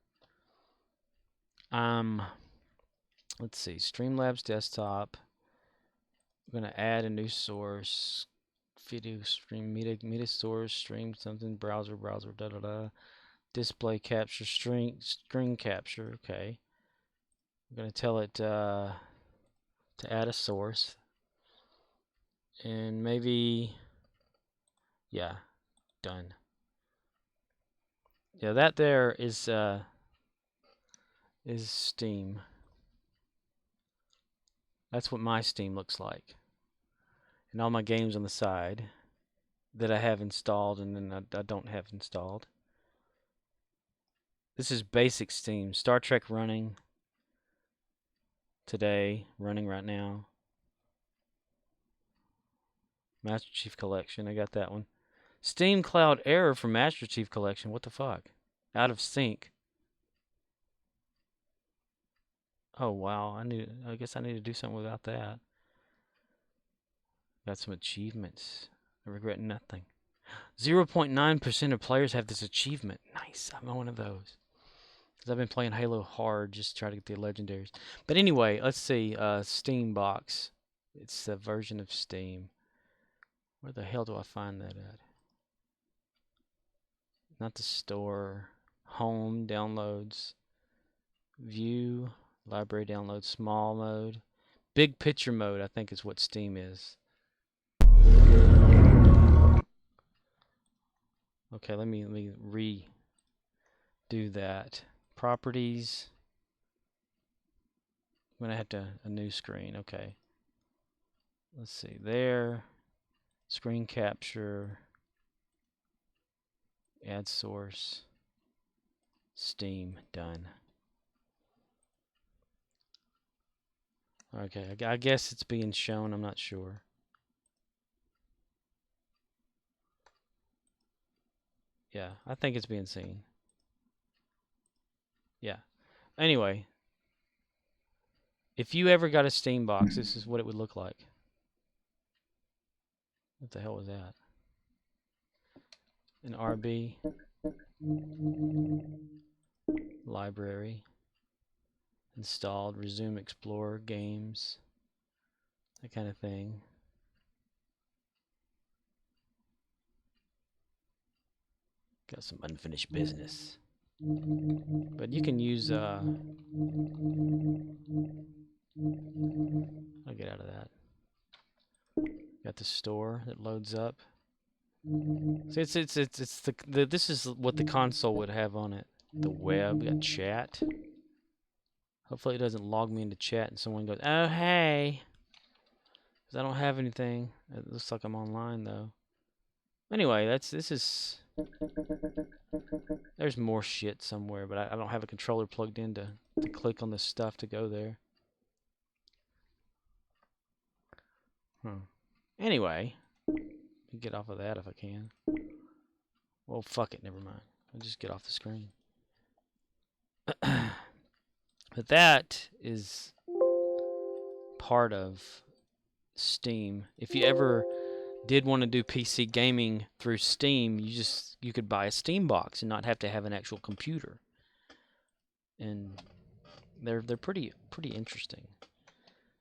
Let's see. Streamlabs desktop. I'm going to add a new source. Video stream, media source, stream something, browser, da-da-da. Display capture, screen capture, okay. I'm going to tell it to add a source. And maybe, yeah, done. Yeah, that there is Steam. That's what my Steam looks like. And all my games on the side that I have installed and then I don't have installed. This is basic Steam. Star Trek running today, running right now. Master Chief Collection, I got that one. Steam Cloud error for Master Chief Collection. What the fuck? Out of sync. Oh wow, I guess I need to do something about that. Got some achievements. I regret nothing. 0.9% of players have this achievement. Nice, I'm one of those. Because I've been playing Halo hard just to try to get the legendaries. But anyway, let's see. Steam box. It's a version of Steam. Where the hell do I find that at? Not the store. Home, downloads. View, library downloads, small mode. Big picture mode, I think is what Steam is. Okay, let me redo that. Properties. I'm gonna have a new screen. Okay. Let's see there. Screen capture. Add source. Steam. Done. Okay, I guess it's being shown. I'm not sure. Yeah, I think it's being seen. Yeah. Anyway, if you ever got a Steam box, this is what it would look like. What the hell was that? An RB. Library. Installed. Resume Explorer. Games. That kind of thing. Got some unfinished business. But you can use I'll get out of that. Got the store that loads up. See, it's the this is what the console would have on it. The web, got chat. Hopefully it doesn't log me into chat and someone goes, "Oh hey," because I don't have anything. It looks like I'm online though. Anyway, this is. There's more shit somewhere, but I don't have a controller plugged in to click on this stuff to go there. Anyway, get off of that if I can. Well, fuck it, never mind. I'll just get off the screen. But that is part of Steam. If you ever did want to do PC gaming through Steam, you could buy a Steam box and not have to have an actual computer. And they're pretty interesting.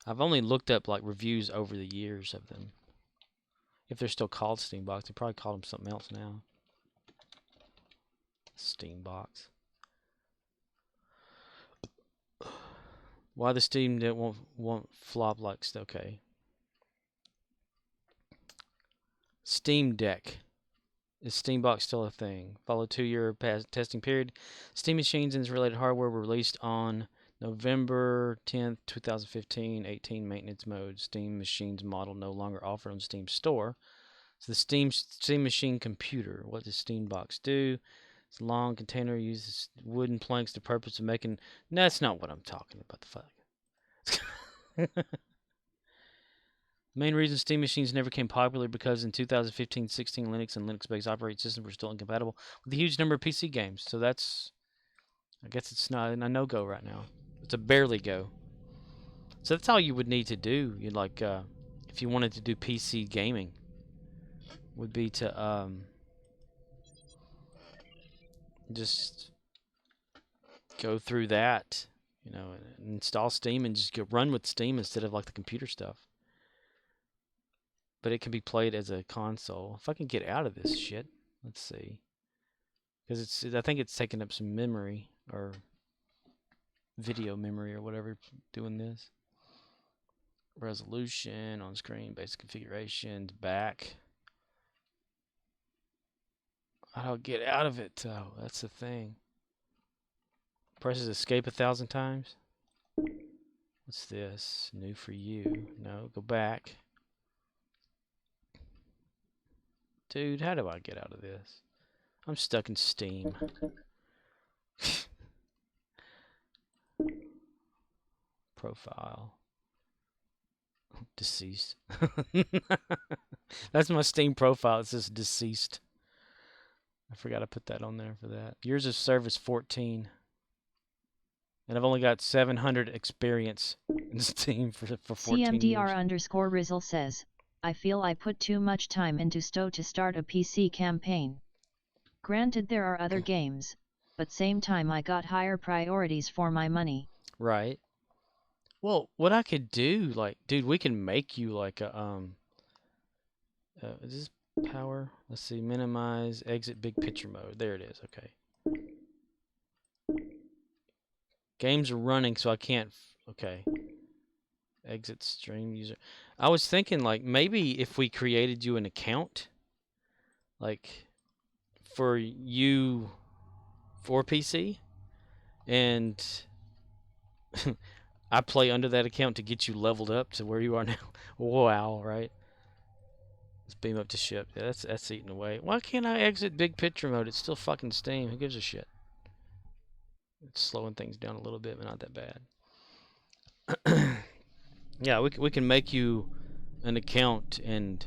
I've only looked up like reviews over the years of them. If they're still called Steam box, they probably call them something else now. Steam box. Why the Steam Deck won't flop like okay. Steam Deck. Is Steambox still a thing? Follow 2-year testing period. Steam machines and its related hardware were released on November 10th, 2015. 18 maintenance mode. Steam machines model no longer offered on Steam Store. So the Steam machine computer. What does Steambox do? It's a long container, uses wooden planks for the purpose of making... No, that's not what I'm talking about. The fuck. Main reason Steam machines never became popular because in 2015-16 Linux and Linux-based operating systems were still incompatible with a huge number of PC games. So that's... I guess it's not a no-go right now. It's a barely go. So that's all you would need to do. You'd like, if you wanted to do PC gaming, would be to just go through that, you know, and install Steam and just run with Steam instead of like the computer stuff. But it can be played as a console. If I can get out of this shit, let's see, because I think it's taking up some memory or video memory or whatever doing this. Resolution on screen, basic configurations, back. I don't get out of it though. That's the thing. Presses escape 1,000 times. What's this? New for you. No, go back. Dude, how do I get out of this? I'm stuck in Steam. Profile. Deceased. That's my Steam profile. It says deceased. I forgot to put that on there for that. Years of service 14. And I've only got 700 experience in Steam for 14 years. CMDR_Rizzle says, I feel I put too much time into Stow to start a PC campaign. Granted there are other games, but same time I got higher priorities for my money. Right. Well, what I could do, like, dude, we can make you like a, is this power? Let's see, minimize, exit big picture mode. There it is, okay. Games are running, so I can't, okay. Exit stream user. I was thinking, like, maybe if we created you an account, like, for you, for PC, and I play under that account to get you leveled up to where you are now. Wow, right? Let's beam up to ship. Yeah, that's eating away. Why can't I exit big picture mode? It's still fucking Steam. Who gives a shit? It's slowing things down a little bit, but not that bad. Yeah, we can make you an account, and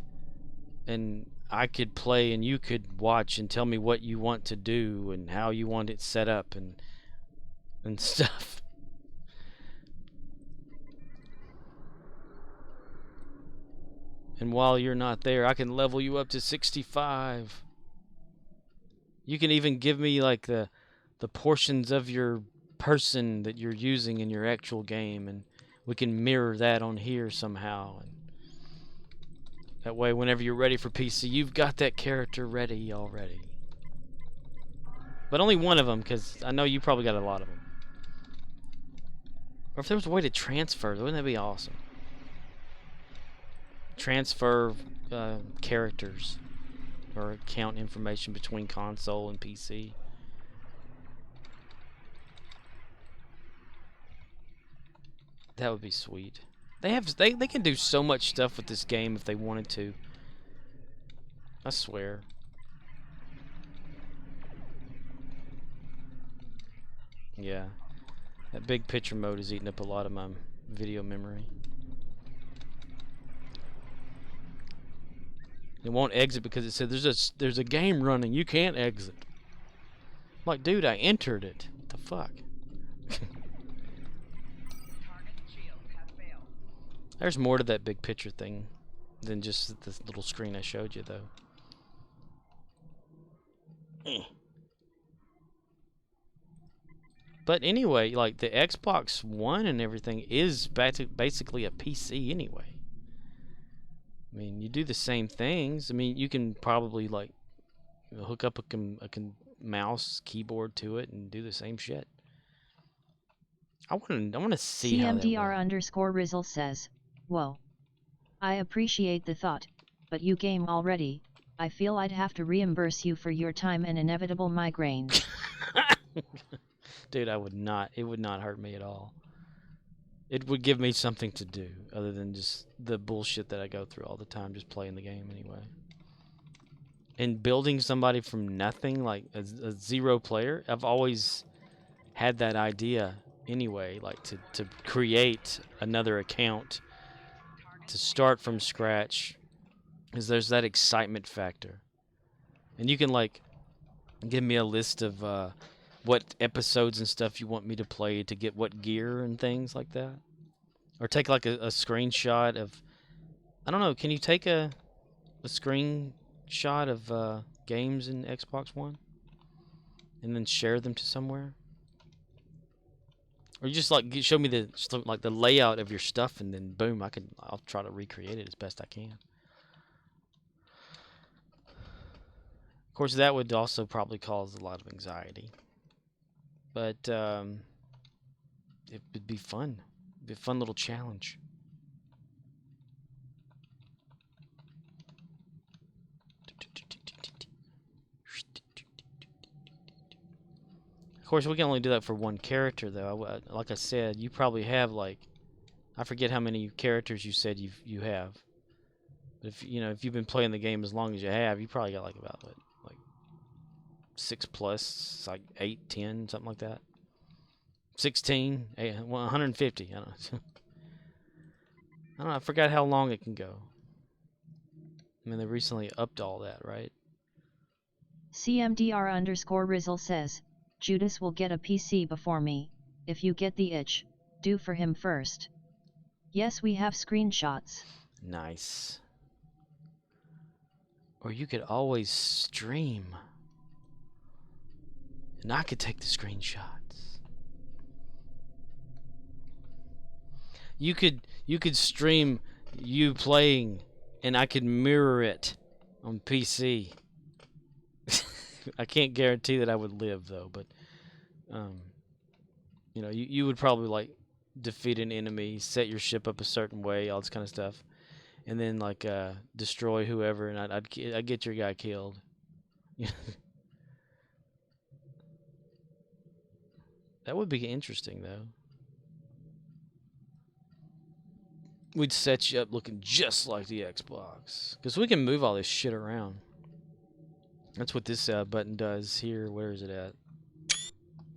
I could play and you could watch and tell me what you want to do and how you want it set up and stuff. And while you're not there, I can level you up to 65. You can even give me like the portions of your person that you're using in your actual game, and we can mirror that on here somehow. And that way, whenever you're ready for PC, you've got that character ready already. But only one of them, because I know you probably got a lot of them. Or if there was a way to transfer, wouldn't that be awesome? Transfer characters or account information between console and PC. That would be sweet. They can do so much stuff with this game if they wanted to. I swear. Yeah. That big picture mode is eating up a lot of my video memory. It won't exit because it said there's a game running. You can't exit. I'm like, dude, I entered it. What the fuck? There's more to that big picture thing than just this little screen I showed you, though. But anyway, like the Xbox One and everything is basically a PC anyway. I mean, you do the same things. I mean, you can probably like hook up a mouse, keyboard to it and do the same shit. I want to see how that works. CMDR_Rizzle says, "Whoa. I appreciate the thought, but you game already. I feel I'd have to reimburse you for your time and inevitable migraine." Dude, I would not. It would not hurt me at all. It would give me something to do other than just the bullshit that I go through all the time just playing the game anyway. And building somebody from nothing, like a zero player, I've always had that idea anyway, like to create another account, to start from scratch, because there's that excitement factor. And you can like give me a list of what episodes and stuff you want me to play to get what gear and things like that. Or take like a screenshot of, I don't know, can you take a screenshot of games in Xbox One and then share them to somewhere? Or you just like show me the layout of your stuff and then boom, I'll try to recreate it as best I can. Of course, that would also probably cause a lot of anxiety. But it would be fun. It'd be a fun little challenge. Of course, we can only do that for one character, though. Like I said, you probably have like, I forget how many characters you said you have. But if if you've been playing the game as long as you have, you probably got like about what, like 6+, like 8, 10, something like that. 16, 150. I don't know. I don't know. I forgot how long it can go. I mean, they recently upped all that, right? CMDR_Rizzle says, "Judas will get a PC before me. If you get the itch, do for him first." Yes, we have screenshots. Nice. Or you could always stream. And I could take the screenshots. You could stream you playing and I could mirror it on PC. I can't guarantee that I would live though, but you would probably like defeat an enemy, set your ship up a certain way, all this kind of stuff, and then like destroy whoever, and I'd get your guy killed. That would be interesting though. We'd set you up looking just like the Xbox, because we can move all this shit around. That's what this button does here. Where is it at?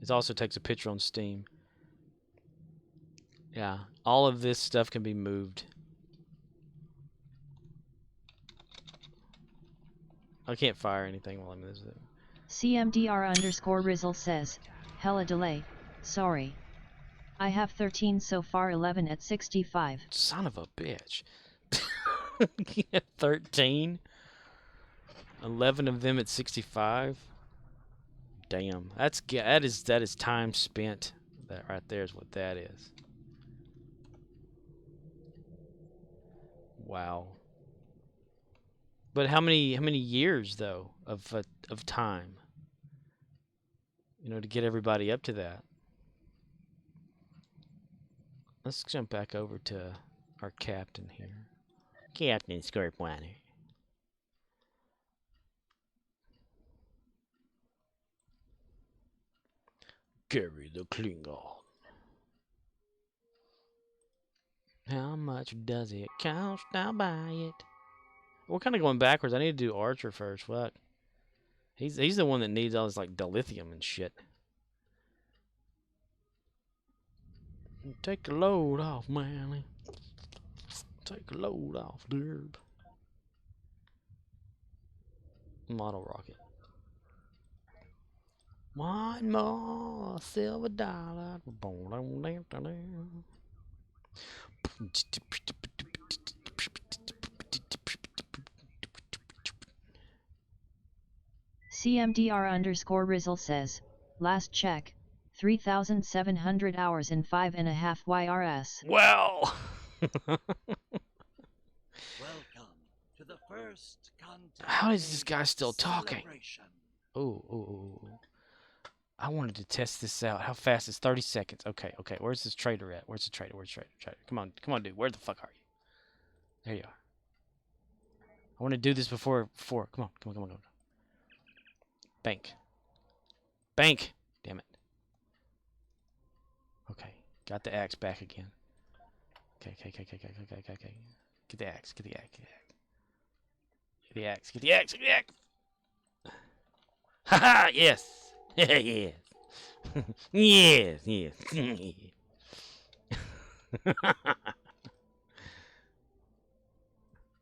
It also takes a picture on Steam. Yeah, all of this stuff can be moved. I can't fire anything while I'm in this. CMDR_Rizzle says, "Hella delay, sorry. I have 13 so far, 11 at 65. Son of a bitch. 13? 11 of them at 65? Damn. That is time spent. That right there is what that is. Wow. But how many years though of time? To get everybody up to that. let's jump back over to our captain here. Captain Scorpioner. Carry the Klingon. How much does it cost? I'll buy it. We're kind of going backwards. I need to do Archer first. Fuck. He's the one that needs all this like dilithium and shit. Take a load off, man. Take a load off, derb. Model rocket. One more silver dollar. CMDR_Rizzle says, last check, 3,700 hours in 5.5 YRS. Well. Welcome to the first contact. How is this guy still talking? celebration. Oh. I wanted to test this out. How fast is 30 seconds? Okay. Where's this trader at? Where's the trader? Trader? Come on, dude. Where the fuck are you? There you are. I want to do this before. Come on. Bank. Damn it. Okay. Got the axe back again. Okay. Get the axe. Get the axe. Haha, yes. Yes. Yes.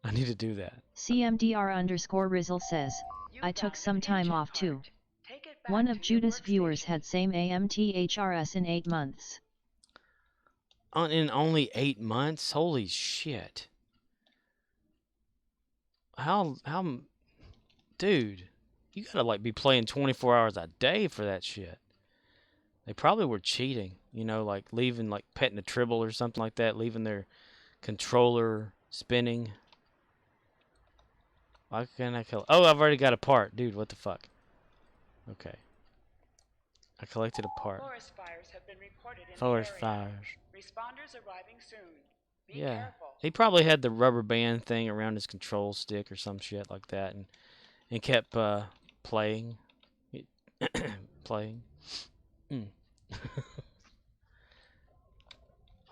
I need to do that. CMDR_Rizzle says, I took some time off too. One of Judas' viewers had same AMTHRS in 8 months. In only 8 months? Holy shit. How, dude, you gotta like be playing 24 hours a day for that shit. They probably were cheating, you know, like leaving, like petting a tribble or something like that, leaving their controller spinning. Why can't I kill? Oh, I've already got a part. Dude, what the fuck? Okay. I collected a part. Forest fires have been reported in Forest the area. fires. Responders arriving soon. Be Yeah. careful. He probably had the rubber band thing around his control stick or some shit like that and kept playing. Playing.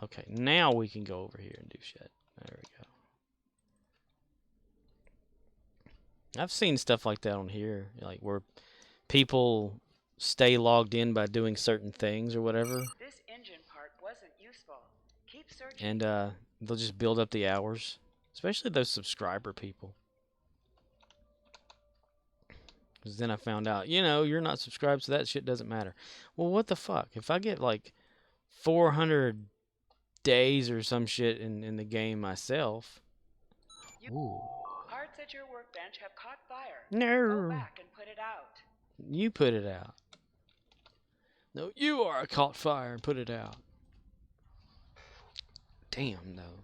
Okay, now we can go over here and do shit. There we go. I've seen stuff like that on here, like where people stay logged in by doing certain things or whatever, This engine part wasn't useful. Keep searching. and they'll just build up the hours, especially those subscriber people. Because then I found out, you know, you're not subscribed, so that shit doesn't matter. Well, what the fuck? If I get like 400 days or some shit in the game myself. Ooh. Parts at your workbench have caught fire. No. Go back and put it out. You put it out. No, you are caught fire and put it out. Damn, though.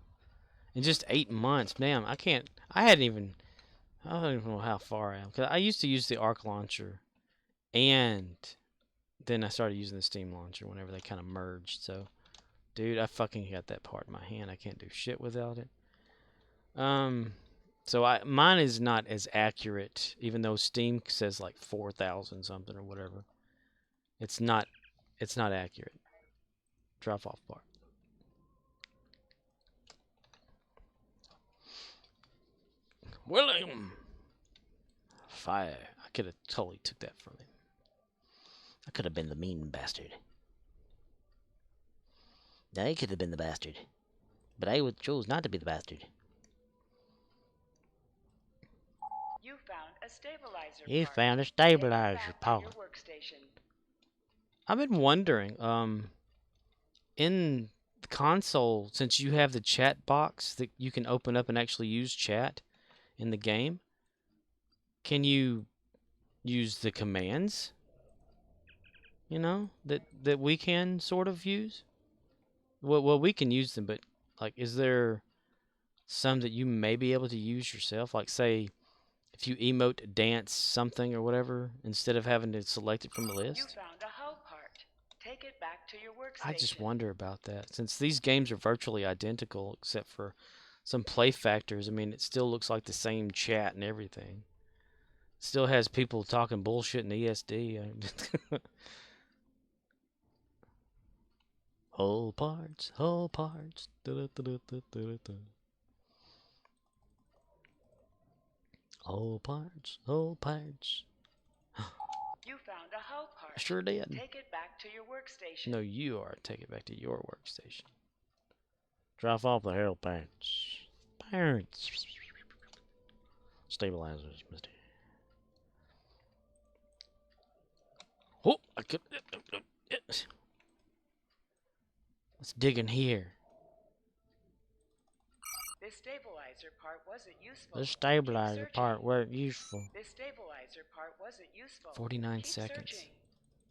In just 8 months, damn, I don't even know how far I am. Because I used to use the Arc Launcher, and then I started using the Steam Launcher whenever they kind of merged. So, dude, I fucking got that part in my hand. I can't do shit without it. So mine is not as accurate, even though Steam says like 4,000 something or whatever. It's not accurate. Drop off part. William! Fire. I could have totally took that from him. I could have been the mean bastard. I could have been the bastard. But I chose not to be the bastard. You found a stabilizer You part. found a Take it stabilizer back to part. your workstation. I've been wondering, in the console, since you have the chat box that you can open up and actually use chat in the game, can you use the commands, you know, that we can sort of use? Well, we can use them, but, like, is there some that you may be able to use yourself? Like, say, if you emote dance something or whatever, instead of having to select it from the You list? found a hull part. take it back to your workstation. I just wonder about that. Since these games are virtually identical except for some play factors, I mean, it still looks like the same chat and everything. Still has people talking bullshit in ESD. Whole parts, whole parts. Whole parts, whole parts. You found a hull part. I sure did. Take it back to your workstation. No, you are. Take it back to your workstation. Drop off the hell parts. Parts. Stabilizers, mister. Oh, I could. Let's dig in here. This stabilizer part wasn't useful. The stabilizer Keep searching. part weren't useful. This stabilizer part wasn't useful. 49 Keep seconds. searching.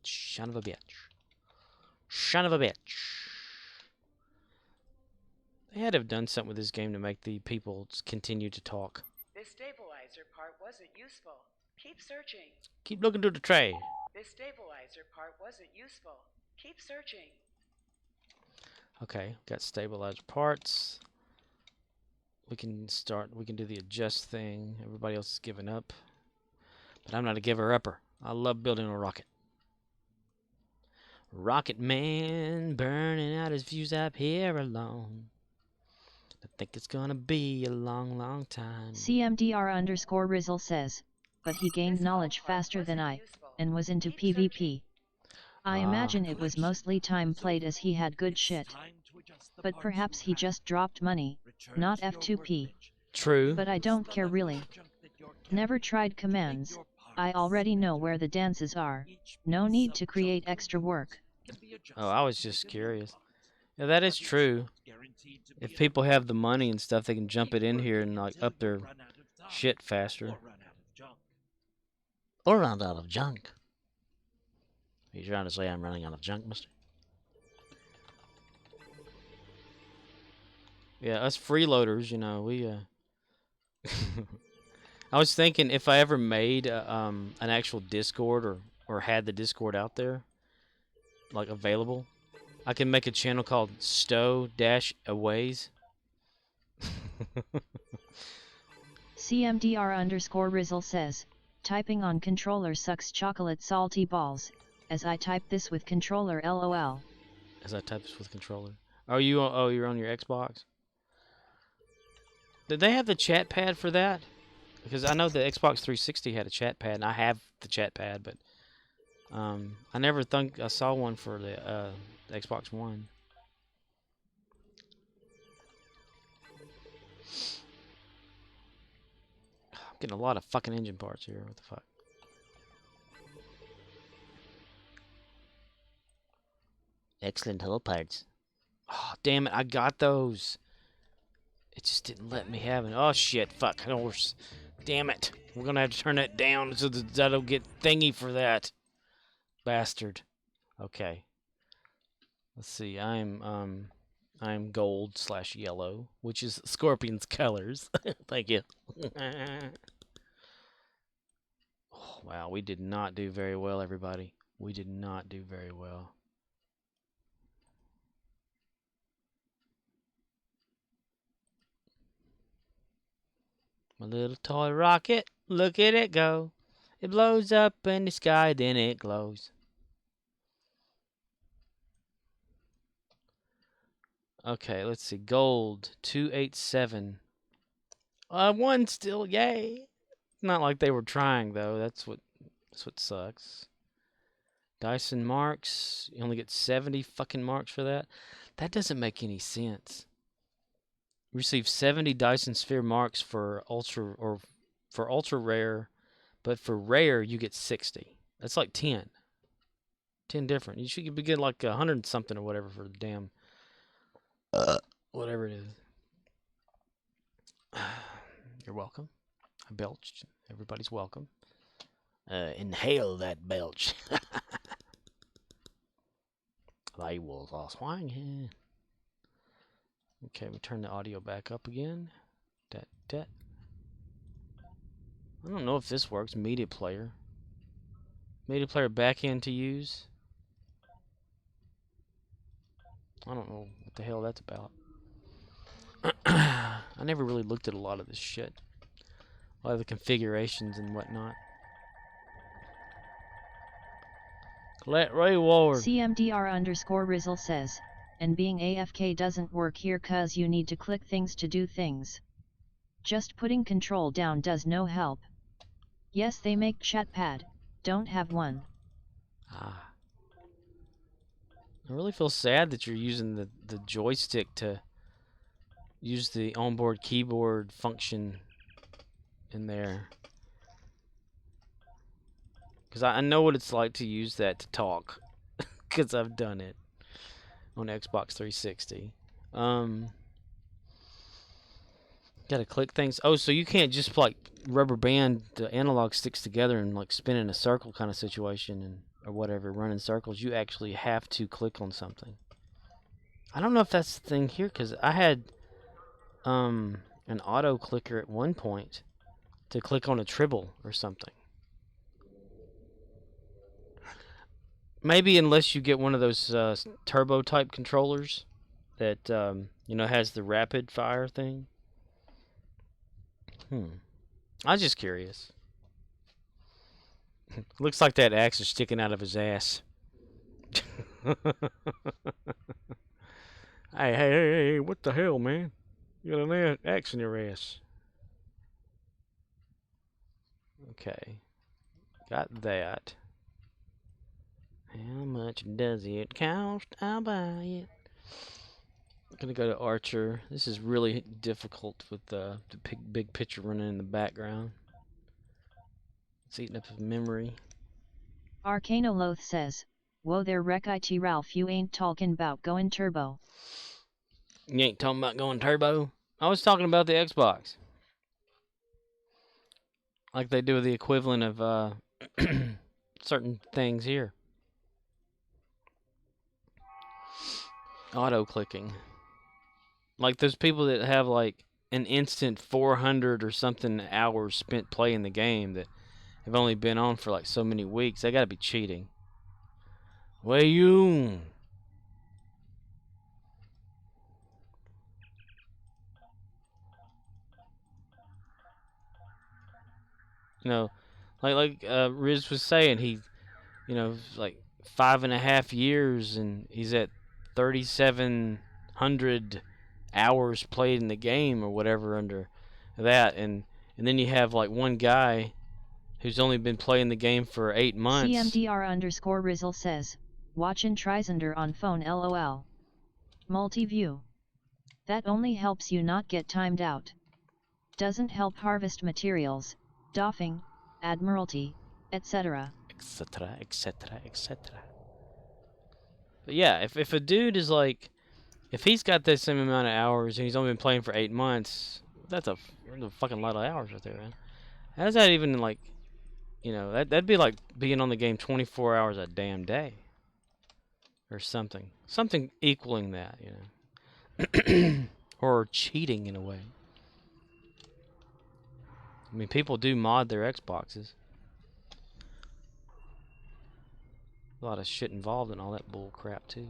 Son of a bitch. Son of a bitch. They had to have done something with this game to make the people continue to talk. This stabilizer part wasn't useful. Keep searching. Keep looking through the tray. This stabilizer part wasn't useful. Keep searching. Okay, got stabilizer parts. We can do the adjust thing. Everybody else is giving up. But I'm not a giver-upper. I love building a rocket. Rocket Man burning out his fuse up here alone. I think it's gonna be a long, long time. CMDR_Rizzle says, but he gained This knowledge hull part faster than wasn't I, useful. and was into Keep searching. PvP. I imagine it was mostly time played as he had good It's shit. time to adjust the But parts perhaps you he have. just dropped money, Return not to your F2P. workbench. True. But I don't care really. Never tried commands. I already know where the dances are. No need to create extra work. Oh, I was just curious. Yeah, that is true. If people have the money and stuff, they can jump it in here and like up their shit faster. Or run out of junk. Are you trying to say I'm running out of junk, mister? Yeah, us freeloaders, you know, we I was thinking if I ever made an actual Discord or had the Discord out there, like available, I can make a channel called Stow-Aways. CMDR_Rizzle says, typing on controller sucks chocolate salty balls, as I type this with controller LOL. As I type this with controller. Oh, you're on your Xbox? Did they have the chat pad for that? Because I know the Xbox 360 had a chat pad, and I have the chat pad, but I never think I saw one for the Xbox One. I'm getting a lot of fucking engine parts here. What the fuck? Excellent hull parts. Oh, damn it. I got those. It just didn't let me have it. Oh, shit. Fuck. Horse. Damn it. We're going to have to turn that down so that I don't get thingy for that. Bastard. Okay. Let's see. I'm gold/yellow, which is Scorpion's colors. Thank you. Oh, wow, we did not do very well, everybody. We did not do very well. My little toy rocket, look at it go. It blows up in the sky, then it glows. Okay, let's see. Gold, 287. One still, yay. Not like they were trying, though. That's what sucks. Dyson marks, you only get 70 fucking marks for that. That doesn't make any sense. Receive 70 Dyson Sphere marks for ultra rare, but for rare you get 60. That's like 10. 10 different. You should be getting like 100 something or whatever for the damn whatever it is. You're welcome. I belched. Everybody's welcome. Inhale that belch. They was all swinging. Okay, we turn the audio back up again. I don't know if this works. Media player. Media player backend to use. I don't know what the hell that's about. I never really looked at a lot of this shit. A lot of the configurations and whatnot. Let Ray Ward. CMDR_Rizzle says, and being AFK doesn't work here cause you need to click things to do things. Just putting control down does no help. Yes, they make chatpad, don't have one. Ah. I really feel sad that you're using the joystick to use the onboard keyboard function in there. Because I know what it's like to use that to talk. Because I've done it on Xbox 360. Gotta click things. Oh, so you can't just like rubber band the analog sticks together and like spin in a circle kind of situation and or whatever, run in circles. You actually have to click on something. I don't know if that's the thing here because I had an auto clicker at one point to click on a tribble or something. Maybe unless you get one of those turbo type controllers that you know has the rapid fire thing. I was just curious. Looks like that axe is sticking out of his ass. Hey, what the hell, man? You got an axe in your ass. Okay. Got that. How much does it cost? I'll buy it. I'm gonna go to Archer. This is really difficult with the big picture running in the background. It's eating up his memory. Arcanoloth says, whoa there wreck IT Ralph, you ain't talking about going turbo. You ain't talking about going turbo? I was talking about the Xbox. Like they do the equivalent of certain things here. Auto clicking. Like those people that have like an instant 400 or something hours spent playing the game that have only been on for like so many weeks. They gotta be cheating. Way you. You know, like Riz was saying, he, you know, like 5.5 years, and he's at 3,700 hours played in the game or whatever under that, and then you have like one guy who's only been playing the game for 8 months. CMDR_Rizzle says, watchin' Trizander on phone LOL. Multi-view. That only helps you not get timed out. Doesn't help harvest materials, doffing, admiralty, etc. Etc. etc. etc. But yeah, if a dude is like, if he's got the same amount of hours and he's only been playing for 8 months, that's a fucking lot of hours right there, man. How's that even like, you know, that'd be like being on the game 24 hours a damn day. Or something. Something equaling that, you know. Or cheating in a way. I mean, people do mod their Xboxes. A lot of shit involved in all that bull crap, too.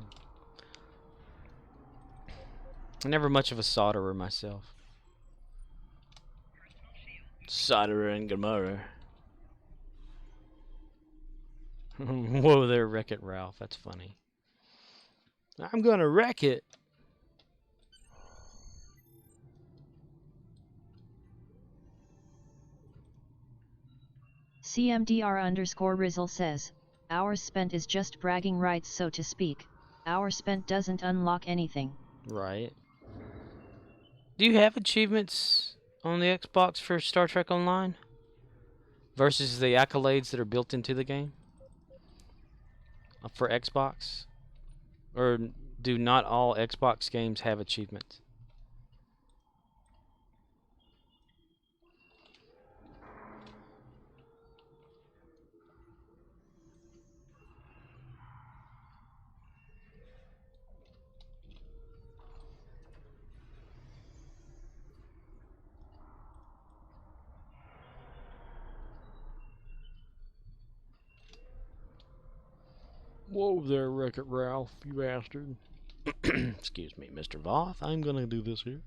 I'm never much of a solderer myself. Solderer and Gamora. Whoa there, Wreck-It Ralph. That's funny. I'm gonna wreck it. CMDR_Rizzle says, hours spent is just bragging rights, so to speak. Hours spent doesn't unlock anything. Right. Do you have achievements on the Xbox for Star Trek Online? Versus the accolades that are built into the game? For Xbox? Or do not all Xbox games have achievements? Whoa there, Wreck-It Ralph, you bastard. Excuse me, Mr. Voth. I'm gonna do this here.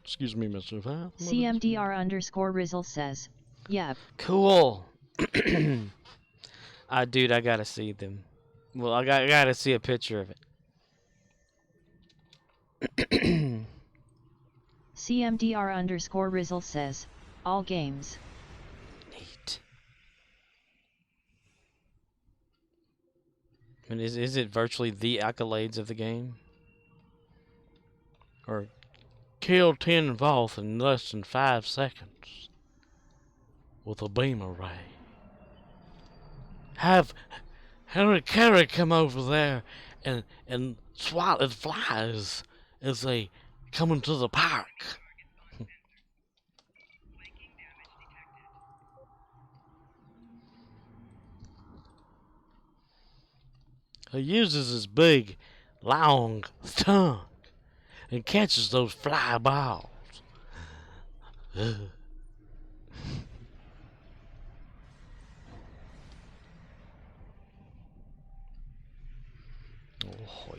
Excuse me, Mr. Voth. CMDR_Rizzle says, yep. Cool. Dude, I gotta see them. Well, I gotta see a picture of it. CMDR_Rizzle says, all games. Neat. I mean, is it virtually the accolades of the game? Or kill 10 Voth in less than 5 seconds with a beam array. Have Harry Carey come over there and swat at flies as they come into the park. He uses his big, long tongue and catches those fly balls. Oh,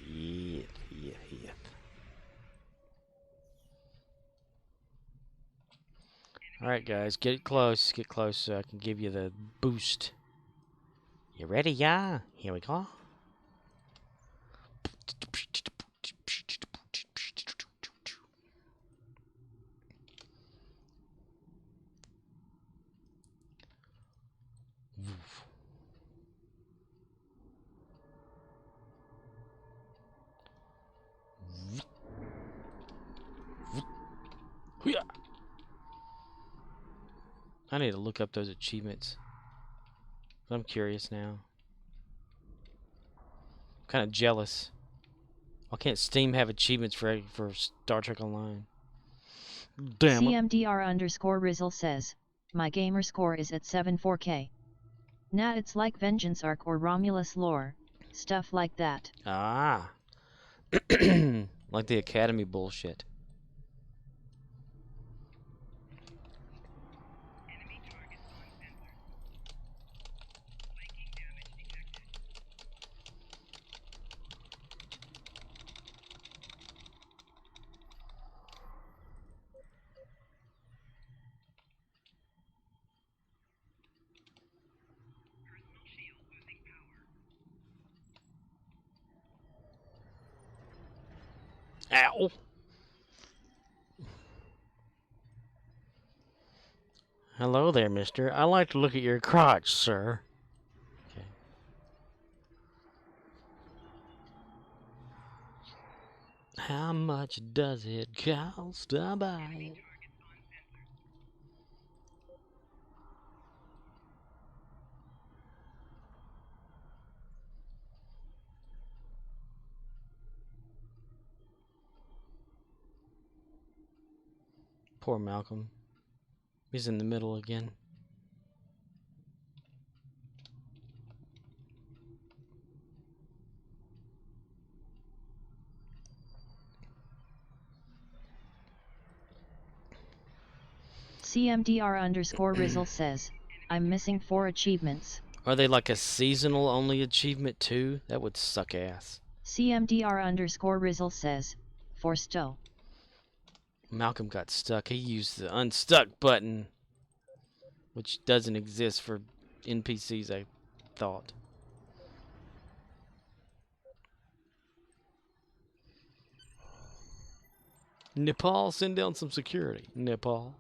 yeah. Alright, guys, get close so I can give you the boost. You ready? Yeah? Here we go. I need to look up those achievements. I'm curious now. I'm kind of jealous. Why can't Steam have achievements for Star Trek Online? Damn it. CMDR_Rizzle says, my gamer score is at 74k. Nah, it's like Vengeance Arc or Romulus lore, stuff like that. Ah. Like the Academy bullshit. Ow. Hello there, mister. I'd like to look at your crotch, sir. Okay. How much does it cost to buy it? Poor Malcolm. He's in the middle again. CMDR_Rizzle says, I'm missing 4 achievements. Are they like a seasonal only achievement too? That would suck ass. CMDR_Rizzle says, for Stowe. Malcolm got stuck. He used the unstuck button, which doesn't exist for NPCs, I thought. Nepal, send down some security. Nepal.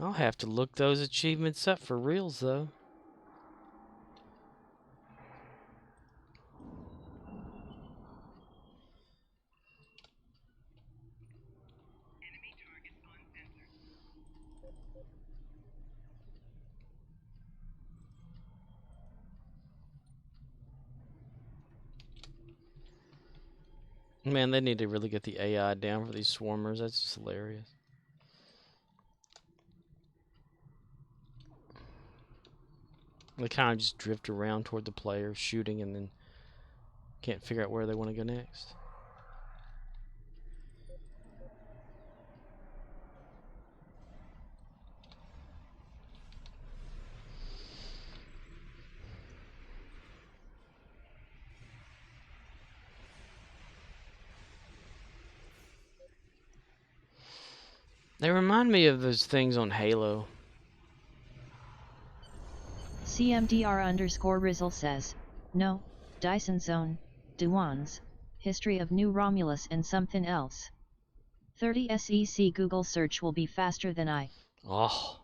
I'll have to look those achievements up for reals, though. Man, they need to really get the AI down for these swarmers. That's just hilarious. They kind of just drift around toward the player, shooting, and then can't figure out where they want to go next. They remind me of those things on Halo. CMDR_Rizzle says, no, Dyson Zone, Dewans, History of New Romulus and something else. 30 SEC Google search will be faster than I. Oh.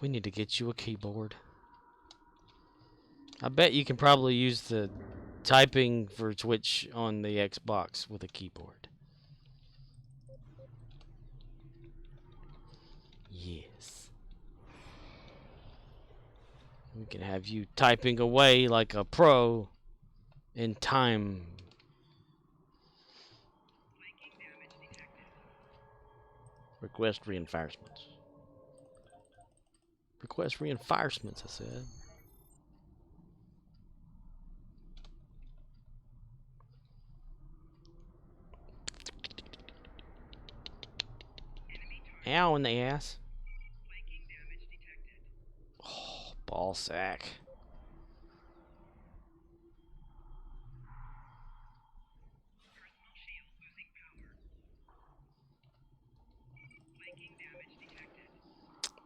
We need to get you a keyboard. I bet you can probably use the typing for Twitch on the Xbox with a keyboard. Yes. We can have you typing away like a pro in time. Request reinforcements. Request reinforcements, I said. Ow in the ass. Oh, ball sack.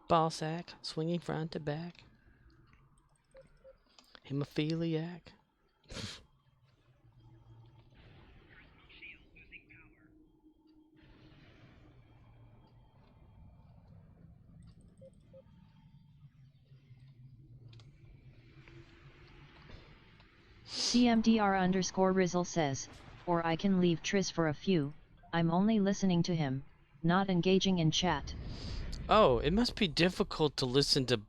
Ball sack, swinging front to back. Hemophiliac. CMDR_Rizzle says, or I can leave Triss for a few, I'm only listening to him, not engaging in chat. Oh, it must be difficult to listen to.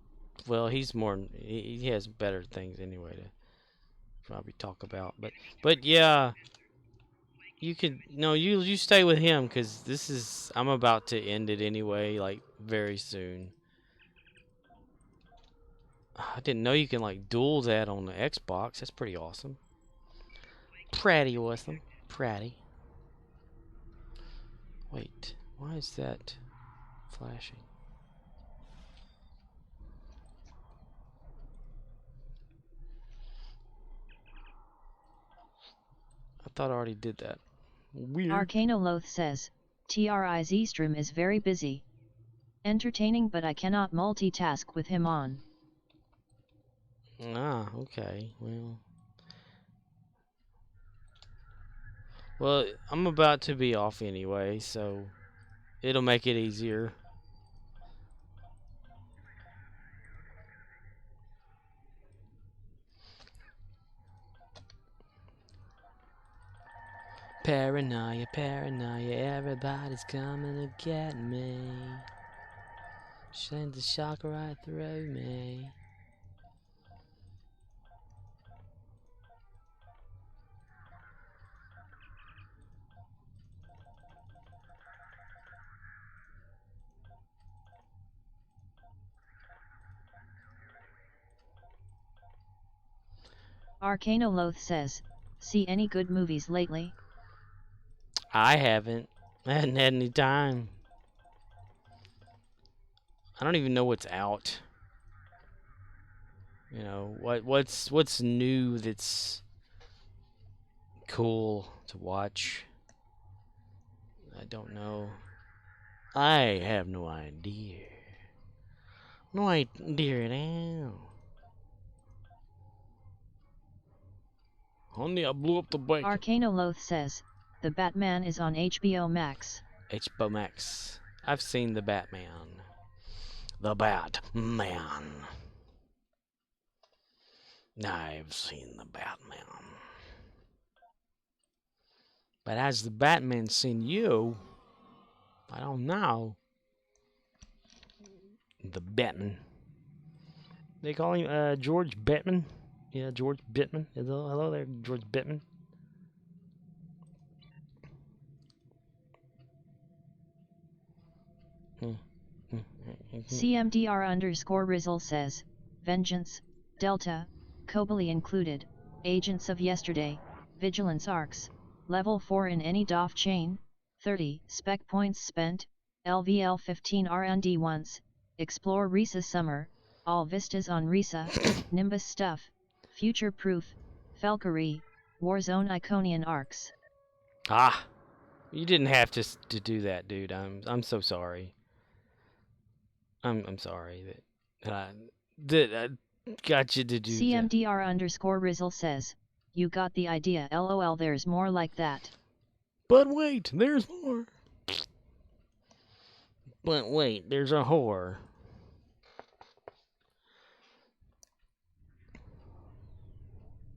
Well, he's more. He has better things anyway to probably talk about. But yeah, you could. No, you stay with him because this is. I'm about to end it anyway, like very soon. I didn't know you can like duel that on the Xbox. That's pretty awesome. Pretty awesome. Pretty. Wait, why is that flashing? I thought I already did that. Weird. Arcanoloth says, TRIZ stream is very busy. Entertaining, but I cannot multitask with him on. Ah, okay. Well, I'm about to be off anyway, so it'll make it easier. Paranoia, paranoia, everybody's coming to get me. Sends a shock right through me. Arcanoloth says, see any good movies lately? I haven't. I hadn't had any time. I don't even know what's out. You know, what's new that's cool to watch? I don't know. I have no idea. No idea at all. Honey, I blew up the bike. Arcanoloth says, the Batman is on HBO Max. HBO Max. I've seen the Batman. The Batman. I've seen the Batman. But has the Batman seen you? I don't know. The Batman. They call him George Batman. Yeah, George Bittman. Hello there, George Bittman. CMDR_Rizzle says, Vengeance, Delta, Kobali included, Agents of Yesterday, Vigilance Arcs, Level 4 in any DOF chain, 30 spec points spent, LVL 15 R&D once, Explore Risa Summer, All Vistas on Risa, Nimbus Stuff, Future Proof, Valkyrie, Warzone Iconian Arcs. Ah, You didn't have to do that, dude. I'm so sorry. I'm sorry that I got you to do that. CMDR_Rizzle says, you got the idea. LOL, there's more like that. But wait, there's more. But wait, there's a whore.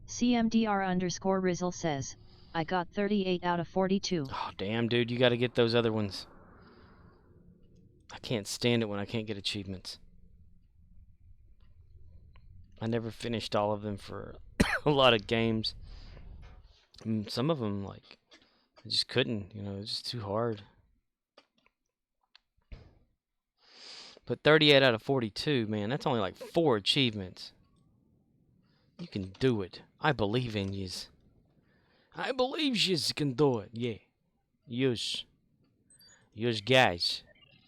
CMDR_Rizzle says, I got 38 out of 42. Oh, damn, dude, you gotta get those other ones. I can't stand it when I can't get achievements. I never finished all of them for a lot of games. And some of them, like, I just couldn't, you know, it's just too hard. But 38 out of 42, man, that's only like 4 achievements. You can do it. I believe in yous. I believe yous can do it, yeah. Yous guys.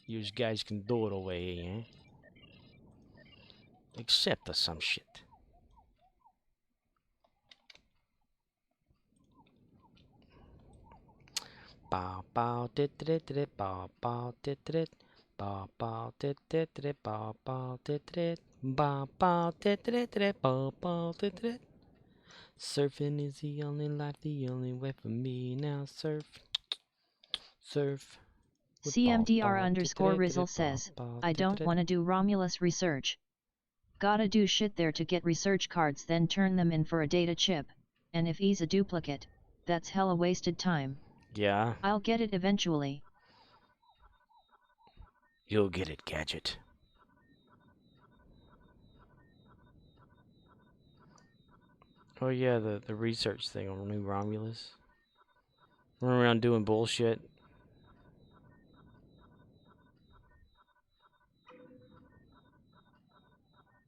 Yous guys can do it over here, eh? Except for some shit. Bow bow dit dit dit bow bow dit dit bow bow dit dit dit bow bow dit dit bow bow dit dit dit bow bow dit dit. Surfing is the only life, the only way for me now. Surf. CMDR_Rizzle says, I don't want to do Romulus research. Gotta do shit there to get research cards, then turn them in for a data chip, and if he's a duplicate, that's hella wasted time. Yeah. I'll get it eventually. You'll get it, Gadget. Oh yeah, the research thing on New Romulus. Running around doing bullshit.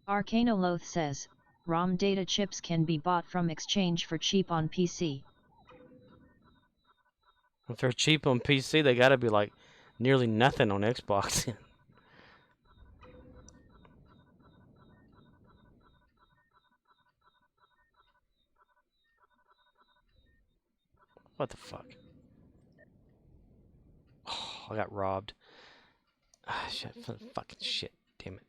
Arcanoloth says, ROM data chips can be bought from Exchange for cheap on PC. If they're cheap on PC, they gotta be like nearly nothing on Xbox. What the fuck? Oh, I got robbed. Ah, shit, fucking shit. Damn it.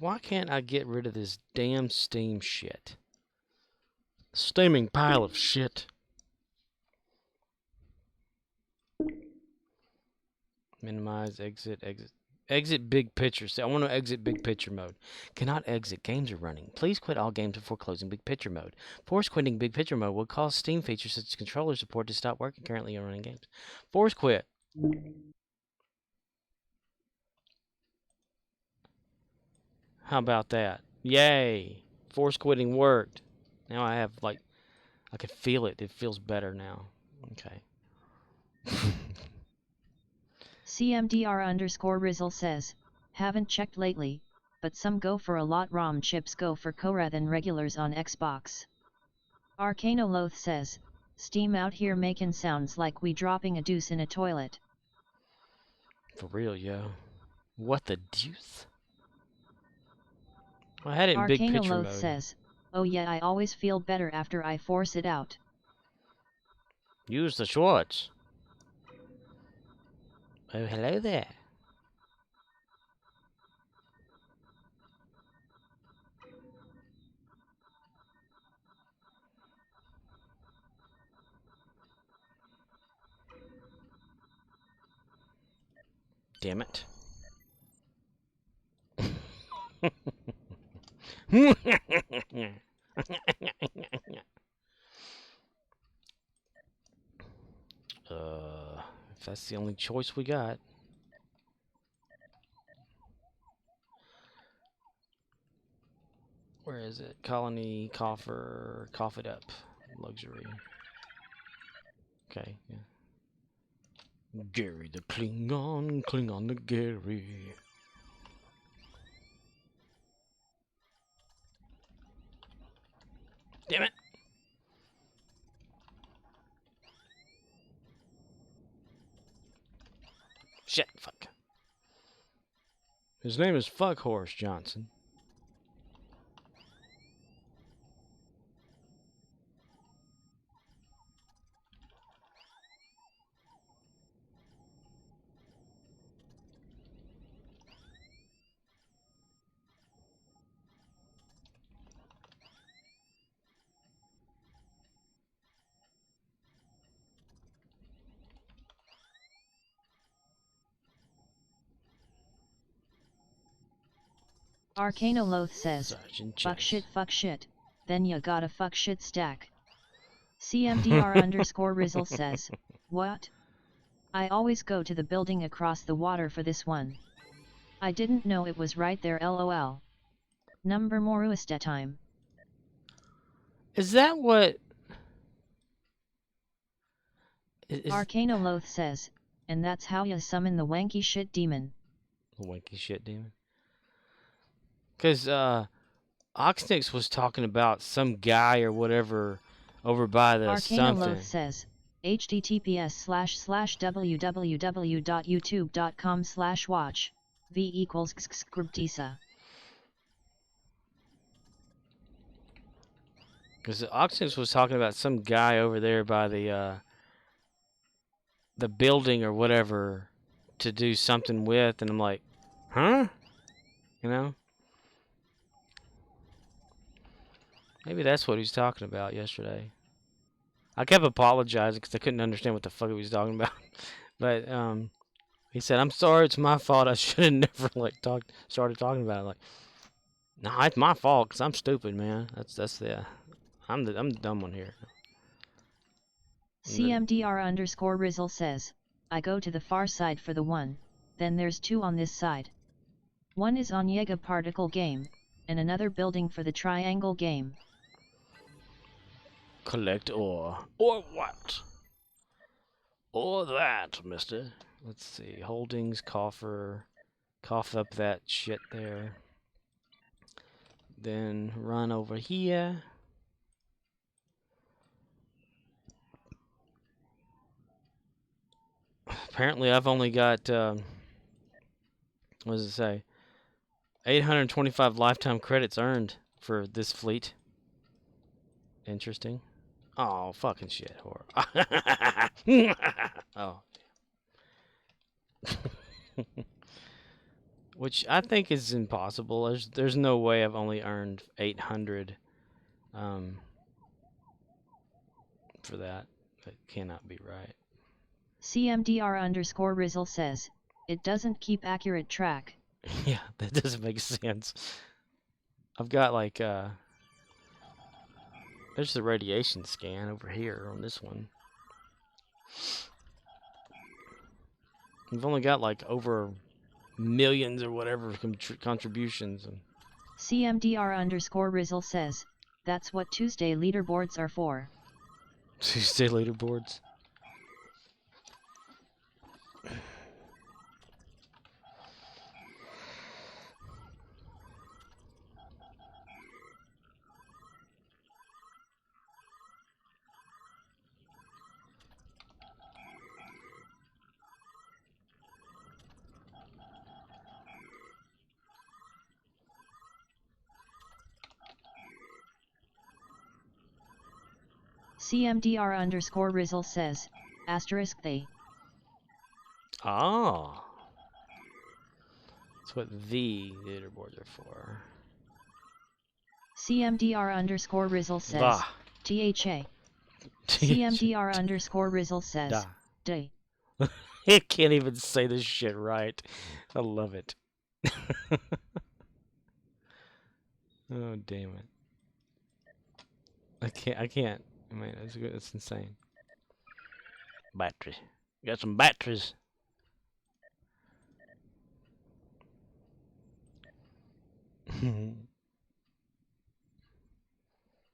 Why can't I get rid of this damn Steam shit? Steaming pile of shit. Minimize, exit. Exit big picture. I want to exit big picture mode. Cannot exit. Games are running. Please quit all games before closing big picture mode. Force quitting big picture mode will cause Steam features such as controller support to stop working currently on running games. Force quit. How about that? Yay! Force quitting worked. Now I have, like, I can feel it. It feels better now. Okay. CMDR_Rizzle says, haven't checked lately, but some go for a lot. ROM chips go for Cora than regulars on Xbox. Arcanoloth says, Steam out here making sounds like we dropping a deuce in a toilet. For real, yo. What the deuce? I had it in big picture mode. Arcanoloth says, oh yeah, I always feel better after I force it out. Use the shorts. Oh, hello there. Damn it. If that's the only choice we got. Where is it? Colony, coffer, cough it up. Luxury. Okay, yeah. Gary the Klingon, Klingon the Gary. Damn it! Shit, fuck. His name is Fuckhorse Johnson. Arcanoloth says, Sergeant fuck shit, then ya got a fuck shit stack. CMDR_Rizzle says, what? I always go to the building across the water for this one. I didn't know it was right there lol. Number moruista time. Is that what... Arcanoloth says, and that's how ya summon the wanky shit demon. The wanky shit demon? Because, Oxnix was talking about some guy or whatever over by the something. Arcanoloth says, https://www.youtube.com/watch, v equals scriptisa. Because Oxnix was talking about some guy over there by the building or whatever to do something with, and I'm like, huh? You know? Maybe that's what he was talking about yesterday. I kept apologizing because I couldn't understand what the fuck he was talking about. But he said, "I'm sorry, it's my fault. I should have never started talking about it." Like, no, it's my fault because I'm stupid, man. I'm the dumb one here. CMDR_Rizzle says, I go to the far side for the one, then there's two on this side. One is on Yega particle game, and another building for the triangle game. Collect ore. Or what? Or that, mister. Let's see. Holdings, coffer. Cough up that shit there. Then run over here. Apparently I've only got, what does it say? 825 lifetime credits earned for this fleet. Interesting. Oh, fucking shit, whore. Oh. Which I think is impossible. There's no way I've only earned 800 for that. That cannot be right. CMDR_Rizzle says, it doesn't keep accurate track. Yeah, that doesn't make sense. I've got like, there's the radiation scan over here on this one. We've only got like over millions or whatever contributions. CMDR_Rizzle says, that's what Tuesday leaderboards are for. Tuesday leaderboards? CMDR_Rizzle says, asterisk they. Ah. That's what the leaderboards are for. CMDR_Rizzle says, Bah. THA. CMDR_Rizzle says, Da. day. I can't even say this shit right. I love it. Oh, damn it. I can't. I mean, it's insane. Battery. Got some batteries.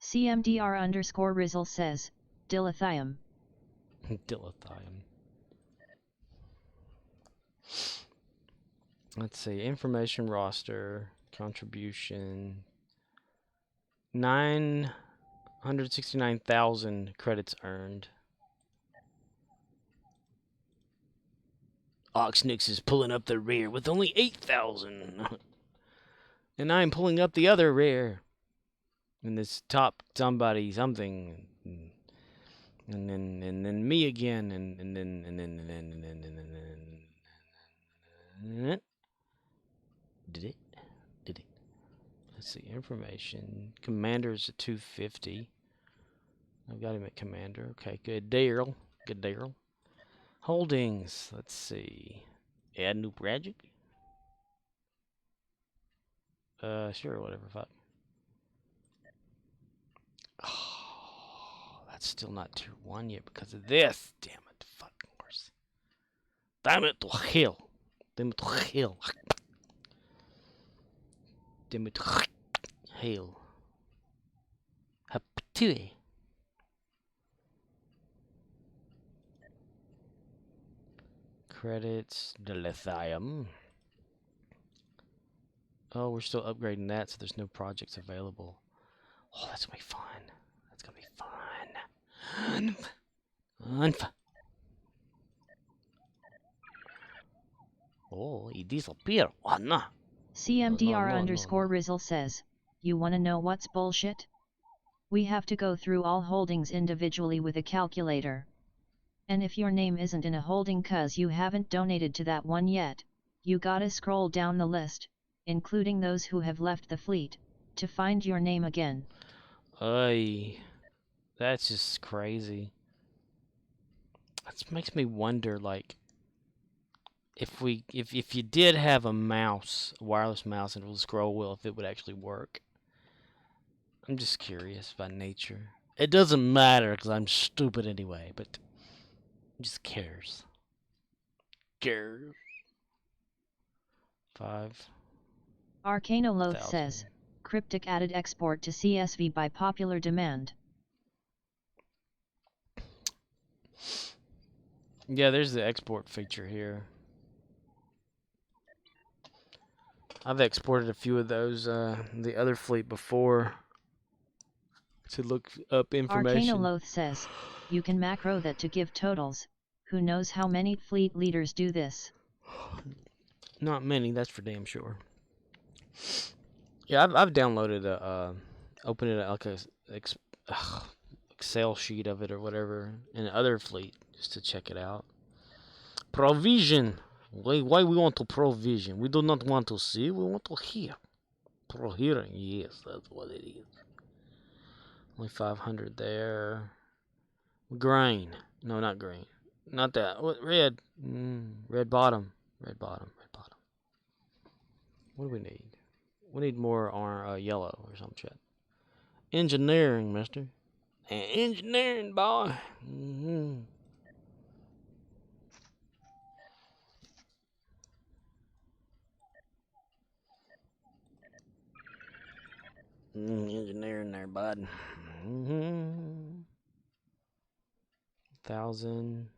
CMDR_Rizzle says, dilithium. Dilithium. Let's see. Information roster. Contribution. 969,000 credits earned. Oxnix is pulling up the rear with only 8,000. And I'm pulling up the other rear. And this top somebody something. And then me again. And then. Did it? Let's see. Information. Commander's at 250. I've got him at commander. Okay, good. Good Daryl. Holdings. Let's see. Add new project. Sure, whatever. Fuck. Oh, that's still not tier 1 yet because of this. Damn it, fucking horse. Damn it to hell. Damn it to hell. Damn it to hell. Haptue. Credits, the lithium. Oh, we're still upgrading that, so there's no projects available. Oh, that's gonna be fun. That's gonna be fun. Oh, he disappeared. Oh, no. CMDR_Rizzle says, you wanna know what's bullshit? We have to go through all holdings individually with a calculator. And if your name isn't in a holding cause you haven't donated to that one yet, you gotta scroll down the list, including those who have left the fleet, to find your name again. Ay, that's just crazy. That makes me wonder, like, if you did have a mouse, a wireless mouse, and a scroll wheel, if it would actually work. I'm just curious by nature. It doesn't matter because I'm stupid anyway, but just cares. 5. Arcanoloth says, Cryptic added export to CSV by popular demand. Yeah, there's the export feature here. I've exported a few of those, the other fleet before, to look up information. Arcanoloth says, you can macro that to give totals. Who knows how many fleet leaders do this? Not many, that's for damn sure. Yeah, I've downloaded opened it like a Excel sheet of it or whatever in other fleet just to check it out. Provision. Why we want to provision? We do not want to see, we want to hear. Hearing, yes, that's what it is. Only 500 there. Grain. No, not green. Not that. What? Red. Red bottom. Red bottom. What do we need? We need more yellow or some shit. Engineering, mister. Engineering, boy. Engineering there, bud. 1,000.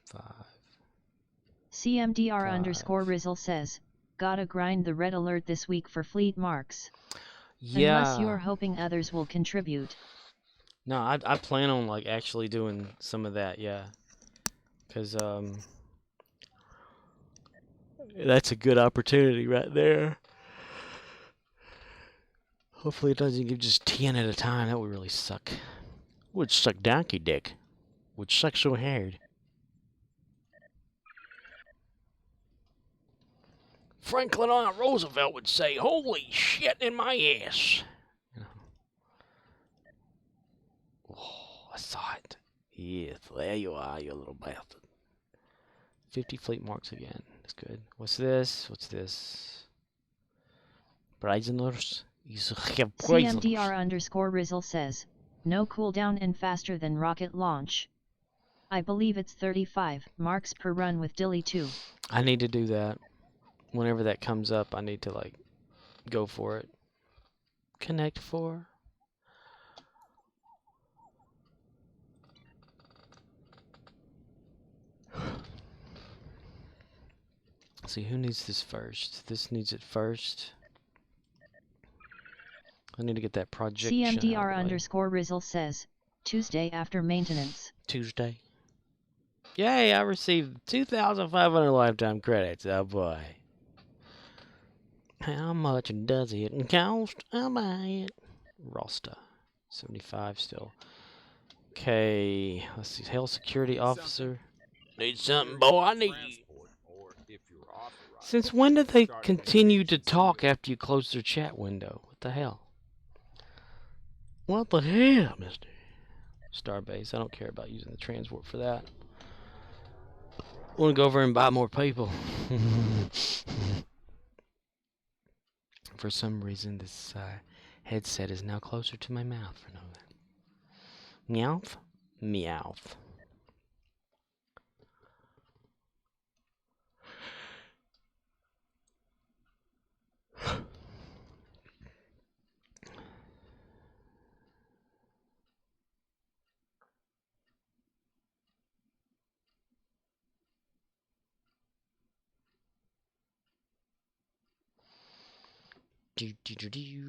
5. CMDR_Rizzle says, gotta grind the red alert this week for fleet marks. Yeah. Unless you're hoping others will contribute. No, I plan on like actually doing some of that, yeah. Cause that's a good opportunity right there. Hopefully it doesn't give just 10 at a time. That would really suck. Would suck donkey dick. Would suck so hard. Franklin Roosevelt would say, "Holy shit in my ass." You know. Oh, I saw it. Yes, there you are, you little bastard. 50 fleet marks again. That's good. What's this? What's this? Prisoners. CMDR_Rizzle says, no cooldown and faster than rocket launch. I believe it's 35 marks per run with Dilly 2. I need to do that. Whenever that comes up, I need to like go for it. Connect 4. See, who needs this first? This needs it first. I need to get that project. CMDR_Rizzle says, Tuesday after maintenance. Tuesday. Yay, I received 2,500 lifetime credits. Oh boy. How much does it cost? I'll buy it. Rosta. 75 still. Okay, let's see. Health security officer. Need something, boy, I need. Since when did they continue to talk after you close their chat window? What the hell? What the hell, mister? Starbase. I don't care about using the transport for that. I want to go over and buy more people. For some reason, this headset is now closer to my mouth for no reason. Meowth? Meowth.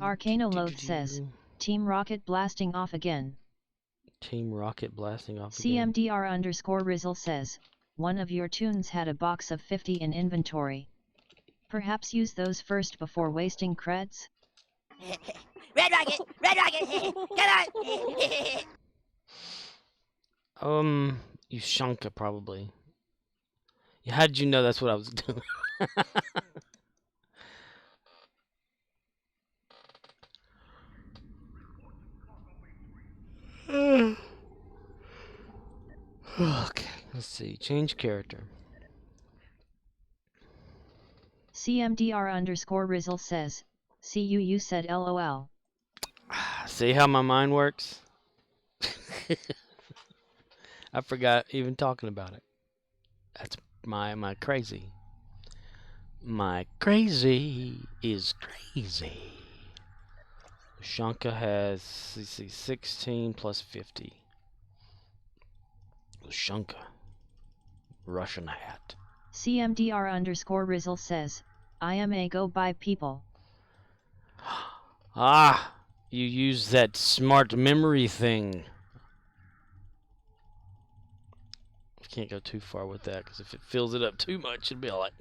Arcanoloath says, Team Rocket blasting off again. Team Rocket blasting off again. CMDR_Rizzle says, one of your tunes had a box of 50 in inventory. Perhaps use those first before wasting creds? Red Rocket! Red Rocket! Come on! You Shanka probably. How did you know that's what I was doing? Okay, let's see. Change character. CMDR_Rizzle says, see you said LOL. See how my mind works? I forgot even talking about it. That's my crazy. My crazy is crazy. Shanka has, let's see, 16 plus 50. Shanka. Russian hat. CMDR_Rizzle says, I am a go buy people. Ah, you use that smart memory thing. I can't go too far with that, because if it fills it up too much, it'll be all like,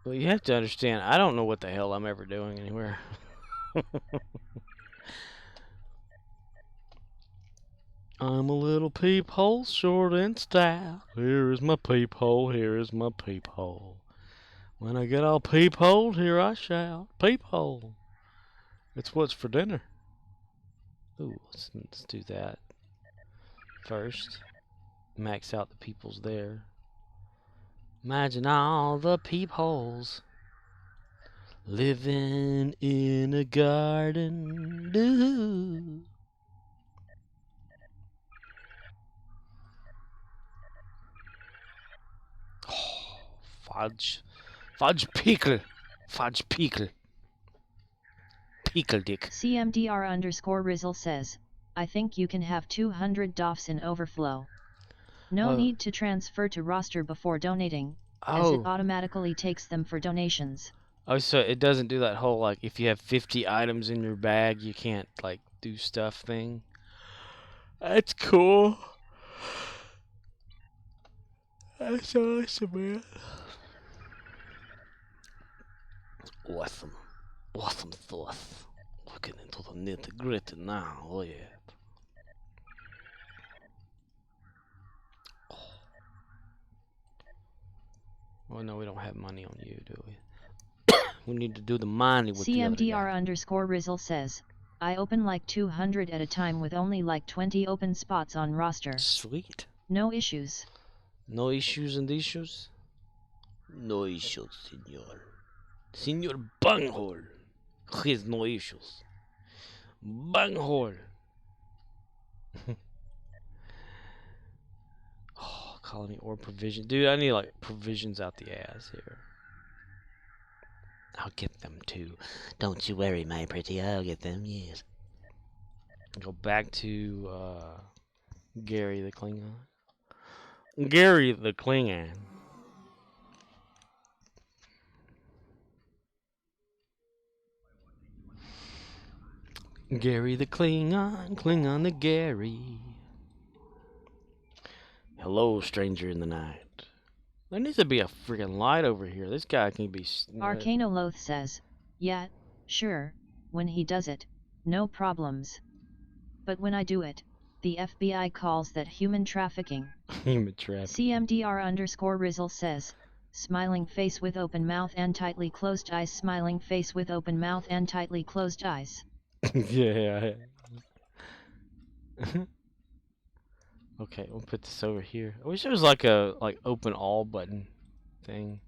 Well, you have to understand, I don't know what the hell I'm ever doing anywhere. I'm a little peephole, short and stout. Here is my peephole, here is my peephole. When I get all peepholed, here I shout, peephole. It's what's for dinner. Ooh, let's do that first. Max out the peoples there. Imagine all the peepholes living in a garden. Ooh. Oh, fudge pickle, pickle dick. CMDR_Rizzle says, I think you can have 200 DOFs in overflow. No need to transfer to roster before donating, as it automatically takes them for donations. Oh, so it doesn't do that whole, like, if you have 50 items in your bag, you can't, like, do stuff thing? That's cool. That's awesome, man. Awesome. Awesome stuff. Looking into the nitty-gritty now, oh yeah. Oh no, we don't have money on you, do we? We need to do the money with the other guy. CMDR_Rizzle says, I open like 200 at a time with only like 20 open spots on roster. Sweet. No issues. No issues and issues? No issues, senor. Senor Bunghole. He has no issues. Bunghole. Oh, colony or provision. Dude, I need like provisions out the ass here. I'll get them too. Don't you worry, my pretty. I'll get them, yes. Go back to Gary the Klingon. Gary the Klingon. Gary the Klingon, Klingon the Gary. Hello, stranger in the night. There needs to be a freaking light over here. This guy can be... Arcanoloth says, yeah, sure, when he does it, no problems. But when I do it, the FBI calls that human trafficking. Human trafficking. CMDR_Rizzle says, smiling face with open mouth and tightly closed eyes. Smiling face with open mouth and tightly closed eyes. Yeah. Okay, we'll put this over here. I wish there was like a open all button thing.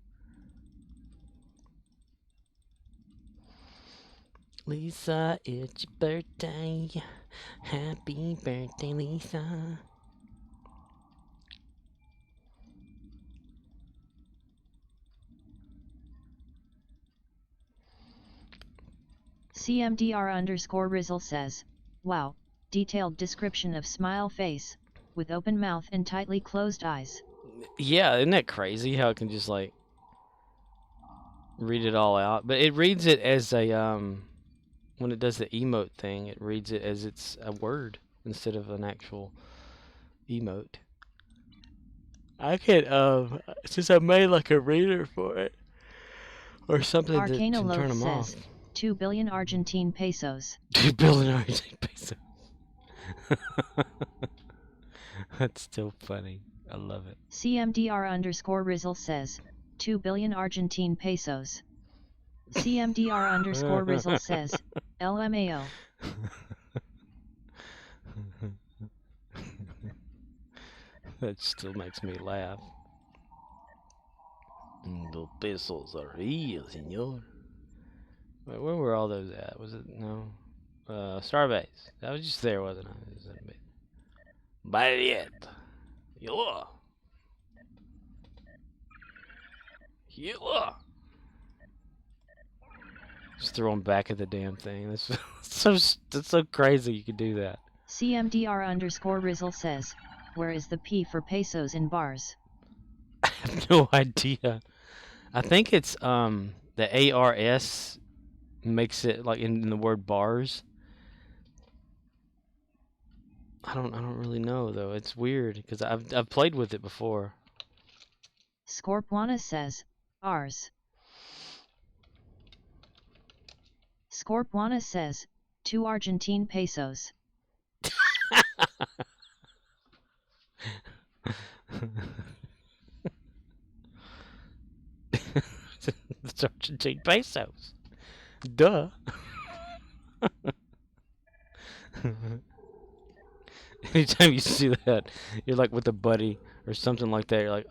Lisa, it's your birthday. Happy birthday, Lisa. CMDR_Rizzle says, wow, detailed description of smile face, with open mouth and tightly closed eyes. Yeah, isn't that crazy how it can just like read it all out? But it reads it as a when it does the emote thing, it reads it as it's a word instead of an actual emote. I could since I made like a reader for it or something to turn them off. 2 billion Argentine pesos. 2 billion Argentine pesos. That's still funny. I love it. CMDR_Rizzle says, 2 billion Argentine pesos. CMDR_Rizzle says, LMAO. That still makes me laugh. The pesos are real, senor. Wait, where were all those at? Was it no? Starbase. That was just there, wasn't it? Привет. Hello. Hello. Just throw them back at the damn thing. That's so crazy you could do that. CMDR_Rizzle says, where is the P for pesos in bars? I have no idea. I think it's the ARS makes it like in the word bars. I don't really know though. It's weird because I've played with it before. Scorpwana says, ours. Scorpwana says, 2 Argentine pesos. It's Argentine pesos. Duh. Anytime you see that, you're like with a buddy or something like that. You're like,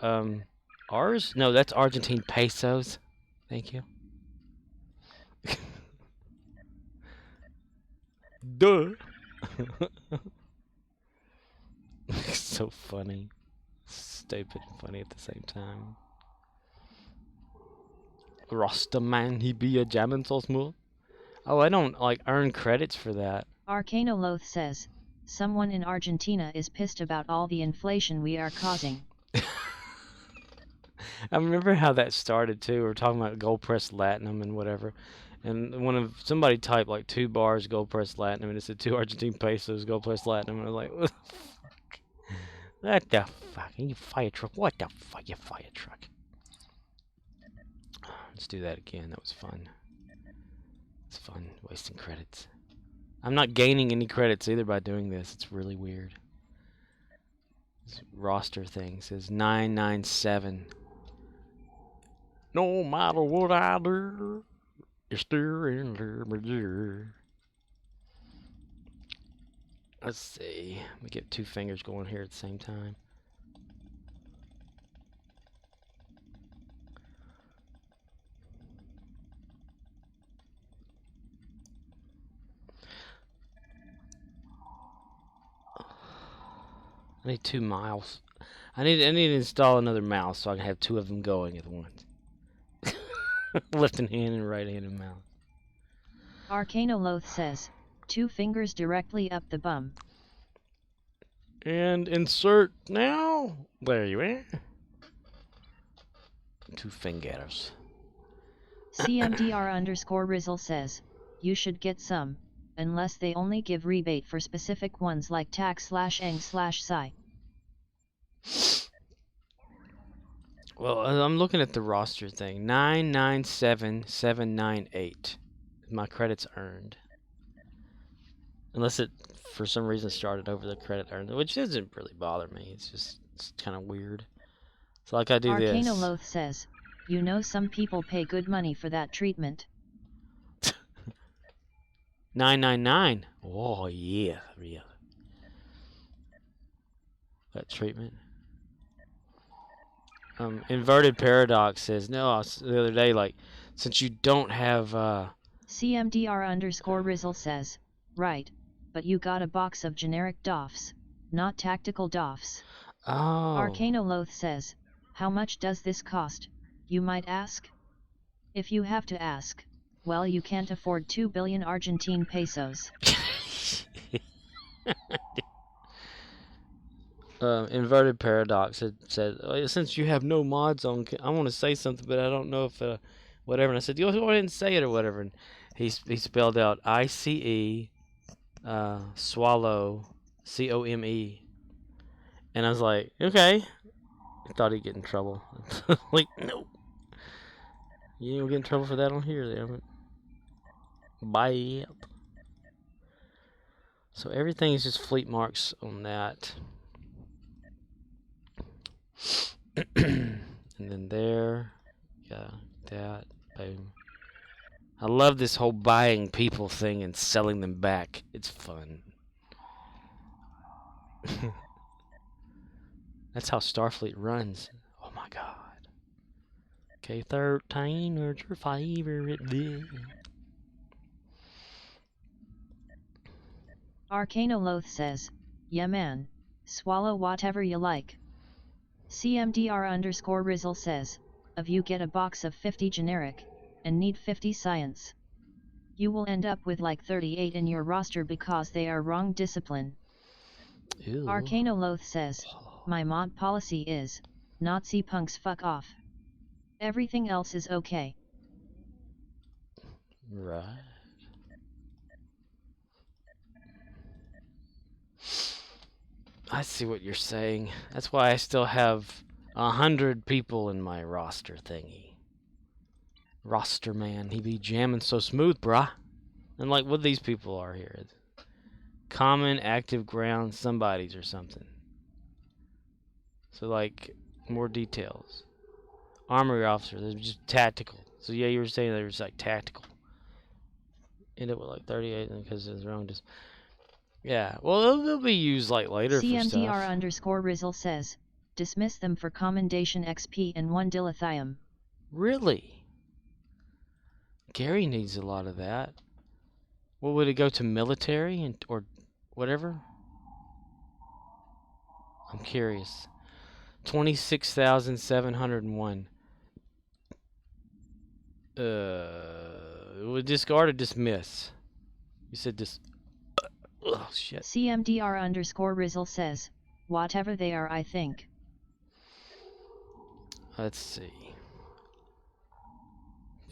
ours? No, that's Argentine pesos. Thank you. Duh. So funny. Stupid and funny at the same time. Rasta man, he be a jamming so smooth. Oh, I don't like earn credits for that. Arcanoloth says, someone in Argentina is pissed about all the inflation we are causing. I remember how that started too. We were talking about gold press latinum and whatever. And somebody typed like 2 bars gold press latinum and it said 2 Argentine pesos gold press latinum. And I was like, what the fuck? You fire truck? What the fuck? You fire truck? Let's do that again. That was fun. It's fun wasting credits. I'm not gaining any credits either by doing this. It's really weird. This roster thing says 997. No matter what I do, you're still in there. Let's see. Let me get 2 fingers going here at the same time. I need 2 miles. I need to install another mouse so I can have 2 of them going at once. Left-hand and right-handed mouse. Arcanoloth says, 2 fingers directly up the bum. And insert now. There you are. 2 fingers. CMDR_Rizzle says, you should get some unless they only give rebate for specific ones like tax/eng/sci. Well, I'm looking at the roster thing. 997798. My credits earned. Unless it, for some reason, started over the credit earned, which doesn't really bother me. It's kind of weird. So like I do this. Arcanoloth says, you know some people pay good money for that treatment. 999. Oh yeah, yeah. That treatment. Inverted Paradox says, no, the other day, like, since you don't have, CMDR_Rizzle says, right, but you got a box of generic DOFs, not tactical DOFs. oh. Arcanoloth says, how much does this cost, you might ask? If you have to ask, well, you can't afford 2 billion Argentine pesos. Inverted Paradox had said, since you have no mods on, I want to say something, but I don't know if, whatever. And I said, go ahead and say it or whatever. And he spelled out ICE, swallow, COME. And I was like, okay. I thought he'd get in trouble. Like, no. You ain't gonna get in trouble for that on here, then. Bye. So everything is just fleet marks on that. And then there, yeah, that, boom. I love this whole buying people thing and selling them back. It's fun. That's how Starfleet runs. Oh my god. K-13, where's your favorite bit? Arcanoloth says, yeah man, swallow whatever you like. CMDR_Rizzle says, if you get a box of 50 generic, and need 50 science, you will end up with like 38 in your roster because they are wrong discipline. Ew. Arcanoloth says, my mod policy is, Nazi punks fuck off. Everything else is okay. Right. I see what you're saying. That's why I still have 100 people in my roster thingy. Roster man, he be jamming so smooth, brah. And like what these people are here. Common, active ground, somebody's or something. So like, more details. Armory officer, they're just tactical. So yeah, you were saying they were just like tactical. End up with like 38 because it's wrong. Just yeah. Well, they'll be used like later for stuff. CMDR_Rizzle says, dismiss them for commendation XP and 1 dilithium. Really? Gary needs a lot of that. What would it go to, military and or whatever? I'm curious. 26,701. Would discard or dismiss? You said this. Oh shit. CMDR_Rizzle says, whatever they are, I think. Let's see.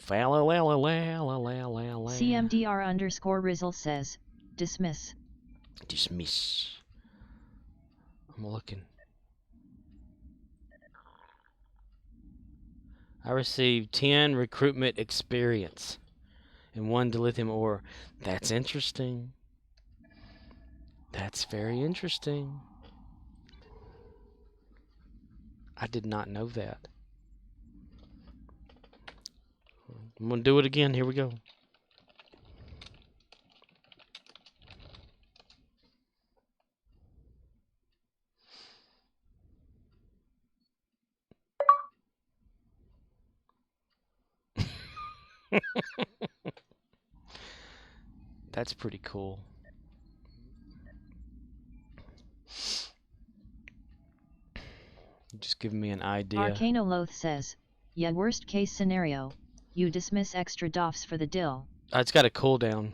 CMDR_Rizzle says, dismiss. Dismiss. I'm looking. I received 10 recruitment experience and 1 dilithium ore. That's interesting. That's very interesting. I did not know that. I'm gonna do it again. Here we go. That's pretty cool. Just giving me an idea. Arcanoloth says, yeah, worst case scenario, you dismiss extra DOFs for the dill. It's got a cooldown.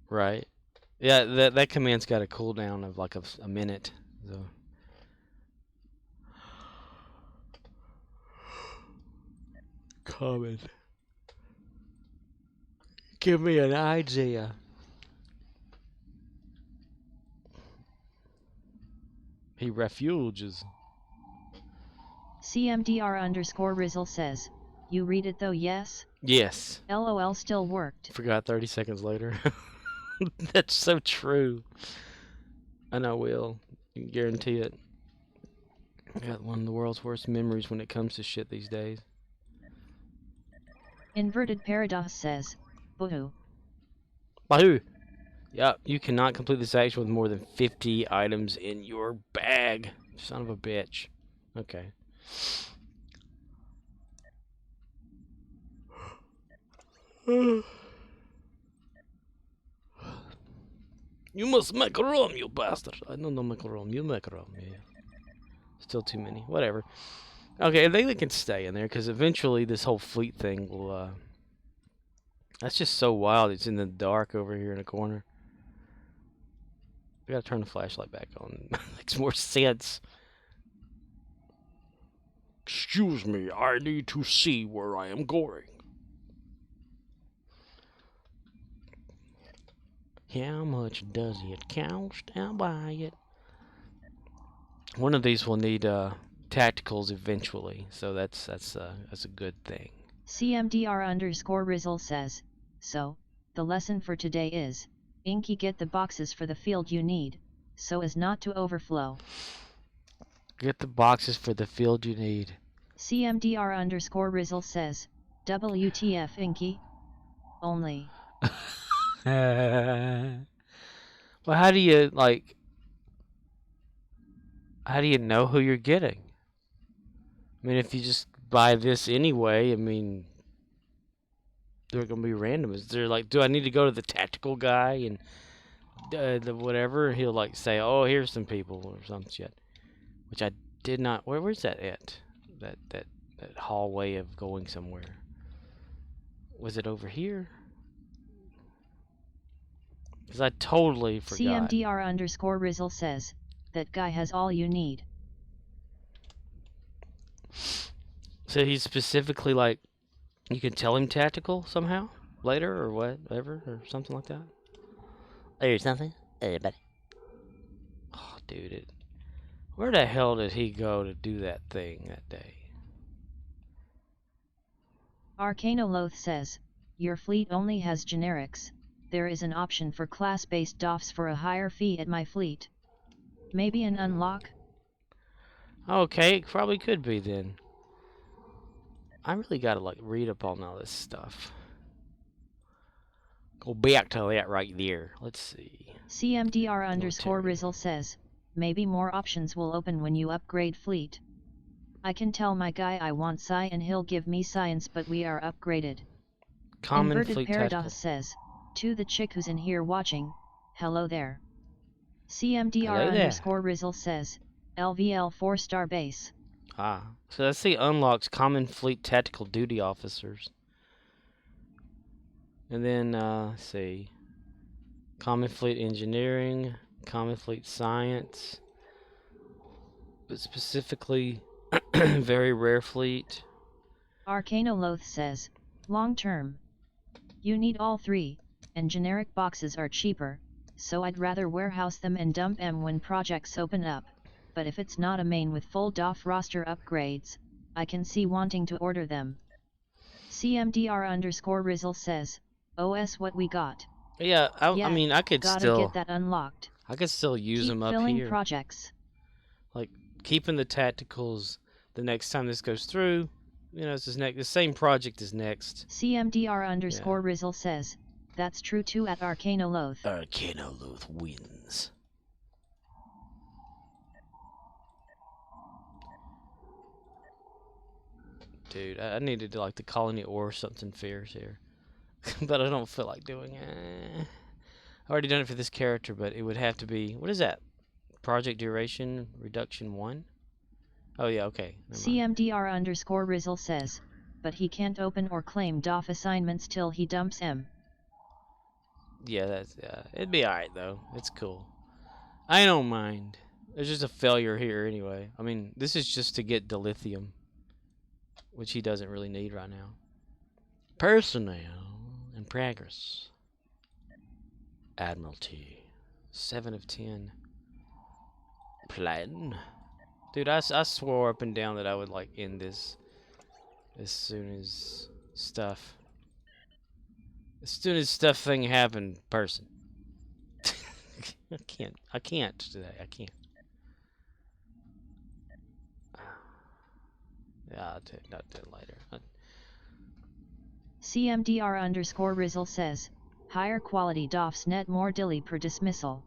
Right. Yeah, that command's got a cooldown of like a minute. So. Common. Give me an idea. He refuges. CMDR_Rizzle says, you read it though, yes? Yes. LOL still worked. Forgot 30 seconds later. That's so true. And I will. You can guarantee it. I got one of the world's worst memories when it comes to shit these days. Inverted Paradox says, boo-hoo. Bahoo! Yep, you cannot complete this action with more than 50 items in your bag. Son of a bitch. Okay. You must make room, you bastard. I don't know make room. You make room. Yeah. Still too many. Whatever. Okay, I think they can stay in there because eventually this whole fleet thing will. That's just so wild. It's in the dark over here in the corner. I gotta turn the flashlight back on. Makes more sense. Excuse me, I need to see where I am going. How much does it cost? I'll buy it. One of these will need tacticals eventually, so that's a good thing. CMDR_Rizzle says, so, the lesson for today is, Inky, get the boxes for the field you need, so as not to overflow. Get the boxes for the field you need. CMDR_Rizzle says, WTF Inky? Only. Well, how do you know who you're getting? I mean, if you just buy this anyway, I mean, they're gonna be random. Is there like, do I need to go to the tactical guy and the whatever? He'll like say, oh, here's some people or some shit, which I did not. Where's that at? That hallway of going somewhere. Was it over here? Because I totally forgot. CMDR_Rizzle says, that guy has all you need. So he's specifically like, you can tell him tactical somehow later or whatever or something like that. Or something. Buddy. Oh, dude, where the hell did he go to do that thing that day? Arcanoloth says, your fleet only has generics. There is an option for class-based DOFs for a higher fee at my fleet. Maybe an unlock? Okay, it probably could be then. I really gotta like read up on all this stuff. Go back to that right there. Let's see. CMDR_Rizzle says, maybe more options will open when you upgrade fleet. I can tell my guy I want Psi and he'll give me science, but we are upgraded. Common Inverted fleet Paradox tactical. says, to the chick who's in here watching, hello there. CMDR_Rizzle says, LVL 4-star base. Ah, so that's the unlocks common fleet tactical duty officers. And then, let's see. Common fleet engineering, common fleet science. But specifically, very rare fleet. Arcanoloth says, long term. You need all three, and generic boxes are cheaper, so I'd rather warehouse them and dump them when projects open up. But if it's not a main with full DOF roster upgrades, I can see wanting to order them. CMDR_Rizzle says, OS what we got. Yeah, I mean, I could gotta still get that unlocked. I could still use Keep them up filling here. projects. Like keeping the tacticals the next time this goes through. You know, it's the same project is next. CMDR_Rizzle says, that's true too at Arcanoloth. Arcanoloth wins. Dude, I needed to like the colony or something fierce here. But I don't feel like doing it. I've already done it for this character, but it would have to be, what is that? Project duration reduction 1? Oh yeah, okay. CMDR_Rizzle says, but he can't open or claim DOF assignments till he dumps him. Yeah, it'd be alright though. It's cool. I don't mind. There's just a failure here anyway. I mean, this is just to get dilithium, which he doesn't really need right now. Personnel. in progress. Admiralty. 7 of 10. Plan. Dude, I swore up and down that I would like end this as soon as stuff thing happened person. I can't today. I can't. Yeah, I'll do it later. CMDR_Rizzle says, higher quality DOFs net more dilly per dismissal.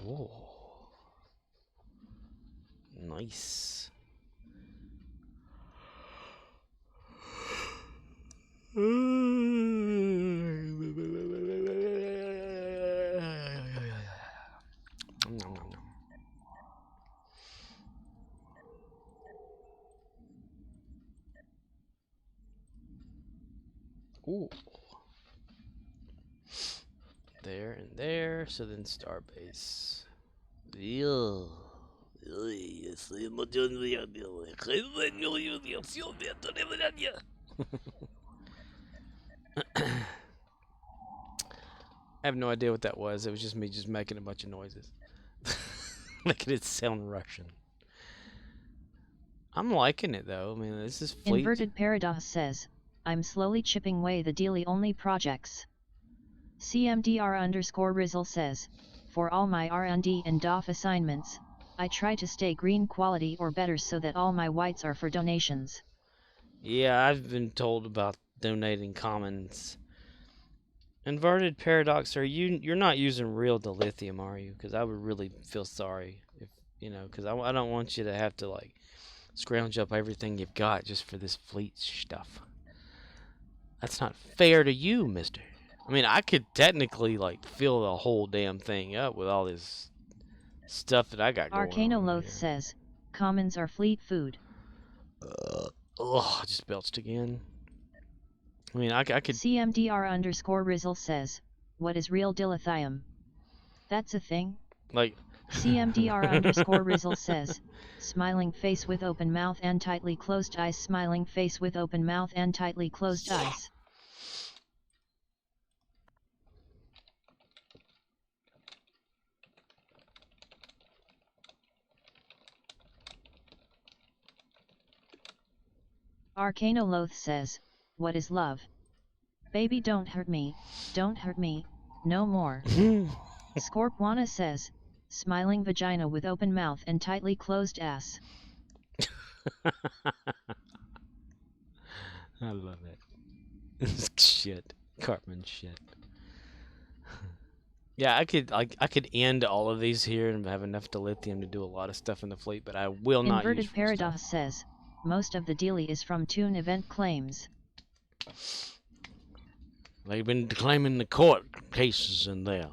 Oh. Nice. Ooh. There and there, so then Starbase. Ew. I have no idea what that was. It was just me just making a bunch of noises. Making it sound Russian. I'm liking it though. I mean, this is fleet. Inverted Paradox says, I'm slowly chipping away the daily only projects. CMDR_Rizzle says, for all my R&D and DOF assignments, I try to stay green quality or better so that all my whites are for donations. Yeah, I've been told about donating commons. Inverted Paradox, you're not using real dilithium, are you? Because I would really feel sorry if, because I don't want you to have to like scrounge up everything you've got just for this fleet stuff. That's not fair to you, mister. I mean, I could technically like fill the whole damn thing up with all this stuff that I got going on. Arcanoloth says, commons are fleet food. I just belched again. I mean, I could... CMDR_Rizzle says, what is real dilithium? That's a thing? Like... CMDR_Rizzle says, smiling face with open mouth and tightly closed eyes. Smiling face with open mouth and tightly closed eyes. Arcanoloth says, what is love? Baby, don't hurt me, no more. Scorpwana says, smiling vagina with open mouth and tightly closed ass. I love it. Shit. Cartman shit. Yeah, I could end all of these here and have enough dilithium to do a lot of stuff in the fleet, but I will not use Inverted Paradox says, most of the dealy is from Toon event claims. They've been claiming the court cases in there.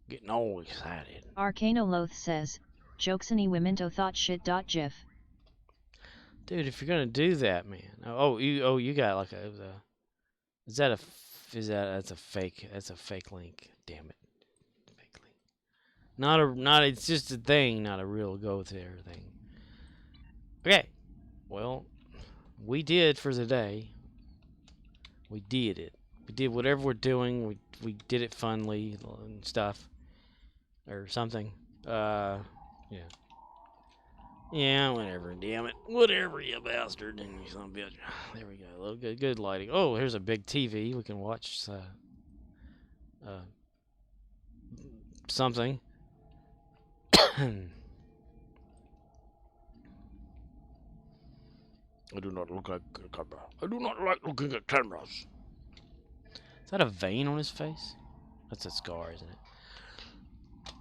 Getting all excited. Arcanoloth says, jokesany wominto thought shit.gif. Dude, if you're gonna do that, man. You got like that's a fake link. Damn it. Fake link. It's just a thing, not a real go there thing. Okay. Well, we did for the day. We did it. We did whatever we're doing. We did it funly and stuff. Or something. Yeah. Yeah, whatever, damn it. Whatever, you bastard. You son of a bitch. There we go. A little good lighting. Oh, here's a big TV. We can watch something. I do not look like a camera. I do not like looking at cameras. Is that a vein on his face? That's a scar, isn't it?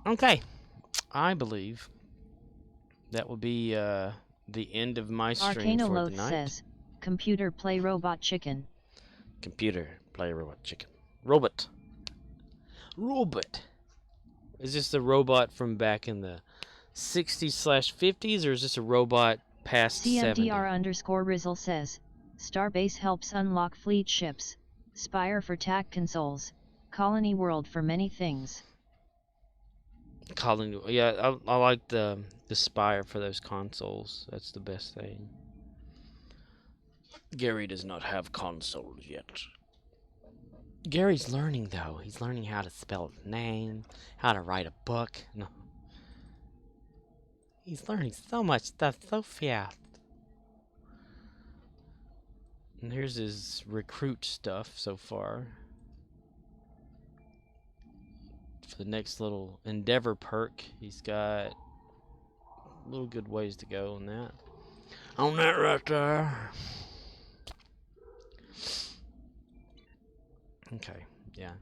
Okay. I believe that will be the end of my stream for the night. Says, computer play robot chicken. Computer play robot chicken. Robot. Is this the robot from back in the 60s/50s, or is this a robot past 70? CMDR_Rizzle says, Starbase helps unlock fleet ships, Spire for TAC consoles, Colony World for many things. Colony, yeah, I like the Spire for those consoles. That's the best thing. Gary does not have consoles yet. Gary's learning, though. He's learning how to spell his name, how to write a book. No. He's learning so much stuff so fast. And here's his recruit stuff so far. For the next little Endeavor perk, he's got little good ways to go on that. On that right there. Okay, yeah.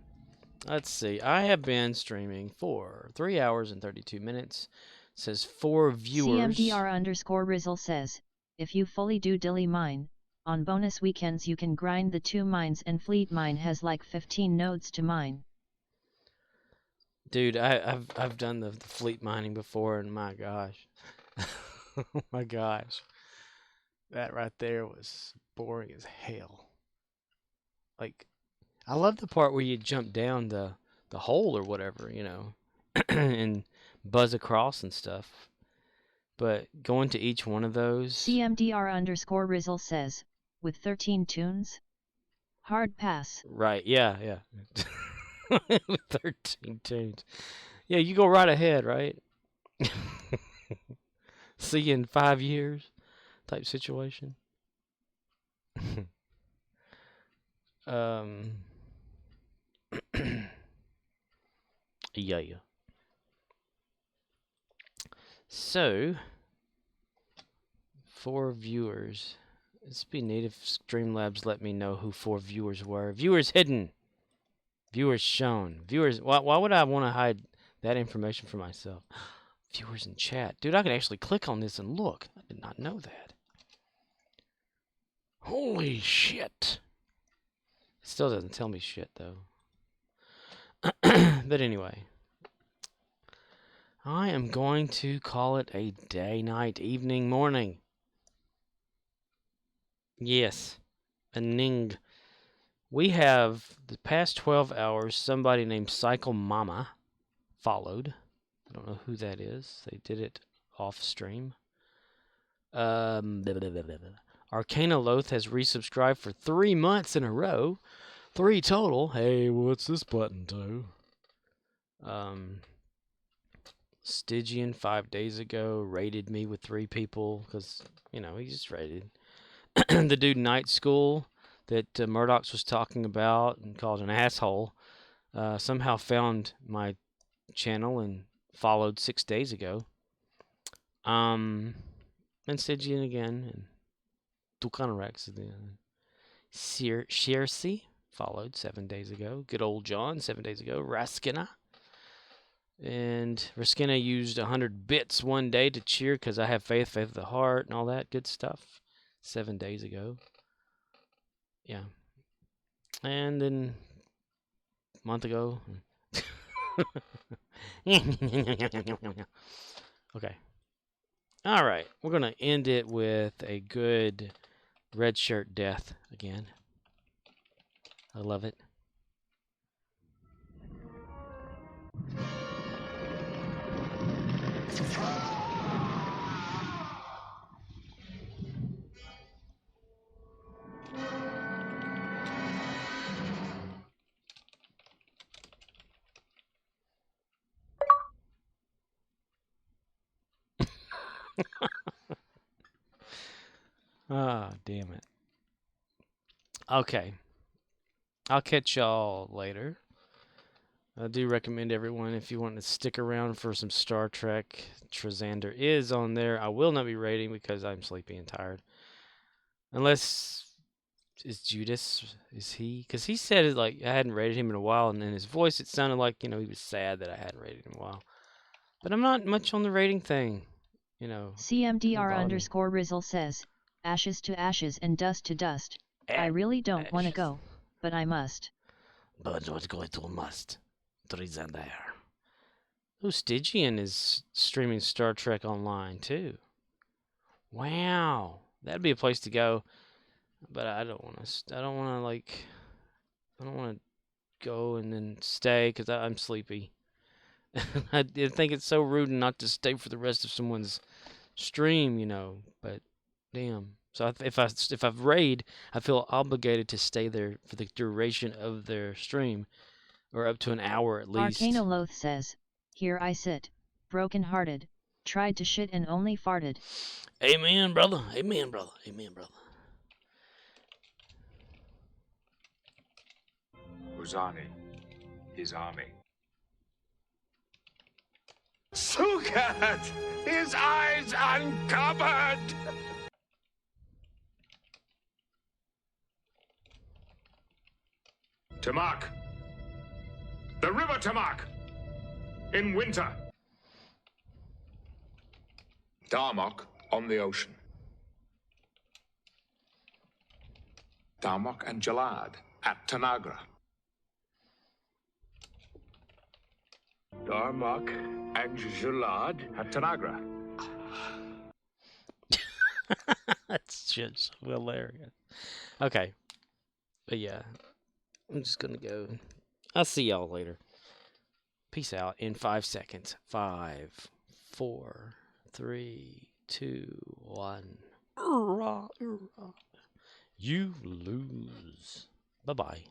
Let's see. I have been streaming for 3 hours and 32 minutes. It says 4 viewers. CMDR_Rizzle says, if you fully do Dilly Mine, on bonus weekends you can grind the 2 mines and Fleet Mine has like 15 nodes to mine. Dude, I've done the fleet mining before, and my gosh. Oh my gosh. That right there was boring as hell. Like, I love the part where you jump down the hole or whatever, you know, and buzz across and stuff. But going to each one of those... CMDR_Rizzle says, with 13 tunes? Hard pass. Right, yeah. With 13 tunes. Yeah, you go right ahead, right? See you in 5 years type situation. Yeah. So, 4 viewers. It'd be neat if Streamlabs let me know who 4 viewers were. Viewers hidden. Viewers shown. Viewers. Why would I want to hide that information for myself? Viewers in chat. Dude, I could actually click on this and look. I did not know that. Holy shit. It still doesn't tell me shit, though. But anyway. I am going to call it a day, night, evening, morning. Yes. A ning. We have, the past 12 hours, somebody named Cycle Mama followed. I don't know who that is. They did it off stream. Arcana Loth has resubscribed for 3 months in a row. 3 total. Hey, what's this button do? Stygian 5 days ago raided me with 3 people because, you know, he just raided. The dude Night School that Murdoch's was talking about and called an asshole somehow found my channel and followed 6 days ago. And Stygian again, and Tucanorex again. Shearsey followed 7 days ago. Good old John 7 days ago. Raskina. And Raskina used 100 bits one day to cheer because I have faith of the heart, and all that good stuff. 7 days ago. Yeah. And then a month ago. Okay. All right. We're going to end it with a good red shirt death again. I love it. Ah, damn it. Okay. I'll catch y'all later. I do recommend everyone, if you want to stick around for some Star Trek, Trezander is on there. I will not be raiding because I'm sleepy and tired. Unless, is Judas, is he? Because he said it like I hadn't raided him in a while, and in his voice it sounded like, you know, he was sad that I hadn't raided him in a while. But I'm not much on the raiding thing, you know. CMDR_Rizzle says, ashes to ashes and dust to dust. I really don't want to go, but I must. But what's going to must? Trezander. Oh, Stygian is streaming Star Trek Online too. Wow, that'd be a place to go. But I don't want to. I don't want to go and then stay because I'm sleepy. I think it's so rude not to stay for the rest of someone's stream, you know. But damn, So if I've raid, I feel obligated to stay there for the duration of their stream, or up to an hour at least. Arcanoloth says, "Here I sit, broken-hearted, tried to shit and only farted." Amen, brother. Amen, brother. Amen, brother. Uzani, his army. Sukat! His eyes uncovered! Tamak! The river Tamak! In winter! Darmok on the ocean. Darmok and Jalad at Tanagra. Darmok and Jalad at Tanagra. That's just hilarious. Okay. But yeah, I'm just gonna go. I'll see y'all later. Peace out in 5 seconds. 5, 4, 3, 2, 1. You lose. Bye-bye.